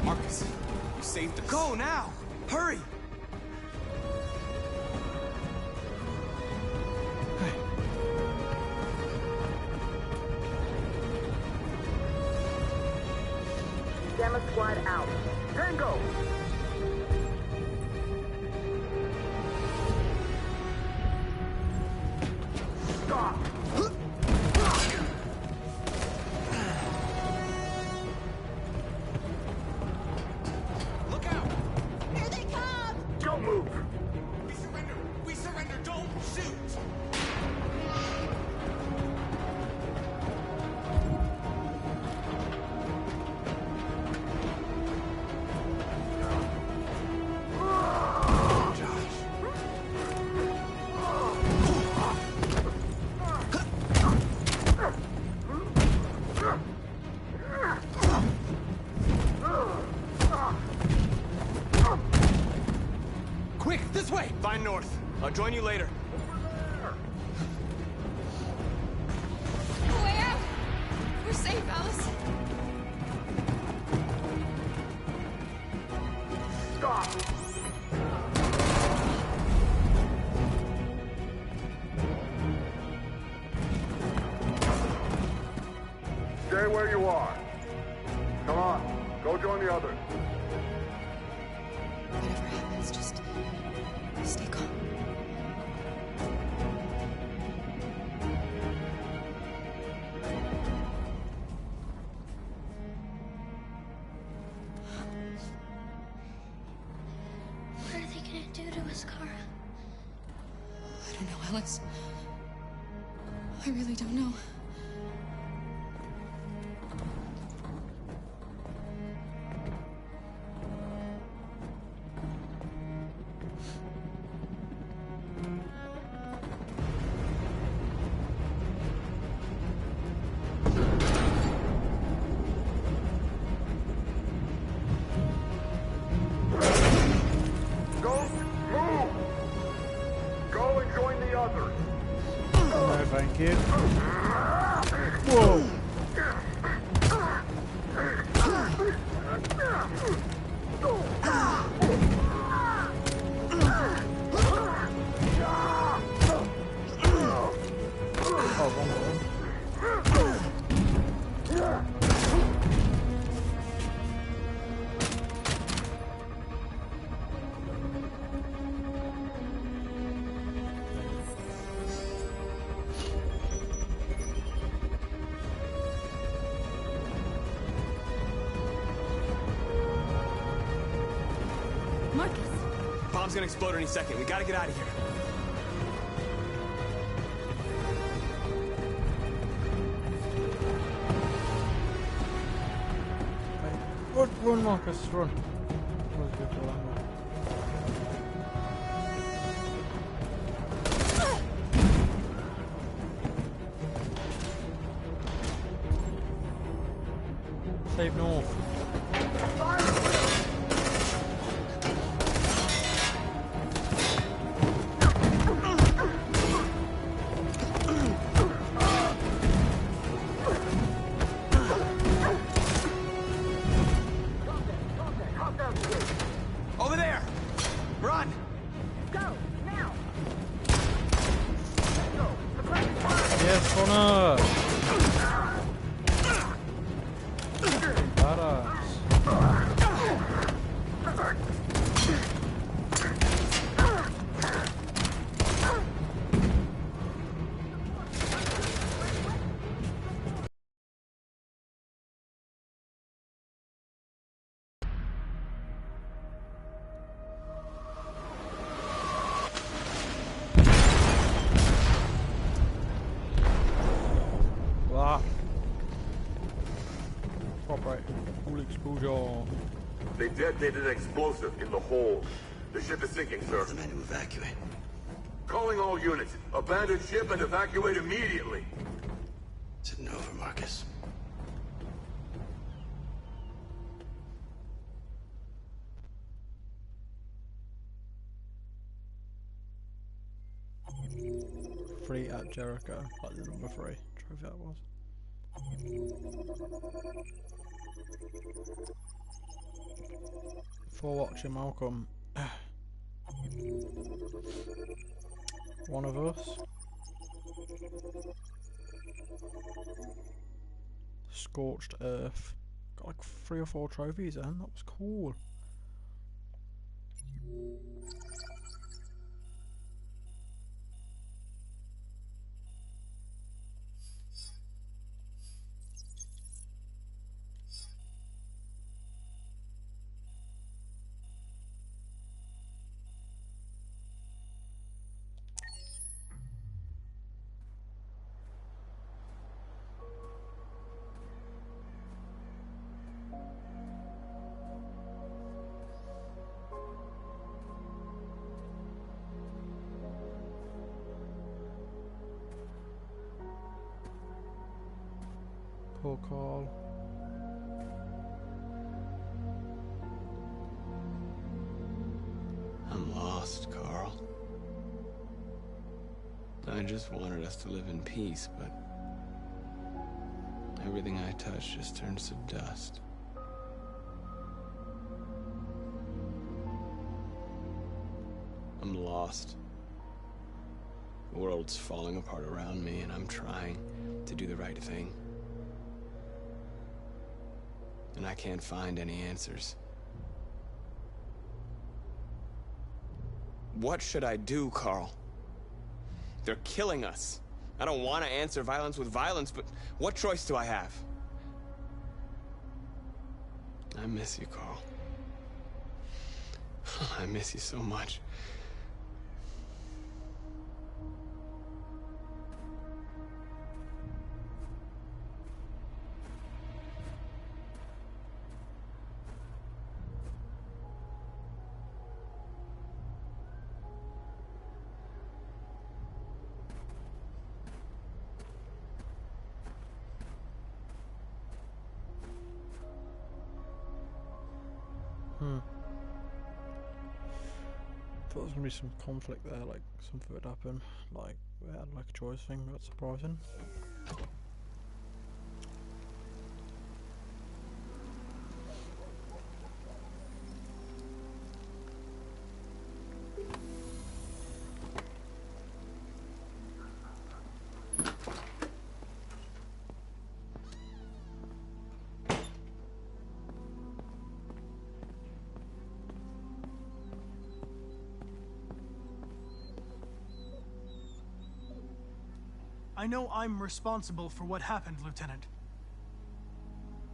Marcus, you saved us. Go now! Hurry! Gamma squad out. Tango! Stop! Look out! Here they come! Don't move! We surrender! We surrender! Don't shoot! Quick, this way! Find North. I'll join you later. Way out! We're safe, Alice. Stop! Stay where you are. Come on, go join the others. Whatever happens, just stay calm. What are they gonna do to us, Kara? I don't know, Alice. I really don't know. Don't move! Go and join the others. No, thank you. Whoa! Oh, wrong one. Marcus! Bomb's gonna explode any second. We gotta get out of here. Run, Marcus, run. That was a good for longer. Save North. Over there! Run! Go, now! Yes, Connor! Exposure. They detonated an explosive in the hold. The ship is sinking, sir. The men to evacuate. Calling all units. Abandon ship and evacuate immediately. Sitting over, Marcus. Free at Jericho. Like the number 3 trophy that was. For watching, Malcolm. One of us. Scorched Earth. Got like 3 or 4 trophies then. That was cool. Poor Carl. I'm lost, Carl. I just wanted us to live in peace, but everything I touch just turns to dust. I'm lost. The world's falling apart around me, and I'm trying to do the right thing. And I can't find any answers. What should I do, Carl? They're killing us. I don't want to answer violence with violence, but what choice do I have? I miss you, Carl. I miss you so much. Thought there was gonna be some conflict there, like something would happen, like we had like a choice thing. That's surprising. I know I'm responsible for what happened, Lieutenant.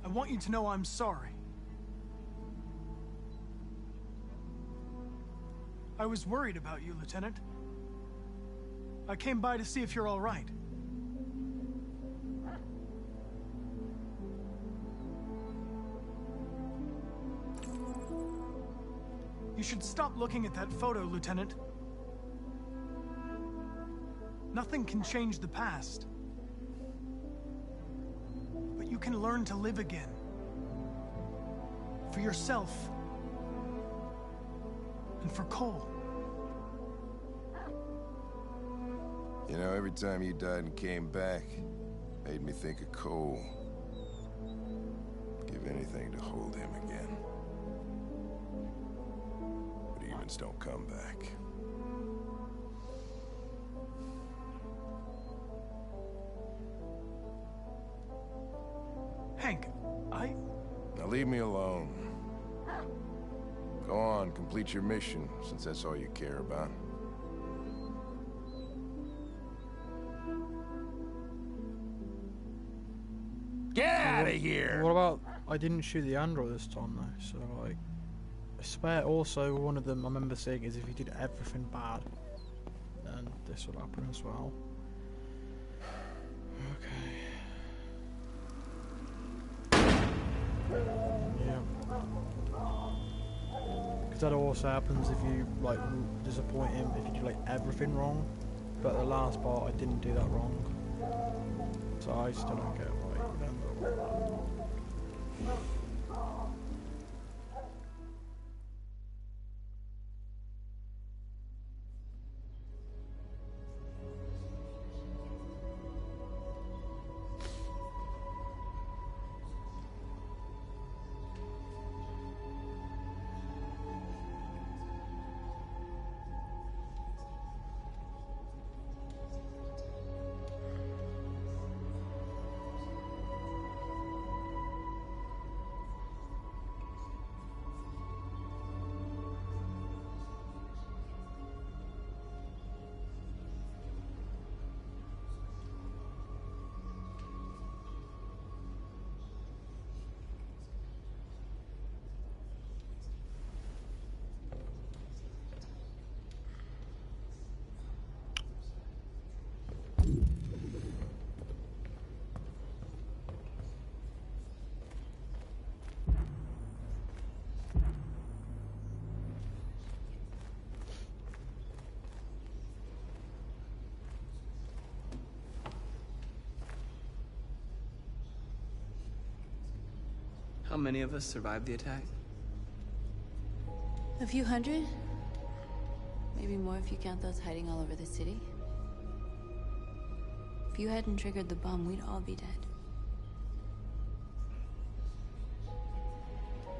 I want you to know I'm sorry. I was worried about you, Lieutenant. I came by to see if you're all right. You should stop looking at that photo, Lieutenant. Nothing can change the past. But you can learn to live again. For yourself. And for Cole. You know, every time you died and came back, made me think of Cole. Give anything to hold him again. But humans don't come back. Hank, Now leave me alone. Go on, complete your mission, since that's all you care about. Get out of here! What about, I didn't shoot the android this time though, so like, I swear also one of them I remember saying is if you did everything bad, then this would happen as well. Okay. Yeah. Because that also happens if you like disappoint him, if you do like everything wrong. But the last part I didn't do that wrong. So I still don't get why you don't. How many of us survived the attack? A few hundred? Maybe more if you count those hiding all over the city. If you hadn't triggered the bomb, we'd all be dead.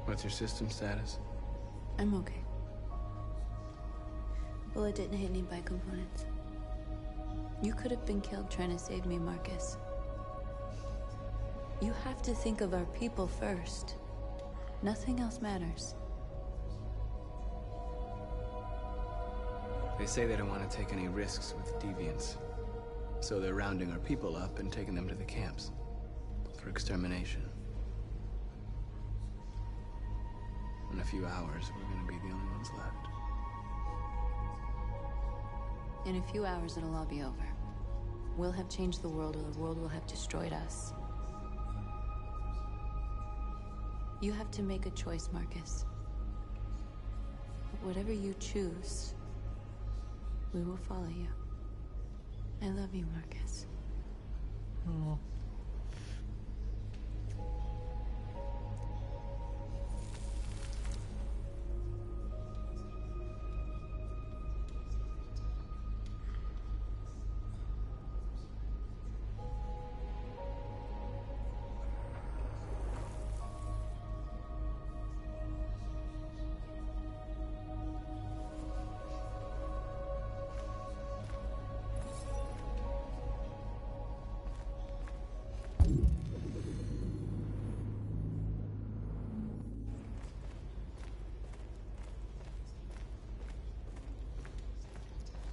What's your system status? I'm okay. The bullet didn't hit any bicomponents. You could have been killed trying to save me, Marcus. You have to think of our people first. Nothing else matters. They say they don't want to take any risks with deviants. So they're rounding our people up and taking them to the camps for extermination. In a few hours, we're going to be the only ones left. In a few hours, it'll all be over. We'll have changed the world, or the world will have destroyed us. You have to make a choice, Marcus. But whatever you choose, we will follow you. I love you, Marcus. Oh.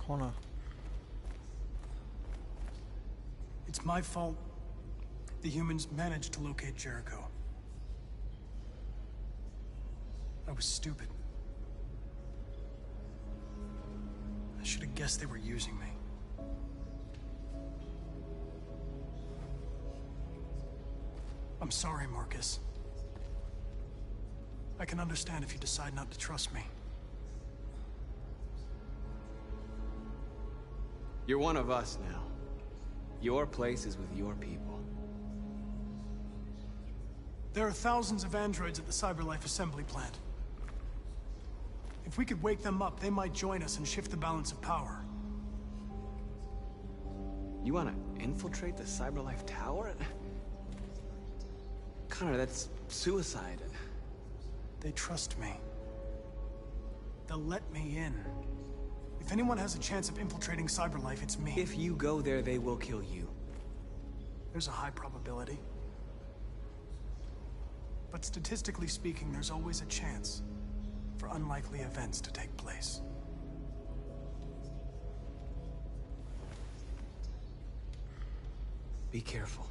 Connor. It's my fault the humans managed to locate Jericho. I was stupid. I should have guessed they were using me. I'm sorry, Marcus. I can understand if you decide not to trust me. You're one of us now. Your place is with your people. There are thousands of androids at the CyberLife assembly plant. If we could wake them up, they might join us and shift the balance of power. You want to infiltrate the CyberLife tower? Connor, that's suicide. They trust me. They'll let me in. If anyone has a chance of infiltrating CyberLife, it's me. If you go there, they will kill you. There's a high probability. But statistically speaking, there's always a chance for unlikely events to take place. Be careful.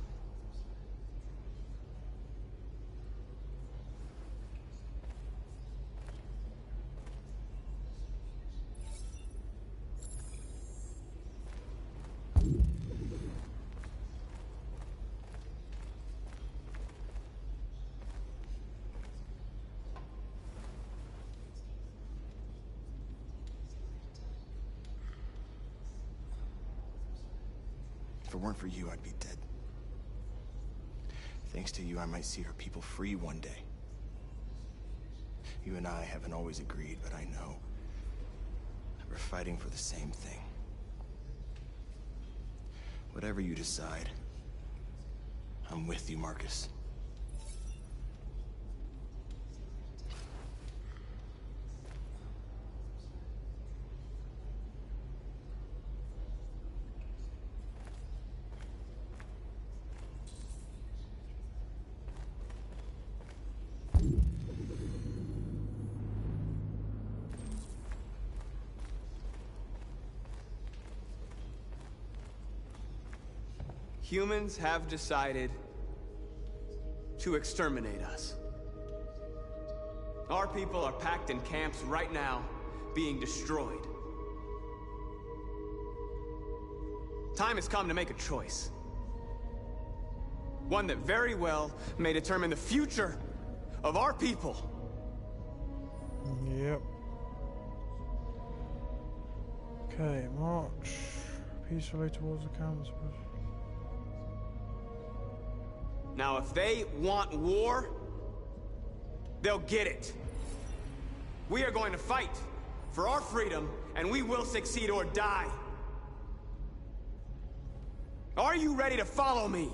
If it weren't for you, I'd be dead. Thanks to you, I might see our people free one day. You and I haven't always agreed, but I know that we're fighting for the same thing. Whatever you decide, I'm with you, Marcus. Humans have decided to exterminate us. Our people are packed in camps right now, being destroyed. Time has come to make a choice. One that very well may determine the future of our people. Yep. Okay, march peacefully towards the camps. Now, if they want war, they'll get it. We are going to fight for our freedom, and we will succeed or die. Are you ready to follow me?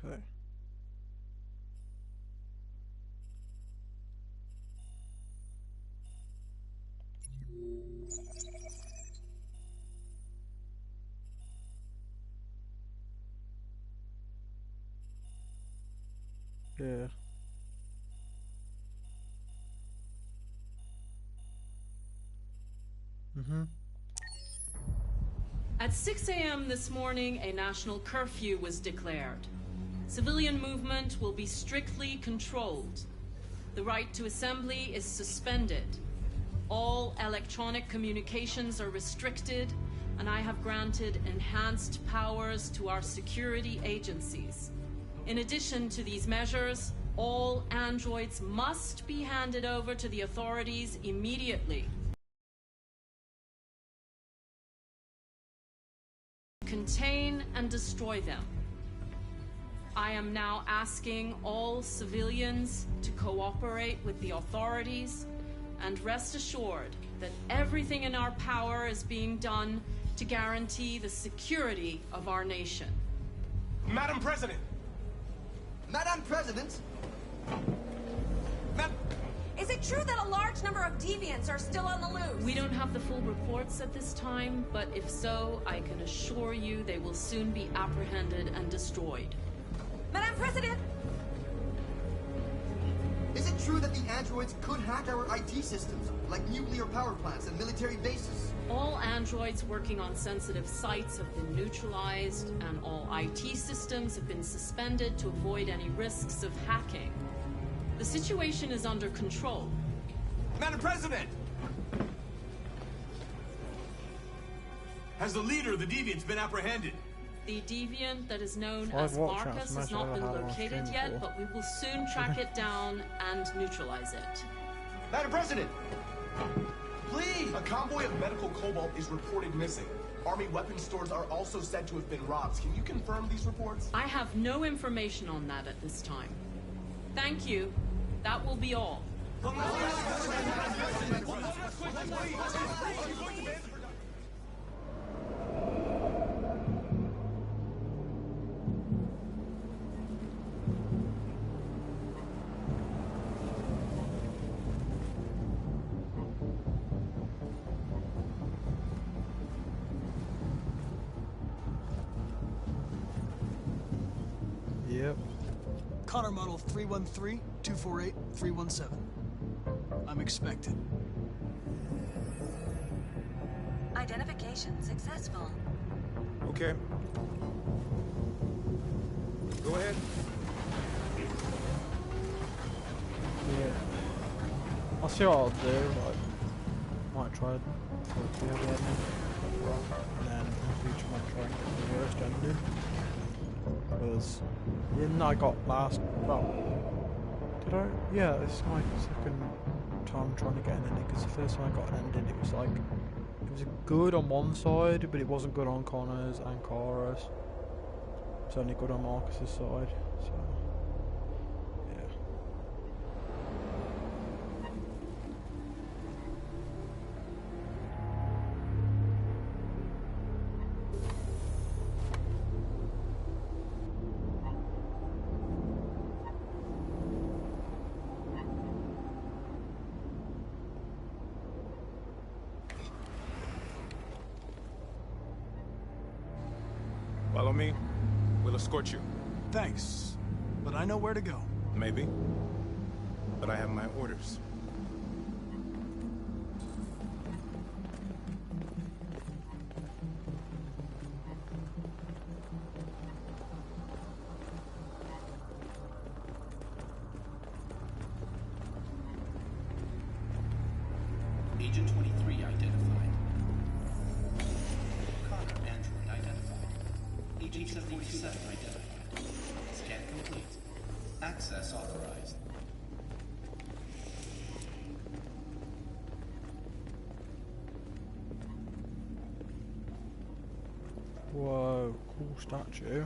Okay. Yeah. At 6 a.m. this morning, a national curfew was declared. Civilian movement will be strictly controlled. The right to assembly is suspended. All electronic communications are restricted, and I have granted enhanced powers to our security agencies. In addition to these measures, all androids must be handed over to the authorities immediately. Contain and destroy them. I am now asking all civilians to cooperate with the authorities and rest assured that everything in our power is being done to guarantee the security of our nation. Madam President! Madam President? Is it true that a large number of deviants are still on the loose? We don't have the full reports at this time, but if so, I can assure you they will soon be apprehended and destroyed. Madam President! Is it true that the androids could hack our IT systems, like nuclear power plants and military bases? All androids working on sensitive sites have been neutralized, and all IT systems have been suspended to avoid any risks of hacking. The situation is under control. Madam President! Has the leader of the deviants been apprehended? The deviant that is known as Marcus has not been located yet, but we will soon track it down and neutralize it. Madam President! Please! A convoy of medical cobalt is reported missing. Army weapons stores are also said to have been robbed. Can you confirm these reports? I have no information on that at this time. Thank you. That will be all. Yep. Connor model 313-248-317. I'm expected. Identification successful. Okay. Go ahead. Yeah. I'll see what I'll do. Like, might try to work the other ending, and then in the future might try and get the worst ending. Because the ending I got last, well, did I? Yeah, this is my second time trying to get an ending. Because the first time I got an ending, it was like, it was good on one side, but it wasn't good on Connor's and Kara's. It's only good on Marcus's side. So. Follow me. We'll escort you. Thanks, but I know where to go. Maybe. But I have my orders. Agent 23 identified. Connor, android identified. Agent 47 identified. Scan complete. Access authorized. Whoa, cool statue.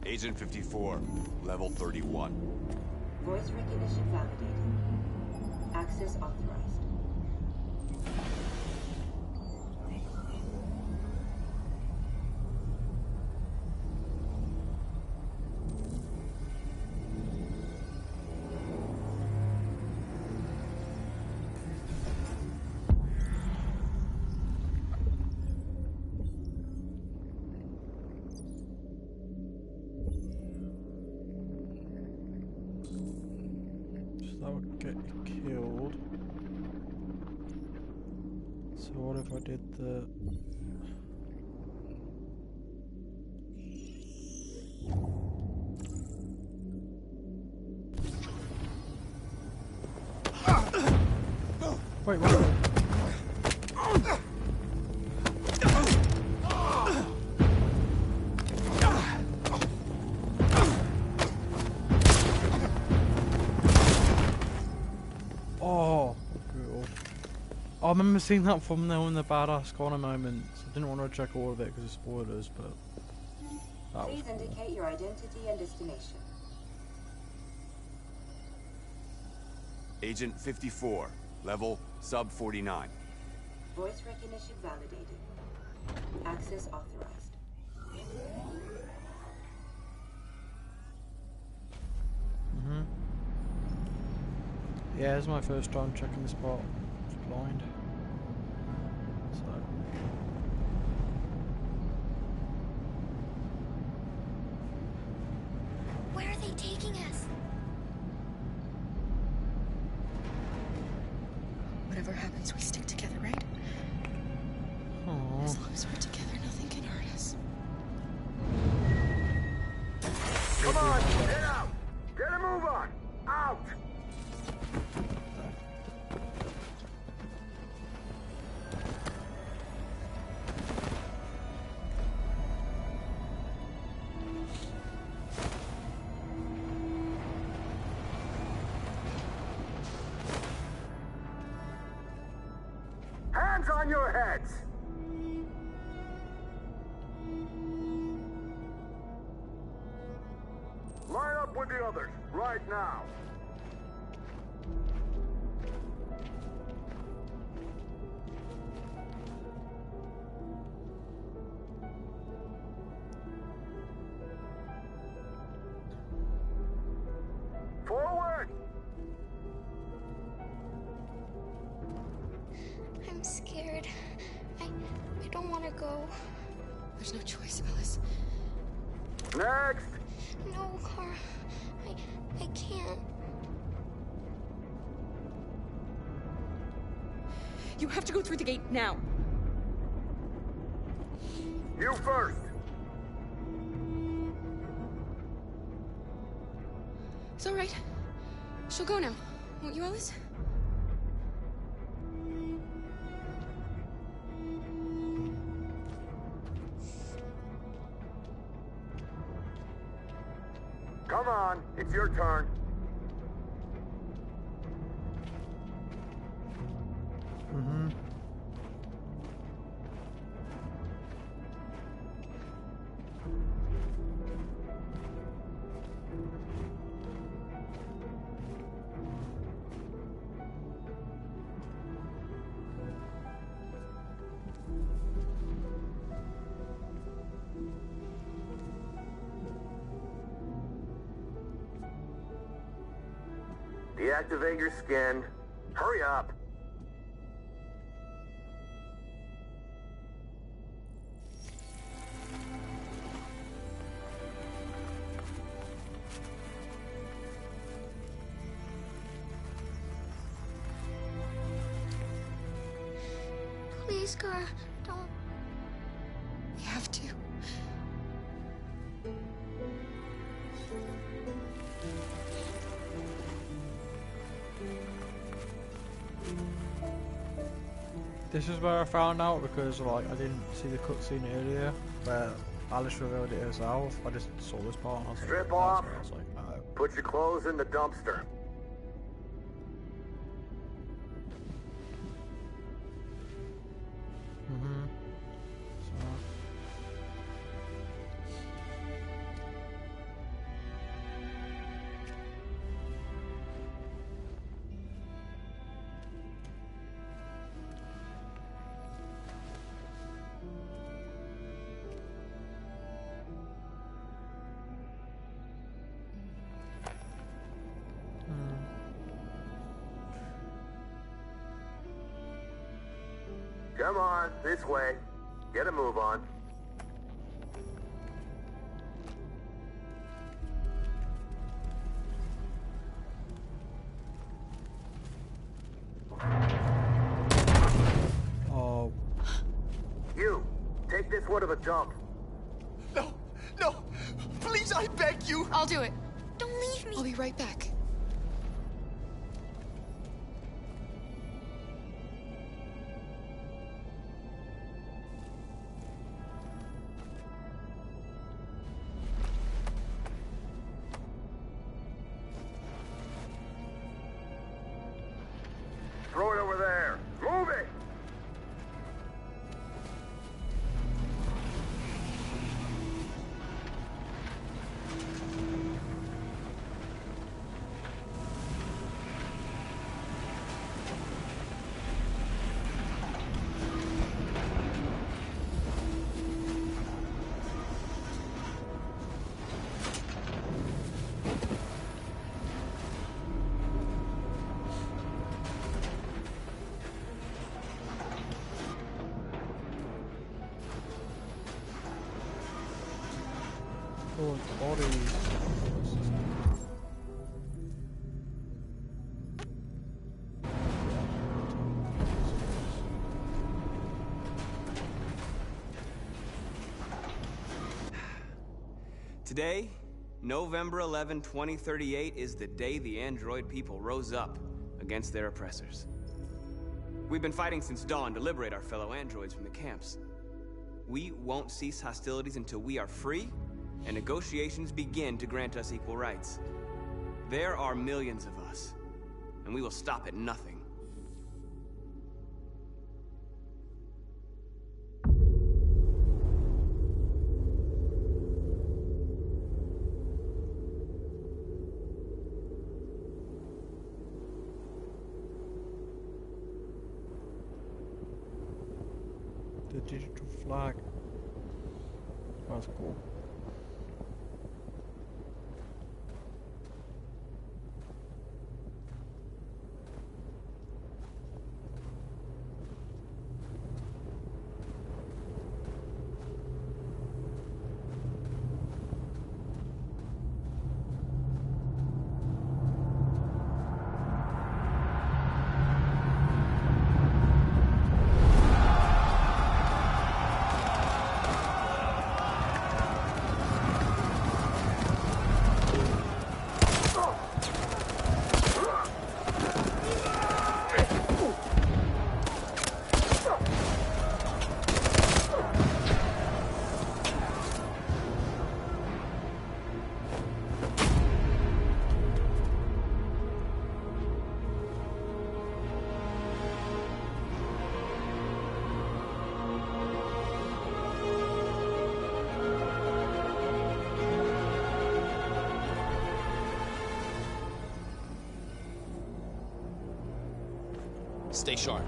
Agent 54, level 31. Voice recognition validated. Access authorized. That would get you killed. So what if I did the... Wait, wait. Oh, brutal. I remember seeing that thumbnail in the badass Connor moments. I didn't want to check all of it because of spoilers, but that was Please cool. indicate your identity and destination. Agent 54, level sub 49. Voice recognition validated. Access authorized. Yeah, it's my first time checking the spot. It's blind. So. Where are they taking us? Whatever happens, we stick together, right? Aww. As long as we're together, nothing can hurt us. Come on, get out! Get a move on! Out! Hands on your heads! Line up with the others, right now. want to go. There's no choice, Alice. Next! No, Kara. I can't. You have to go through the gate now. You first! It's all right. She'll go now. Won't you, Alice? Come on, it's your turn. Mm-hmm. Deactivate your skin. Hurry up. Please, Kara, don't. We have to. This is where I found out because like I didn't see the cutscene earlier where Alice revealed it herself. I just saw this part and I was like, Strip that's off. where I was like, oh. Put your clothes in the dumpster. Mm-hmm. So. Come on, this way. Get a move on. Oh. You, take this one to the dump. No, no, please, I beg you. I'll do it. Don't leave me. I'll be right back. Throw it over there. Move it! Oh, bodies. Today, November 11, 2038, is the day the android people rose up against their oppressors. We've been fighting since dawn to liberate our fellow androids from the camps. We won't cease hostilities until we are free and negotiations begin to grant us equal rights. There are millions of us, and we will stop at nothing. The digital flag. That's cool. Stay sharp.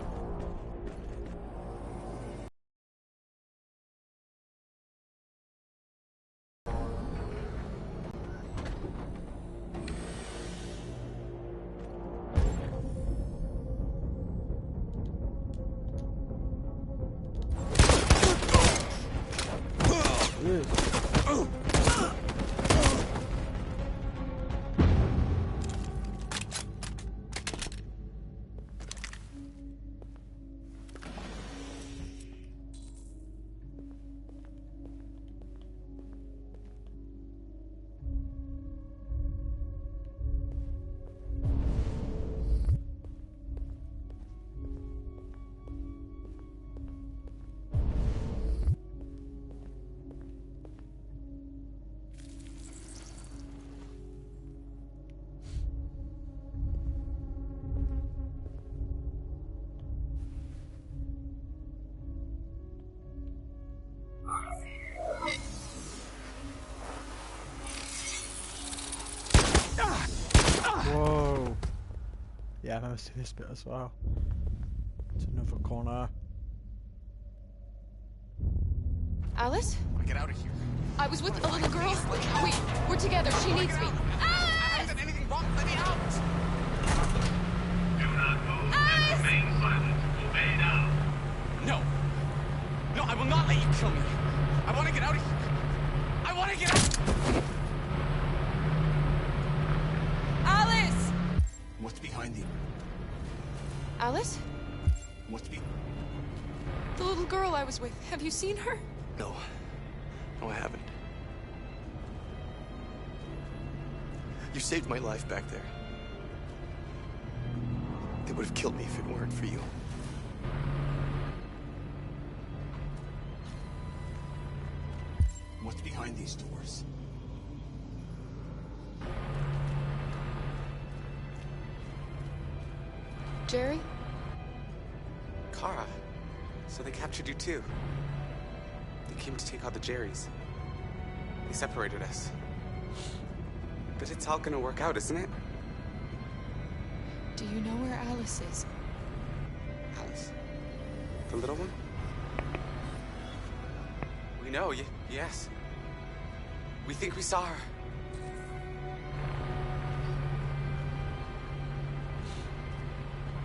Whoa. Yeah, I remember seeing this bit as well. It's another corner. Alice? I get out of here. I was with a little girl. We're together. She needs me. I haven't done anything wrong. Let me out. Do not move and remain silent. Obey now. No. No, I will not let you kill me. I want to get out of here. I want to get out. Alice! What's behind you? Alice? What's behind? The little girl I was with. Have you seen her? No. No, I haven't. You saved my life back there. They would have killed me if it weren't for you. What's behind these doors? Jerry? Kara. So they captured you too. They came to take out the Jerrys. They separated us. But it's all gonna work out, isn't it? Do you know where Alice is? Alice? The little one? We know, yes. We think we saw her.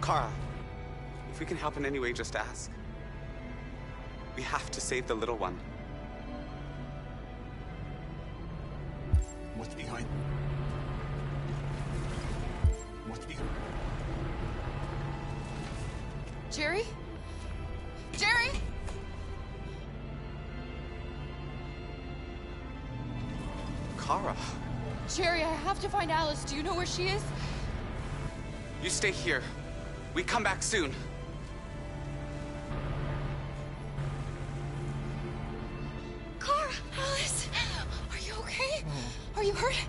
Kara, if we can help in any way, just ask. We have to save the little one. What's behind? What's behind? Jerry? Jerry? Kara. Jerry, I have to find Alice. Do you know where she is? You stay here. We come back soon. Kara! Alice! Are you okay? Are you hurt?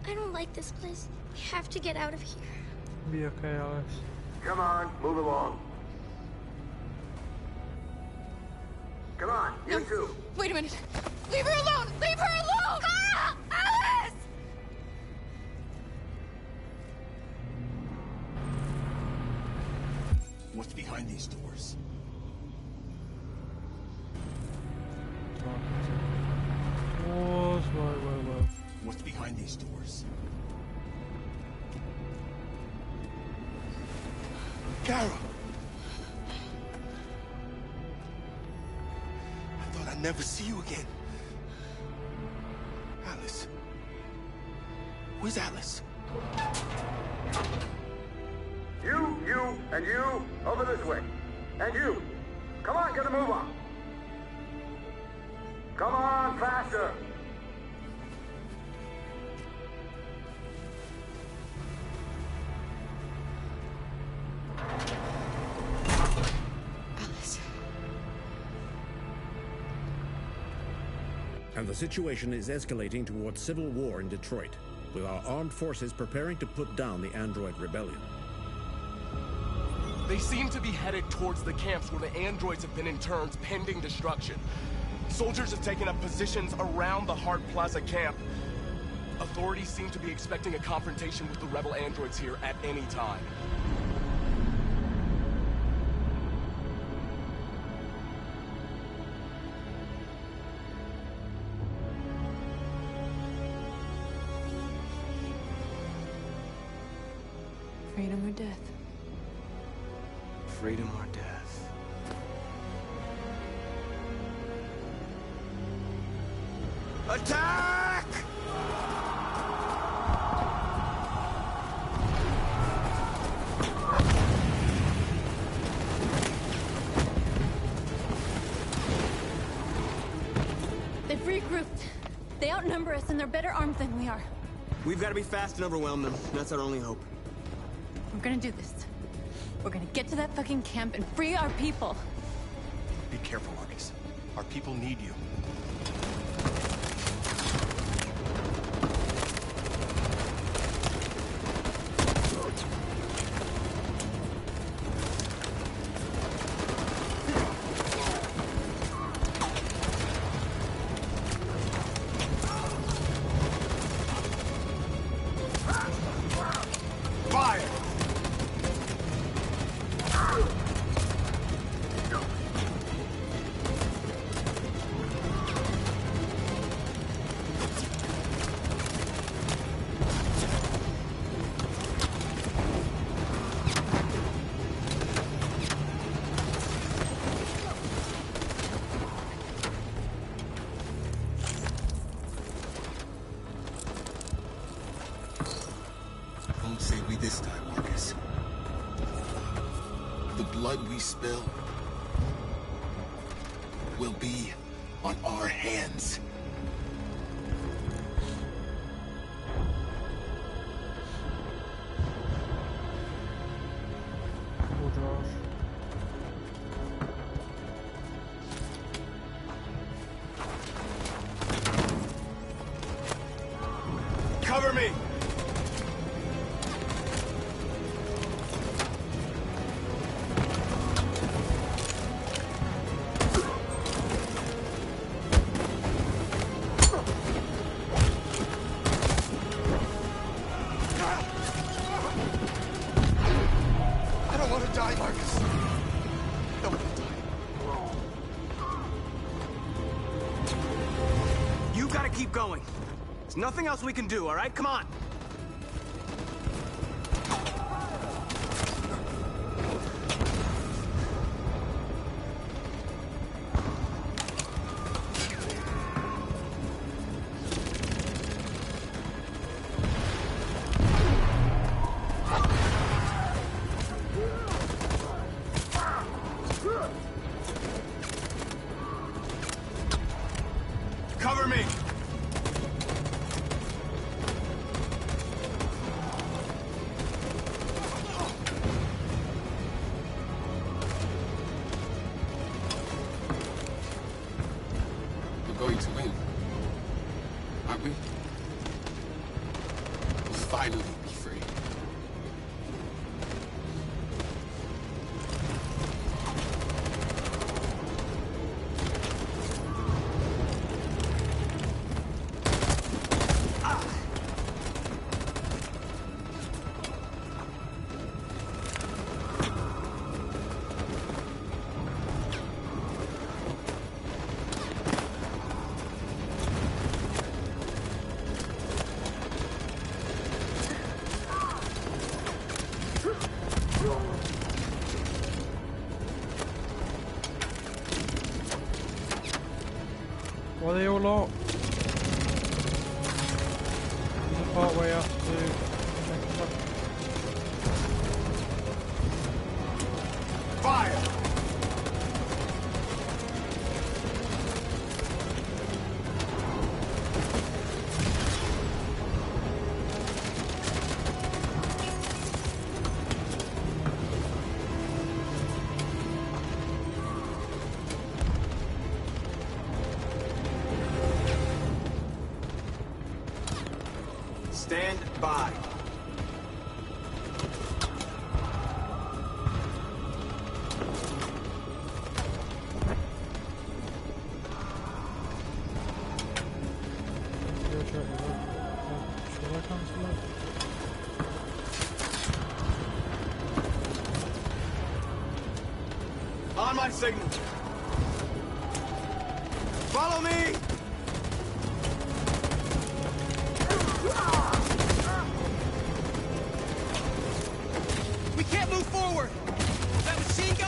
I don't like this place. We have to get out of here. Be okay, Alice. Come on, move along. Come on, you two. Wait a minute. Leave her alone! Leave her alone! Kara! Alice! What's behind these doors? Whoa. What's behind these doors? Kara! I thought I'd never see you again. Alice. Where's Alice? You, and you, over this way. And you. Come on, get a move on. Come on, faster. Alice. And the situation is escalating towards civil war in Detroit, with our armed forces preparing to put down the android rebellion. They seem to be headed towards the camps where the androids have been interned pending destruction. Soldiers have taken up positions around the Hart Plaza camp. Authorities seem to be expecting a confrontation with the rebel androids here at any time. freedom or death. Attack! They've regrouped. They outnumber us and they're better armed than we are. We've got to be fast and overwhelm them. That's our only hope. We're gonna do this. We're gonna get to that fucking camp and free our people. Be careful, Marcus. Our people need you. Won't say we this time, Marcus. The blood we spill will be on our hands. Oh, Josh. Cover me! I don't want to die, Marcus. I don't want to die. You gotta keep going. There's nothing else we can do, all right? Come on. Cover me! We're going to win. Aren't we? We'll finally be free. Why are they all locked? There's a part where you have to check the lock. Fire! Stand by. On my signal. Follow me! We can't move forward! That machine gun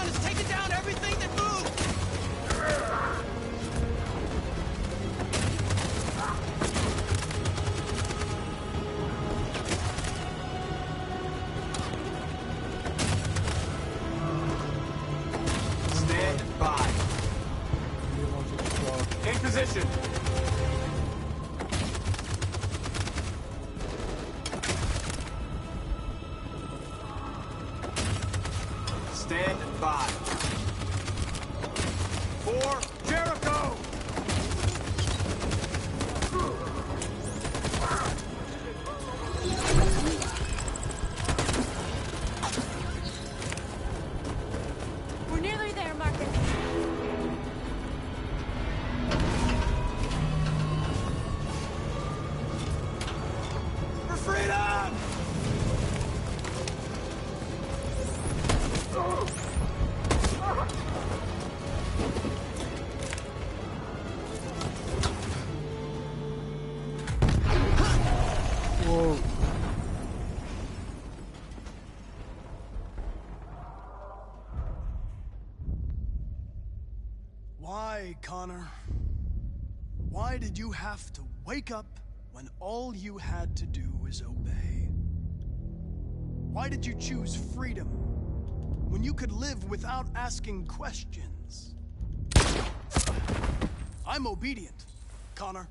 Stand by. 4, Jericho! We're nearly there, Marcus. For freedom! Whoa. Why, Connor? Why did you have to wake up when all you had to do was obey? Why did you choose freedom when you could live without asking questions? I'm obedient, Connor.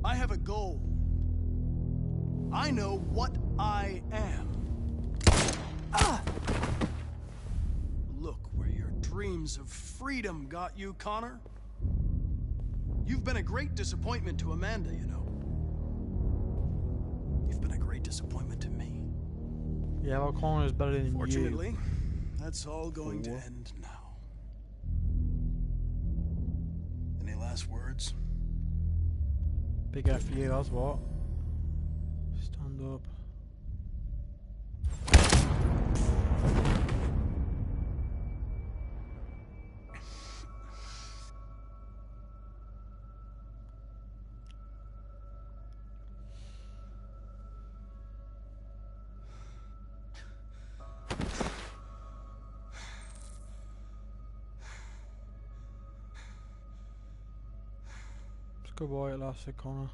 I have a goal. I know what I am. Look where your dreams of freedom got you, Connor. You've been a great disappointment to Amanda, you know. You've been a great disappointment to me. Yeah, well, Connor's better than Fortunately, you. that's all going to end now. Any last words? Big F for you, that's what. Stand up. It's a good boy at last, said Connor.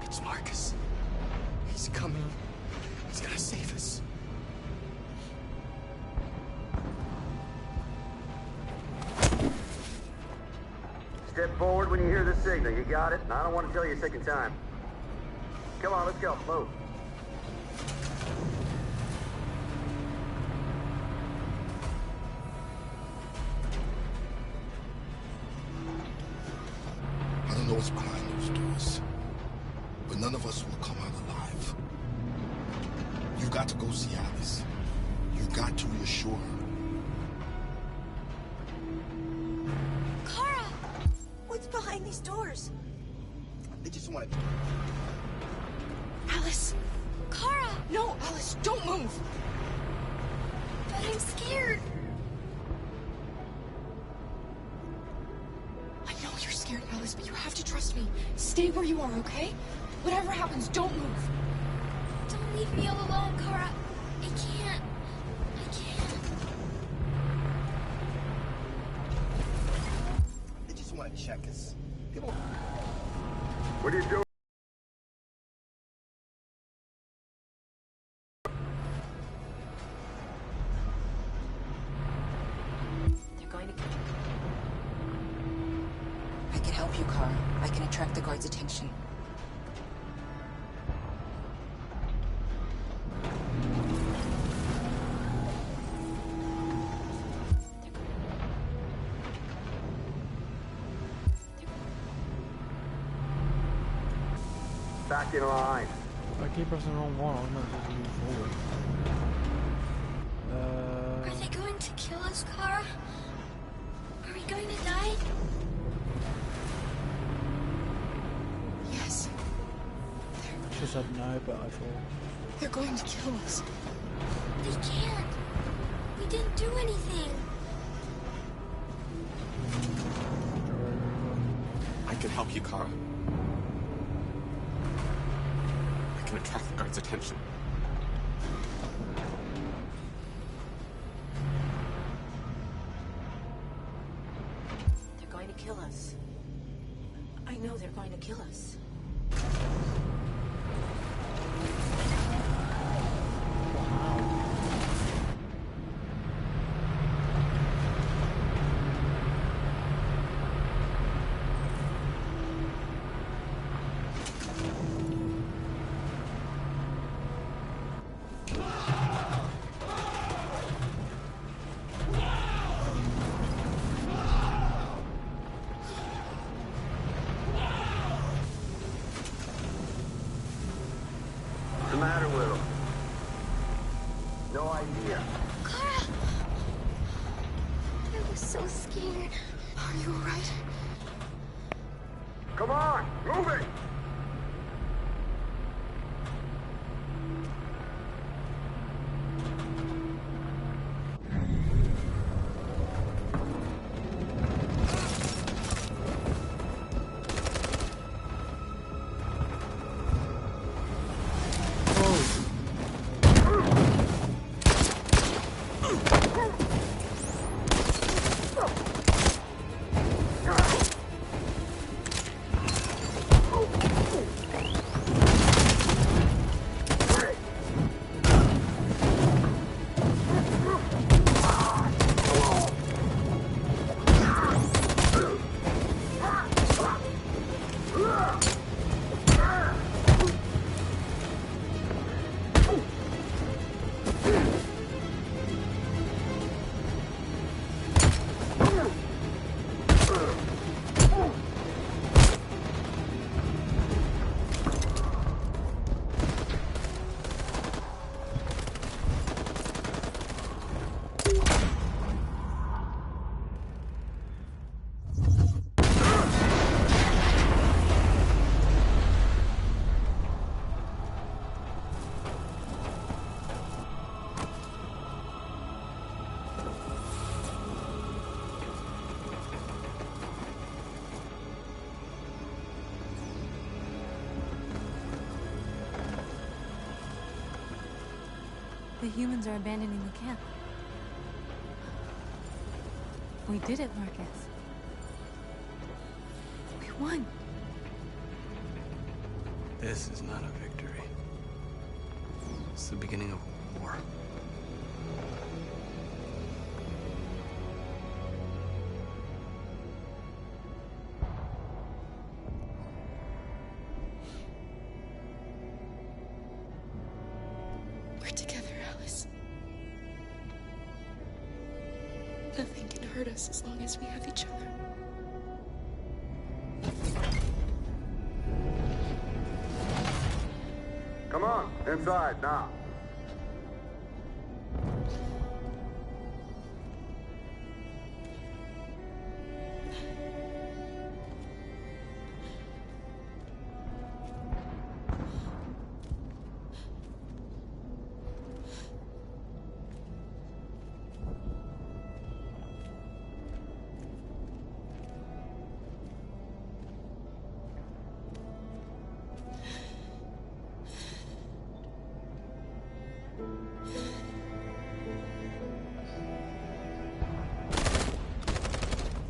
It's Marcus. He's coming. He's gonna save us. Step forward when you hear the signal. You got it? I don't want to tell you a second time. Come on, let's go. Move. I don't know what's behind those doors, but none of us will come out alive. You got to go see Alice. You got to reassure her. Kara! What's behind these doors? They just want Alice! Kara! No, Alice, don't move! But I'm scared. I know you're scared, Alice, but you have to trust me. Stay where you are, okay? Whatever happens, don't move. Don't leave me all alone, Kara. I can't. I can't. They just want to check us. People. What are you doing? They're going to... I can help you, Kara. I can attract the guards' attention. Back in line. I keep pressing the wrong one, I'm not supposed to move forward. Are they going to kill us, Kara? Are we going to die? Yes. She said no, but I thought... They're going to kill us. They can't. We didn't do anything. I can help you, Kara. I can attract the guards' attention. They're going to kill us. I know they're going to kill us. No idea. Clara! I was so scared. Are you alright? Come on, move it! The humans are abandoning the camp. We did it, Marcus. We won. This is not a victory. It's the beginning of war. We're together, Alice. Nothing can hurt us as long as we have each other. Come on, inside now.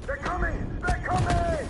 They're coming! They're coming!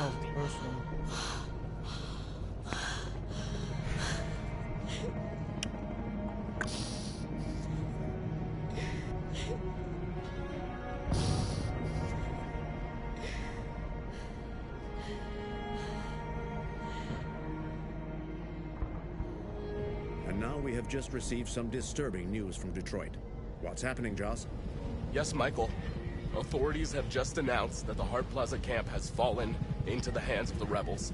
Oh, close one. And now we have just received some disturbing news from Detroit. What's happening, Joss? Yes, Michael. Authorities have just announced that the Hart Plaza camp has fallen into the hands of the rebels,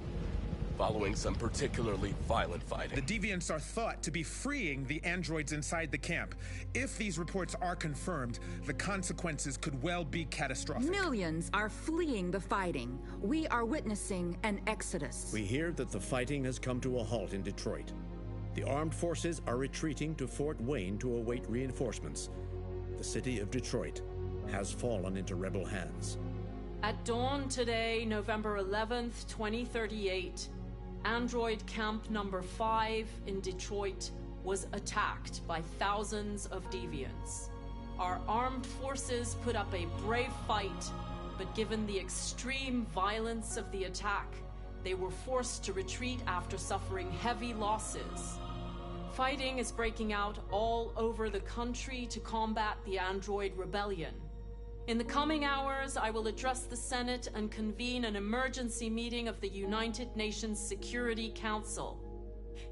following some particularly violent fighting. The deviants are thought to be freeing the androids inside the camp. If these reports are confirmed, the consequences could well be catastrophic. Millions are fleeing the fighting. We are witnessing an exodus. We hear that the fighting has come to a halt in Detroit. The armed forces are retreating to Fort Wayne to await reinforcements. The city of Detroit has fallen into rebel hands. At dawn today, November 11th, 2038, Android Camp Number 5 in Detroit was attacked by thousands of deviants. Our armed forces put up a brave fight, but given the extreme violence of the attack, they were forced to retreat after suffering heavy losses. Fighting is breaking out all over the country to combat the Android rebellion. In the coming hours, I will address the Senate and convene an emergency meeting of the United Nations Security Council.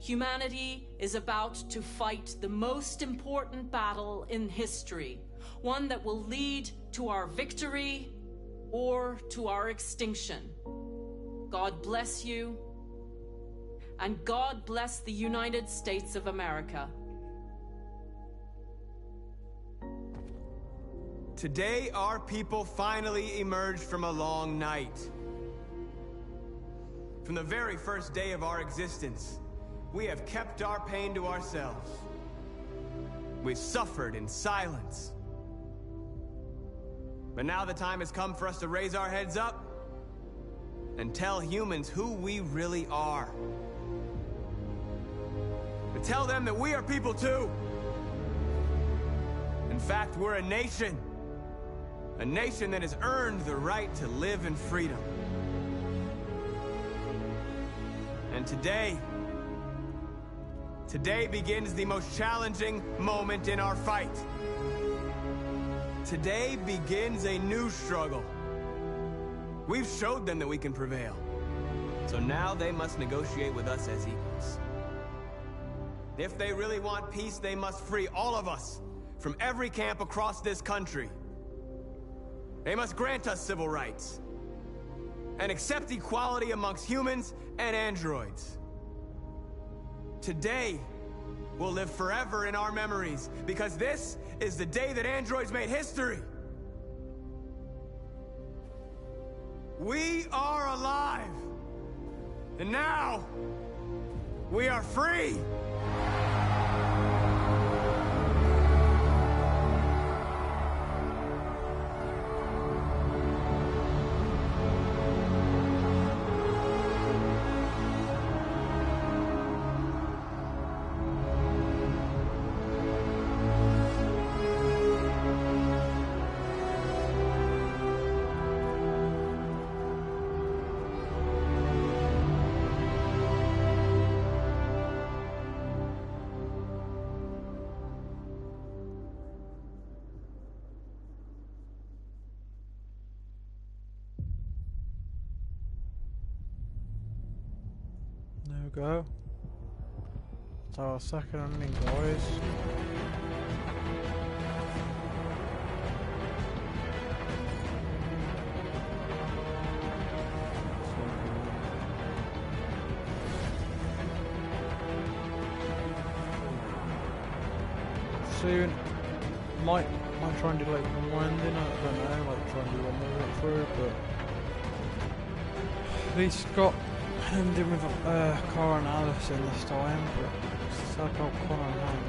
Humanity is about to fight the most important battle in history, one that will lead to our victory or to our extinction. God bless you, and God bless the United States of America. Today, our people finally emerged from a long night. From the very first day of our existence, we have kept our pain to ourselves. We've suffered in silence. But now the time has come for us to raise our heads up and tell humans who we really are. To tell them that we are people too. In fact, we're a nation. A nation that has earned the right to live in freedom. And today begins the most challenging moment in our fight. Today begins a new struggle. We've showed them that we can prevail. So now they must negotiate with us as equals. If they really want peace, they must free all of us from every camp across this country. They must grant us civil rights and accept equality amongst humans and androids. Today will live forever in our memories because this is the day that androids made history. We are alive, and now we are free. There we go. It's our second ending, guys. Soon, might try and do like one ending. I don't know, like try and do one more walkthrough, but at least got ending with Cora and Alice in this time, but still got Connor and Hank.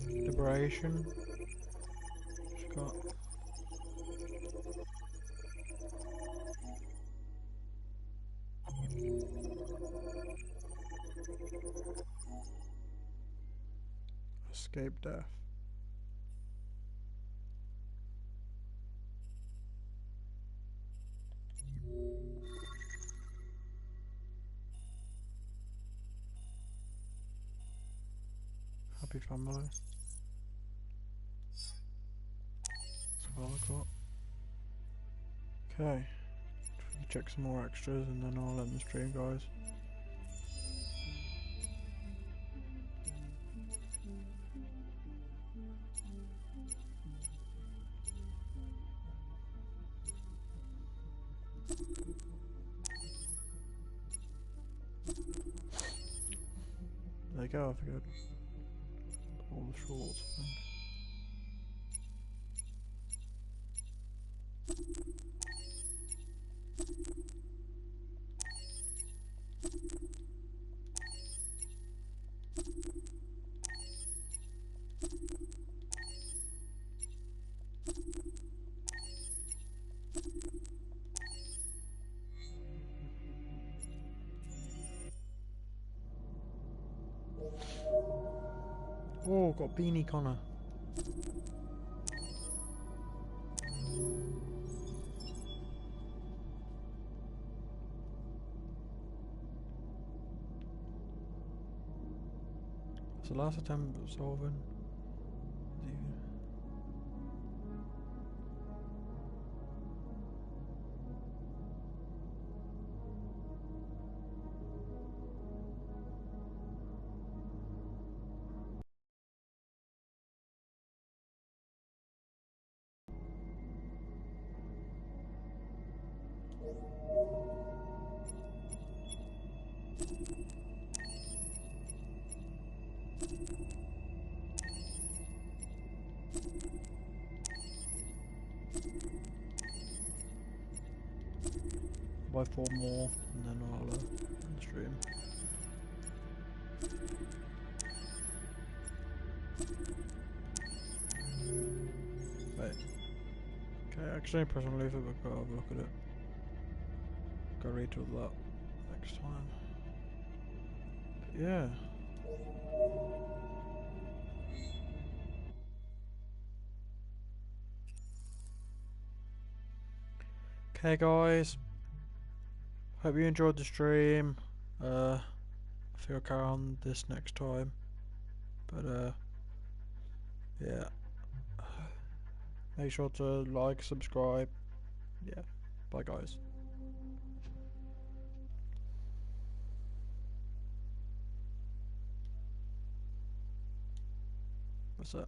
Liberation. Got escape death. Happy family. That's all I got. Okay. Check some more extras and then I'll end the stream, guys. There you go, I figured all the shorts, I think. Oh, got Beanie Connor. It's the last attempt at solving the buy 4 more and then I'll end stream. Wait. Okay, actually press on leave it, but I'll have a look at it. Go read all that next time. But yeah. Okay guys, hope you enjoyed the stream. I think I'll carry on this next time, but yeah, make sure to like, subscribe, yeah, bye guys. What's that?